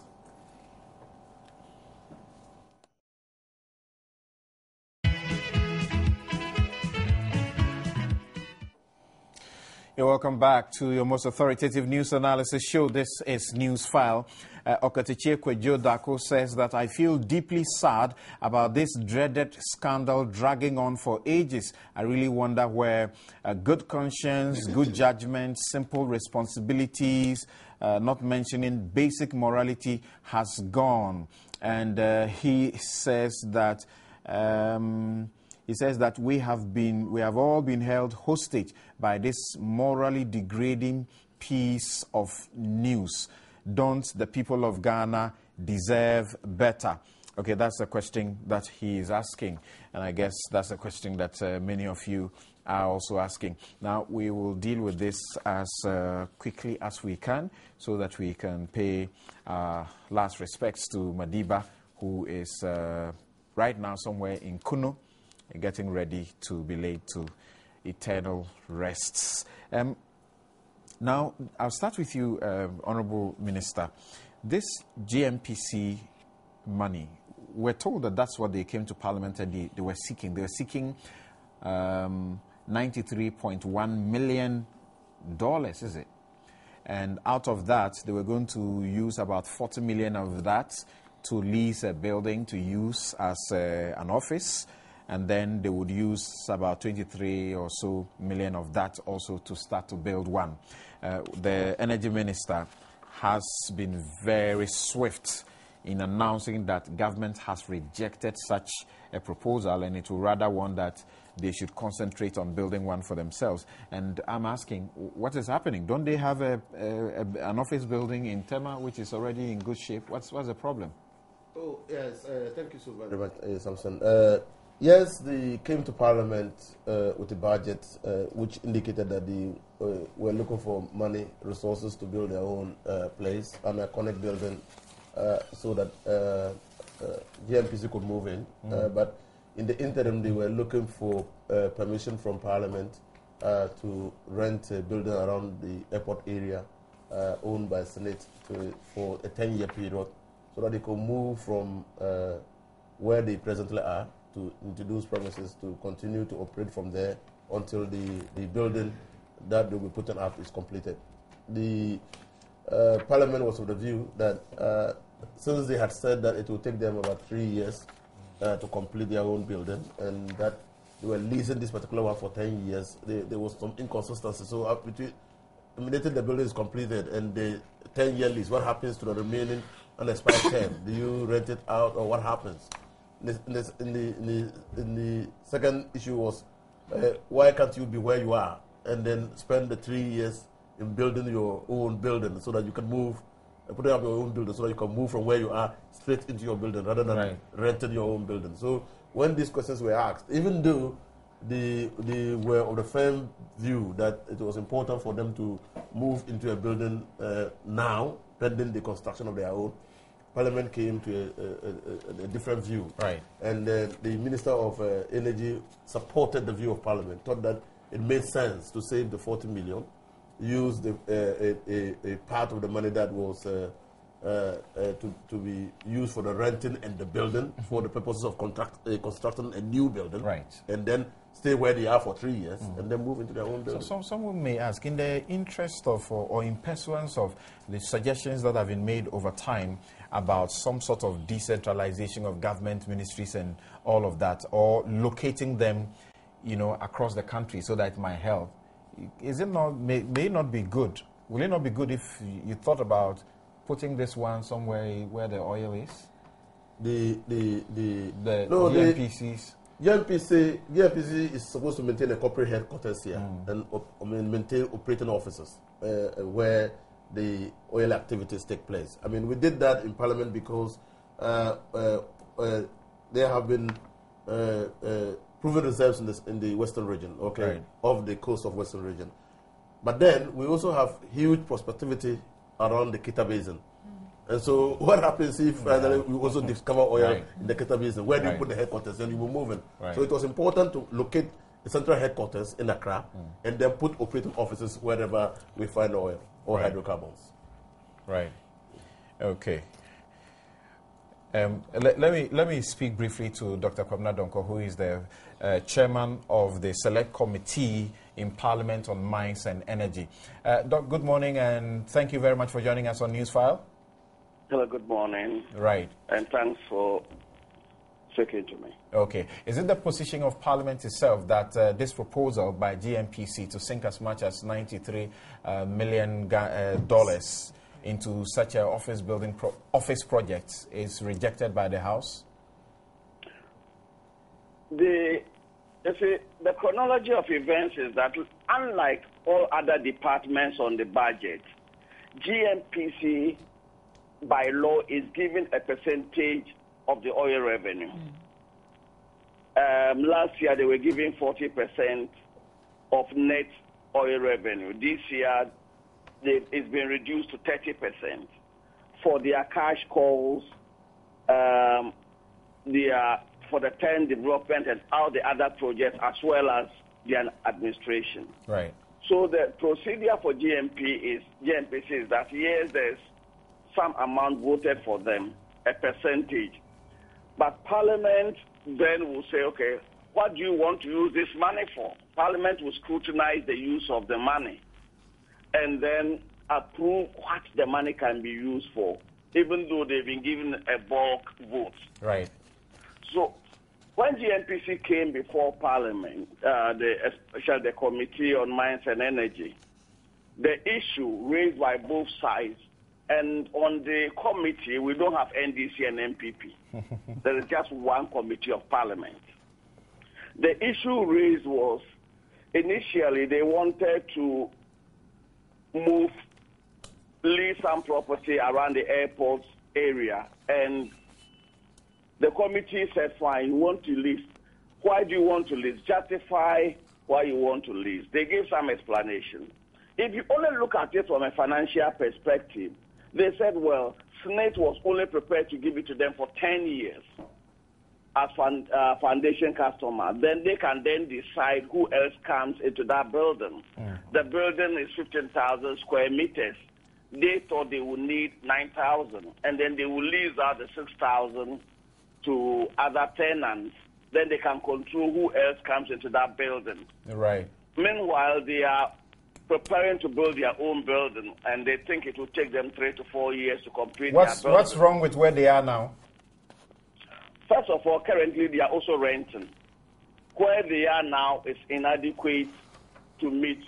S1: You're welcome back to your most authoritative news analysis show. This is Newsfile. Okatiche Kwejo Dako says that I feel deeply sad about this dreaded scandal dragging on for ages. I really wonder where good conscience, good judgment, simple responsibilities, not mentioning basic morality, has gone. And he says that we have all been held hostage by this morally degrading piece of news. Don't the people of Ghana deserve better? Okay, that's the question that he is asking. And I guess that's a question that many of you are also asking. Now, we will deal with this as quickly as we can so that we can pay last respects to Madiba, who is right now somewhere in Kuno, getting ready to be laid to eternal rests. Now, I'll start with you, Honorable Minister. This GMPC money, we're told that that's what they came to Parliament and they were seeking. They were seeking $93.1 million, is it? And out of that, they were going to use about 40 million of that to lease a building to use as an office. And then they would use about 23 or so million of that also to start to build one. The Energy Minister has been very swift in announcing that government has rejected such a proposal, and it will rather want that they should concentrate on building one for themselves. And I'm asking, what is happening? Don't they have an office building in Tema which is already in good shape? What's the problem?
S3: Oh, yes. Thank you so very much, Samson. Yes, they came to Parliament with a budget which indicated that they were looking for money, resources to build their own place, an iconic building, so that GMPC could move in. But in the interim, they were looking for permission from Parliament to rent a building around the airport area owned by Senate for a 10-year period, so that they could move from where they presently are to introduce premises to continue to operate from there until the building that they'll be putting up is completed. The Parliament was of the view that since they had said that it will take them about 3 years to complete their own building, and that they were leasing this particular one for 10 years, there was some inconsistency. So between immediately the building is completed and the 10-year lease, what happens to the remaining unexpired term? Do you rent it out, or what happens? In the second issue was, why can't you be where you are and then spend the 3 years in building your own building so that you can move, putting up your own building so that you can move from where you are straight into your building rather than renting your own building. So when these questions were asked, even though they were of the firm view that it was important for them to move into a building now, pending the construction of their own, Parliament came to a different view. Right. And the Minister of Energy supported the view of Parliament, thought that it made sense to save the 40 million, use a part of the money that was to be used for the renting and the building for the purposes of constructing a new building. Right. And then stay where they are for 3 years and then move into their own building.
S1: So someone may ask, in the interest of or in pursuance of the suggestions that have been made over time about some sort of decentralization of government ministries and all of that, or locating them, across the country so that it might help, is it not, may it not be good? Will it not be good if you thought about putting this one somewhere where the oil is? The GMPCs?
S3: GMPC is supposed to maintain a corporate headquarters here and maintain operating offices where the oil activities take place. I mean, we did that in Parliament because there have been proven reserves in the Western region, of the coast of Western region. But then we also have huge prospectivity around the Kita Basin. And so what happens if we also discover oil in the Kita Basin? Where do you put the headquarters? And you will move in. So it was important to locate the central headquarters in Accra and then put operating offices wherever we find oil or hydrocarbons.
S1: Right. Okay. Let me speak briefly to Dr. Kwabena Donkor, who is the chairman of the Select Committee in Parliament on Mines and Energy. Doc, good morning, and thank you very much for joining us on Newsfile.
S7: Hello, good morning.
S1: Right.
S7: And thanks for speaking to me.
S1: Okay. Is it the position of Parliament itself that this proposal by GMPC to sink as much as $93 million into such an office project is rejected by the House?
S7: The chronology of events is that, unlike all other departments on the budget, GMPC by law is given a percentage of the oil revenue. Last year they were given 40% of net oil revenue. This year it's been reduced to 30% for their cash calls, for the 10 development and all the other projects, as well as their administration.
S1: Right.
S7: So the procedure for GMPC is that, yes, there's some amount voted for them, a percentage. But Parliament then will say, okay, what do you want to use this money for? Parliament will scrutinize the use of the money and then approve what the money can be used for, even though they've been given a bulk vote.
S1: Right.
S7: So when GMPC came before Parliament, especially the Committee on Mines and Energy, the issue raised by both sides, and on the committee, we don't have NDC and MPP. There is just one committee of Parliament. The issue raised was initially they wanted to lease some property around the airport area, and the committee said, fine, you want to lease. Why do you want to lease? Justify why you want to lease. They gave some explanation. If you only look at it from a financial perspective, they said, well, SNET was only prepared to give it to them for 10 years as foundation customer. Then they can then decide who else comes into that building. The building is 15,000 square meters. They thought they would need 9,000, and then they will lease out the 6,000 to other tenants. Then they can control who else comes into that building.
S1: Right.
S7: Meanwhile, they are preparing to build their own building, and they think it will take them 3 to 4 years to complete their building.
S1: What's wrong with where they are now?
S7: First of all, currently they are also renting. Where they are now is inadequate to meet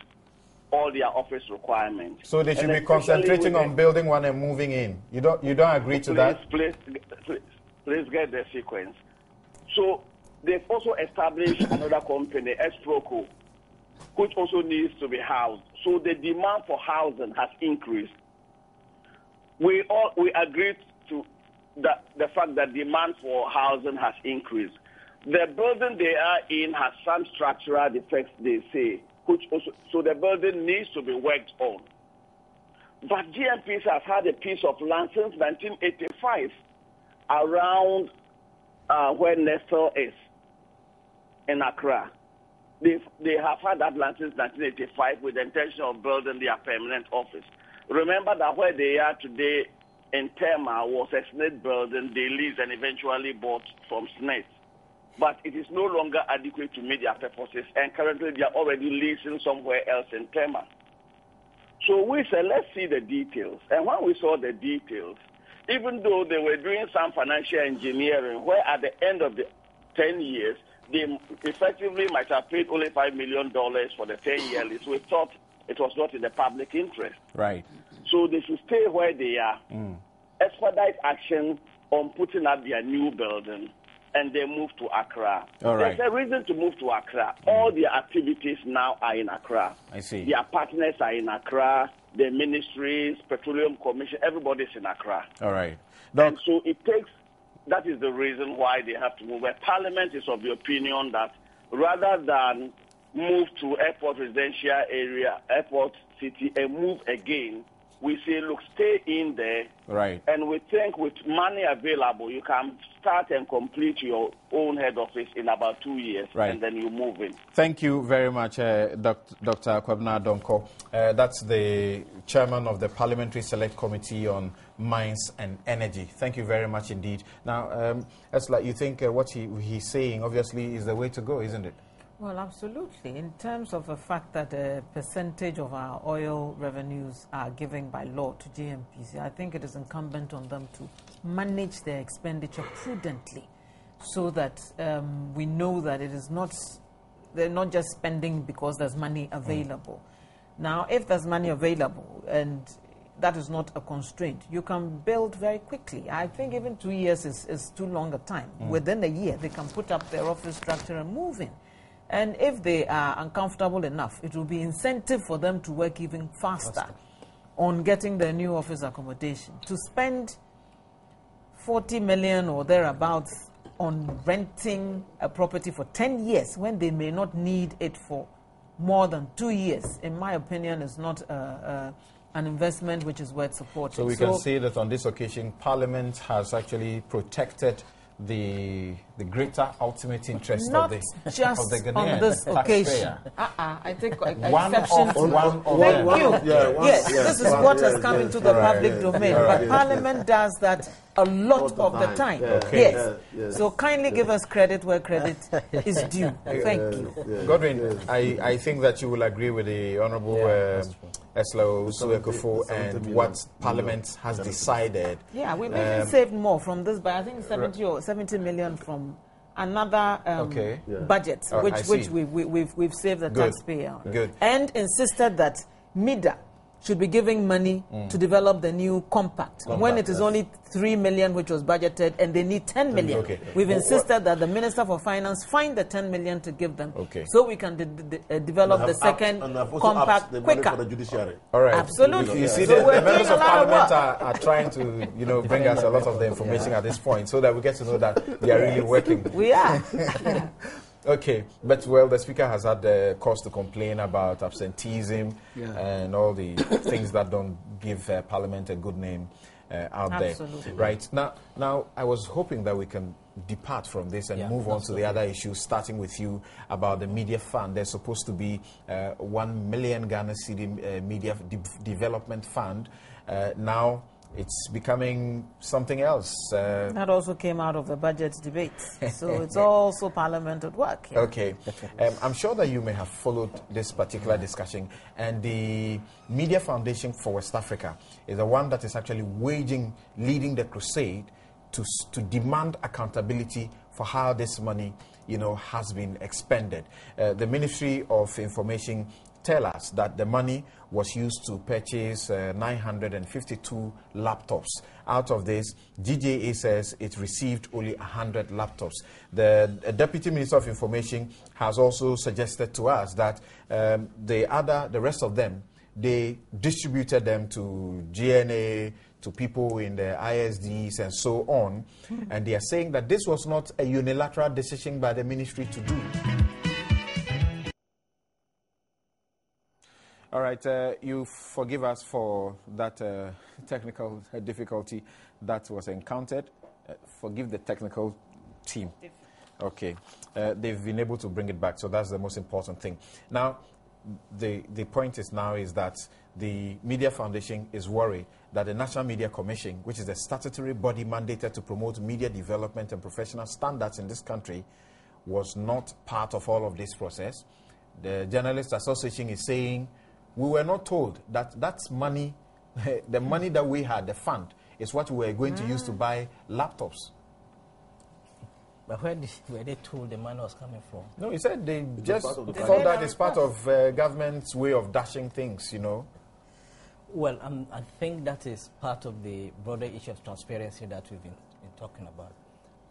S7: all their office requirements.
S1: So they should be concentrating on building one and moving in. You don't agree to that?
S7: Please get the sequence. So they've also established another company, Esproco, which also needs to be housed. So the demand for housing has increased. We agreed to the fact that demand for housing has increased. The building they are in has some structural defects, they say, so the building needs to be worked on. But GMPs has had a piece of land since 1985 around where Nestle is in Accra. They have had that land since 1985 with the intention of building their permanent office. Remember that where they are today in Tema was a SNET building they leased and eventually bought from SNET. But it is no longer adequate to meet their purposes, and currently they are already leasing somewhere else in Tema. So we said, let's see the details. And when we saw the details, even though they were doing some financial engineering, where at the end of the 10 years, they effectively might have paid only $5 million for the 10-year lease, we thought it was not in the public interest.
S1: Right.
S7: So they should stay where they are, expedite action on putting up their new building, and they move to Accra.
S1: All right.
S7: There's a reason to move to Accra. All their activities now are in Accra.
S1: I see.
S7: Their partners are in Accra, the ministries, Petroleum Commission, everybody's in Accra.
S1: All right.
S7: And so that is the reason why they have to move. But Parliament is of the opinion that rather than move to airport residential area, airport city, and move again, we say, look, stay in there.
S1: Right.
S7: And we think with money available, you can start and complete your own head office in about 2 years, and then you move in.
S1: Thank you very much, Dr. Kwabena Donko. That's the chairman of the Parliamentary Select Committee on Mines and Energy. Thank you very much indeed. Now, Esla, you think what he's saying obviously is the way to go, isn't it?
S5: Well, absolutely. In terms of the fact that a percentage of our oil revenues are given by law to GMPs, I think it is incumbent on them to manage their expenditure prudently so that we know that they're not just spending because there's money available. Now, if there's money available and that is not a constraint, you can build very quickly. I think even 2 years is too long a time. Within a year, they can put up their office structure and move in. And if they are uncomfortable enough, it will be incentive for them to work even faster on getting their new office accommodation. To spend 40 million or thereabouts on renting a property for 10 years when they may not need it for more than 2 years, in my opinion, is not an investment which is worth supporting.
S1: So we can say that on this occasion, Parliament has actually protected the greater ultimate interest
S5: not
S1: of the
S5: just
S1: Ghanaian
S5: on this occasion. I think this is what has come into the public domain. But Parliament does that a lot of the time. So kindly give us credit where credit is due. Thank you.
S1: Godwin, I think that you will agree with the Honourable Esla Osuekufo and what Parliament has decided.
S5: Yeah, we've even saved more from this, but I think 70 million from another budget, which we've saved the taxpayer.
S1: Good.
S5: And insisted that MIDA should be giving money to develop the new compact when it is only 3 million which was budgeted and they need 10 million.
S1: Okay.
S5: We've insisted that the Minister for Finance find the 10 million to give them so we can develop the second compact quicker.
S3: For the judiciary.
S1: All right.
S5: Absolutely.
S1: You see,
S5: So
S1: the
S5: we're
S1: members
S5: doing
S1: of
S5: a lot of
S1: parliament
S5: work.
S1: are trying to, bring us a lot of the information at this point so that we get to know that they are really working.
S5: We are.
S1: Okay, but well, the speaker has had the cause to complain about absenteeism and all the things that don't give Parliament a good name out
S5: Absolutely.
S1: there. Right now, I was hoping that we can depart from this and move on to the other issues, starting with you about the media fund. There's supposed to be 1 million Ghana cedi media development fund. Now it's becoming something else.
S5: That also came out of the budget debate. So it's also Parliament at work. Yeah.
S1: Okay. I'm sure that you may have followed this particular discussion. And the Media Foundation for West Africa is the one that is actually leading the crusade to demand accountability for how this money, has been expended. The Ministry of Information tell us that the money was used to purchase 952 laptops. Out of this, GJA says it received only 100 laptops. The Deputy Minister of Information has also suggested to us that the rest of them, they distributed them to GNA, to people in the ISDs and so on. And they are saying that this was not a unilateral decision by the ministry to do. All right, you forgive us for that technical difficulty that was encountered. Forgive the technical team. Okay, they've been able to bring it back, so that's the most important thing. Now, the point is that the Media Foundation is worried that the National Media Commission, which is a statutory body mandated to promote media development and professional standards in this country, was not part of all of this process. The Journalists Association is saying, we were not told that that's money, the money that we had, the fund, is what we were going to use to buy laptops.
S6: But where were they told the money was coming from?
S1: No, he said they just thought that it's part of government's way of dashing things,
S6: Well, I think that is part of the broader issue of transparency that we've been talking about.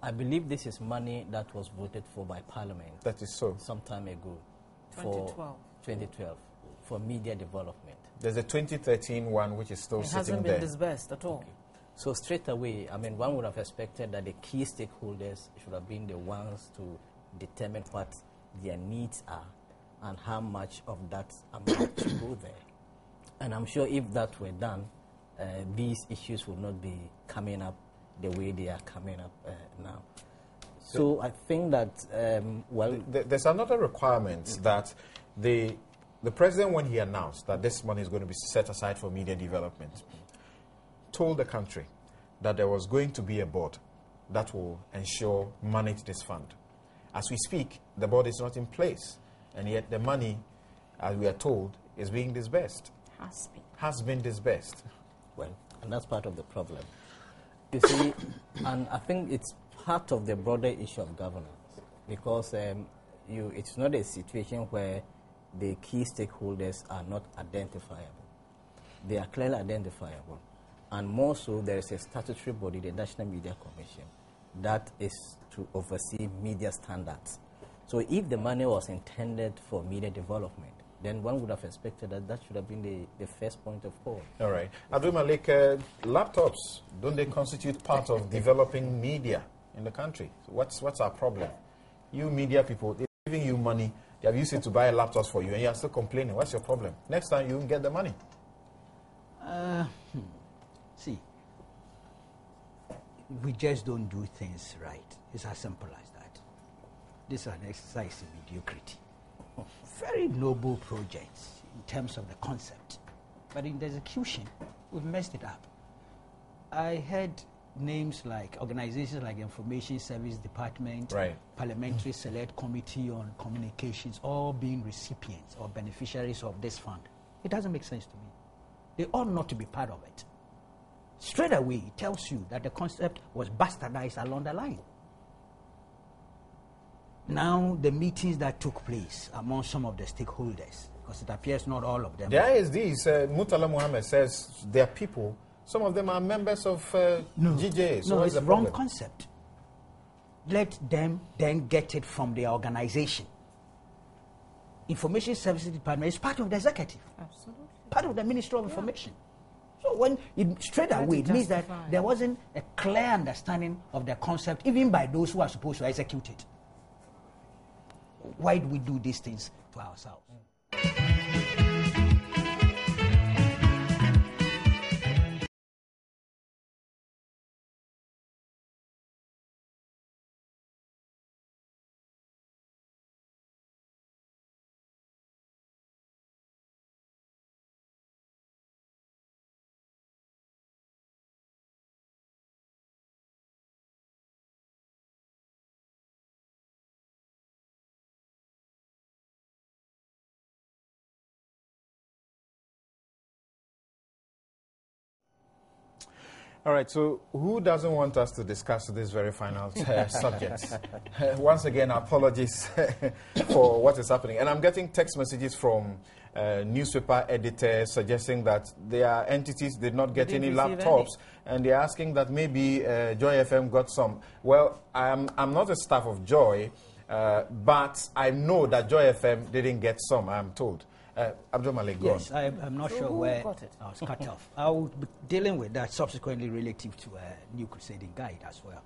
S6: I believe this is money that was voted for by Parliament.
S1: That is so.
S6: Some time ago.
S5: 2012.
S6: For media development.
S1: There's a 2013 one which is still sitting there. It
S5: hasn't been disbursed at all.
S6: Okay. So straight away, one would have expected that the key stakeholders should have been the ones to determine what their needs are and how much of that amount to go there. And I'm sure if that were done, these issues would not be coming up the way they are coming up now. So I think that,
S1: there's another requirement that the president, when he announced that this money is going to be set aside for media development, told the country that there was going to be a board that will manage this fund. As we speak, the board is not in place, and yet the money, as we are told, is being disbursed. Has been disbursed.
S6: Well, and that's part of the problem. You see, and I think it's part of the broader issue of governance, because it's not a situation where the key stakeholders are not identifiable. They are clearly identifiable. And more so, there is a statutory body, the National Media Commission, that is to oversee media standards. So if the money was intended for media development, then one would have expected that should have been the first point of call.
S1: All right. Abdul Malik, laptops, don't they constitute part of developing media in the country? So what's our problem? You media people, they're giving you money. They have used it to buy laptops for you, and you are still complaining. What's your problem? Next time, you won't get the money.
S2: See, we just don't do things right. It's as simple as that. This is an exercise in mediocrity. Very noble projects in terms of the concept, but in the execution, we've messed it up. I heard names like organizations like Information Service Department, Parliamentary Select Committee on Communications, all being recipients or beneficiaries of this fund. It doesn't make sense to me. They ought not to be part of it. Straight away, it tells you that the concept was bastardized along the line. Now, the meetings that took place among some of the stakeholders, because it appears not all of them.
S1: The ISDs, Murtala Muhammad says they are people. Some of them are members of GJA. So
S2: no,
S1: it's
S2: a wrong concept. Let them then get it from the organization. Information Services Department is part of the executive.
S5: Absolutely.
S2: Part of the Ministry of Information. So when it straight away, it means that there wasn't a clear understanding of the concept, even by those who are supposed to execute it. Why do we do these things to ourselves?
S1: All right, so who doesn't want us to discuss this very final subject? Once again, apologies for what is happening. And I'm getting text messages from newspaper editors suggesting that their entities did not get any laptops, and they're asking that maybe Joy FM got some. Well, I'm not a staff of Joy, but I know that Joy FM didn't get some, I'm told. Abdul Malik,
S2: yes, I'm not sure where I was cut off. I will be dealing with that subsequently relative to a New Crusading Guide as well.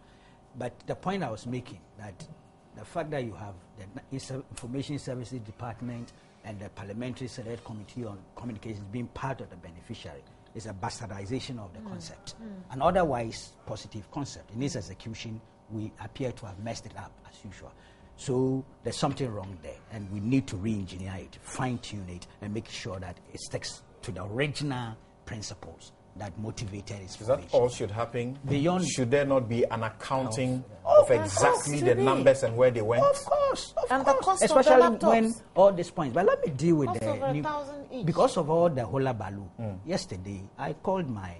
S2: But the point I was making, that the fact that you have the Information Services Department and the Parliamentary Select Committee on Communications being part of the beneficiary is a bastardization of the concept. An otherwise positive concept. In its execution, we appear to have messed it up as usual. So there's something wrong there, and we need to re-engineer it, fine-tune it, and make sure that it sticks to the original principles that motivated its formation.
S1: Is that all should happen?
S2: Beyond,
S1: should there not be an accounting of exactly the numbers and where they went?
S2: Of course,
S5: and the cost
S2: especially
S5: of the
S2: when all these points. But let me deal with
S5: the
S2: because of all the hullabaloo. Yesterday, I called my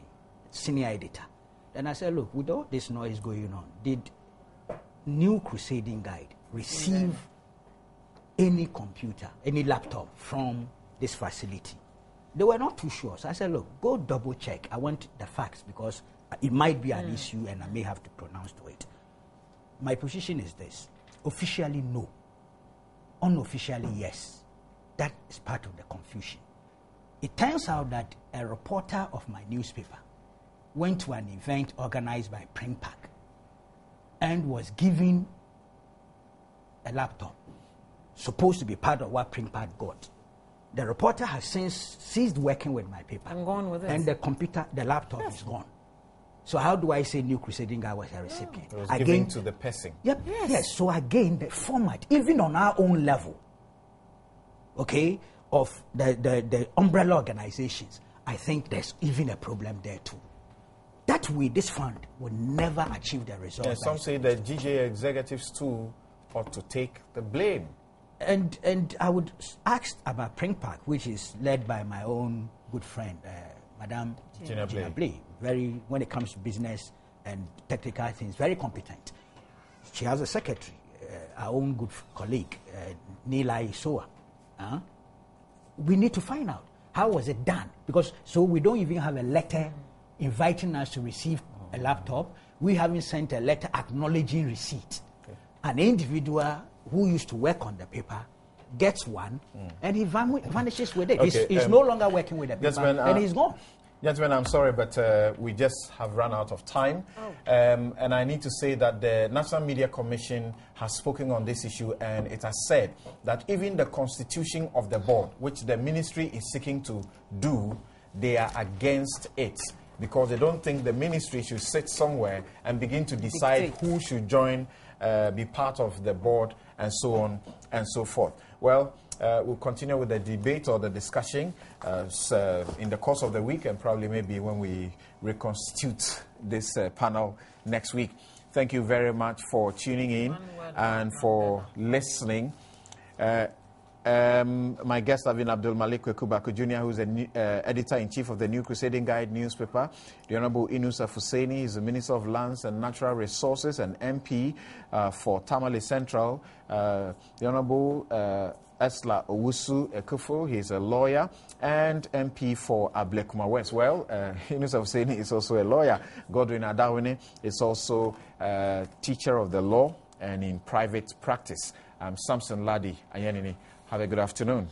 S2: senior editor, and I said, "Look, with all this noise going on, did New Crusading Guide receive any computer, any laptop from this facility?" They were not too sure. So I said, look, go double check. I want the facts because it might be an issue and I may have to pronounce to it. My position is this. Officially, no. Unofficially, yes. That is part of the confusion. It turns out that a reporter of my newspaper went to an event organized by Print Pack and was given a laptop, supposed to be part of what Print Pack got. The reporter has since ceased working with my paper.
S5: I'm going with this.
S2: And the computer, the laptop is gone. So how do I say New Crusading Guide was a recipient?
S1: It was given to the person.
S2: Yep. Yes. So again, the format, even on our own level, okay, of the umbrella organizations, I think there's even a problem there too. That way, this fund will never achieve the result.
S1: Yeah, some say that GJA executives too ought to take the blame.
S2: And I would ask about Print Pack, which is led by my own good friend, Madame Gina Blay. Very, when it comes to business and technical things, very competent. She has a secretary, our own good colleague, Nila Isoa. We need to find out how was it done, because so we don't even have a letter inviting us to receive a laptop. We haven't sent a letter acknowledging receipt. Okay. An individual who used to work on the paper gets one, and he vanishes with it. Okay, he's no longer working with the paper, and he's gone.
S1: Gentlemen, I'm sorry, but we just have run out of time. And I need to say that the National Media Commission has spoken on this issue, and it has said that even the constitution of the board, which the ministry is seeking to do, they are against it, because they don't think the ministry should sit somewhere and begin to decide who should join, be part of the board, and so on and so forth. Well, we'll continue with the debate or the discussion in the course of the week, and probably maybe when we reconstitute this panel next week. Thank you very much for tuning in and for listening. My guests have been Abdul Malik Kwekubaku Jr., who is the editor-in-chief of the New Crusading Guide newspaper. The Honorable Inusa Fuseni is the Minister of Lands and Natural Resources and MP for Tamale Central. The Honorable Esla Owusu Ekufo, he's a lawyer and MP for Ablekuma West. Well, Yunus Hussaini is also a lawyer. Godwin Adawini is also a teacher of the law and in private practice. Samson Ladi Ayenini. Have a good afternoon.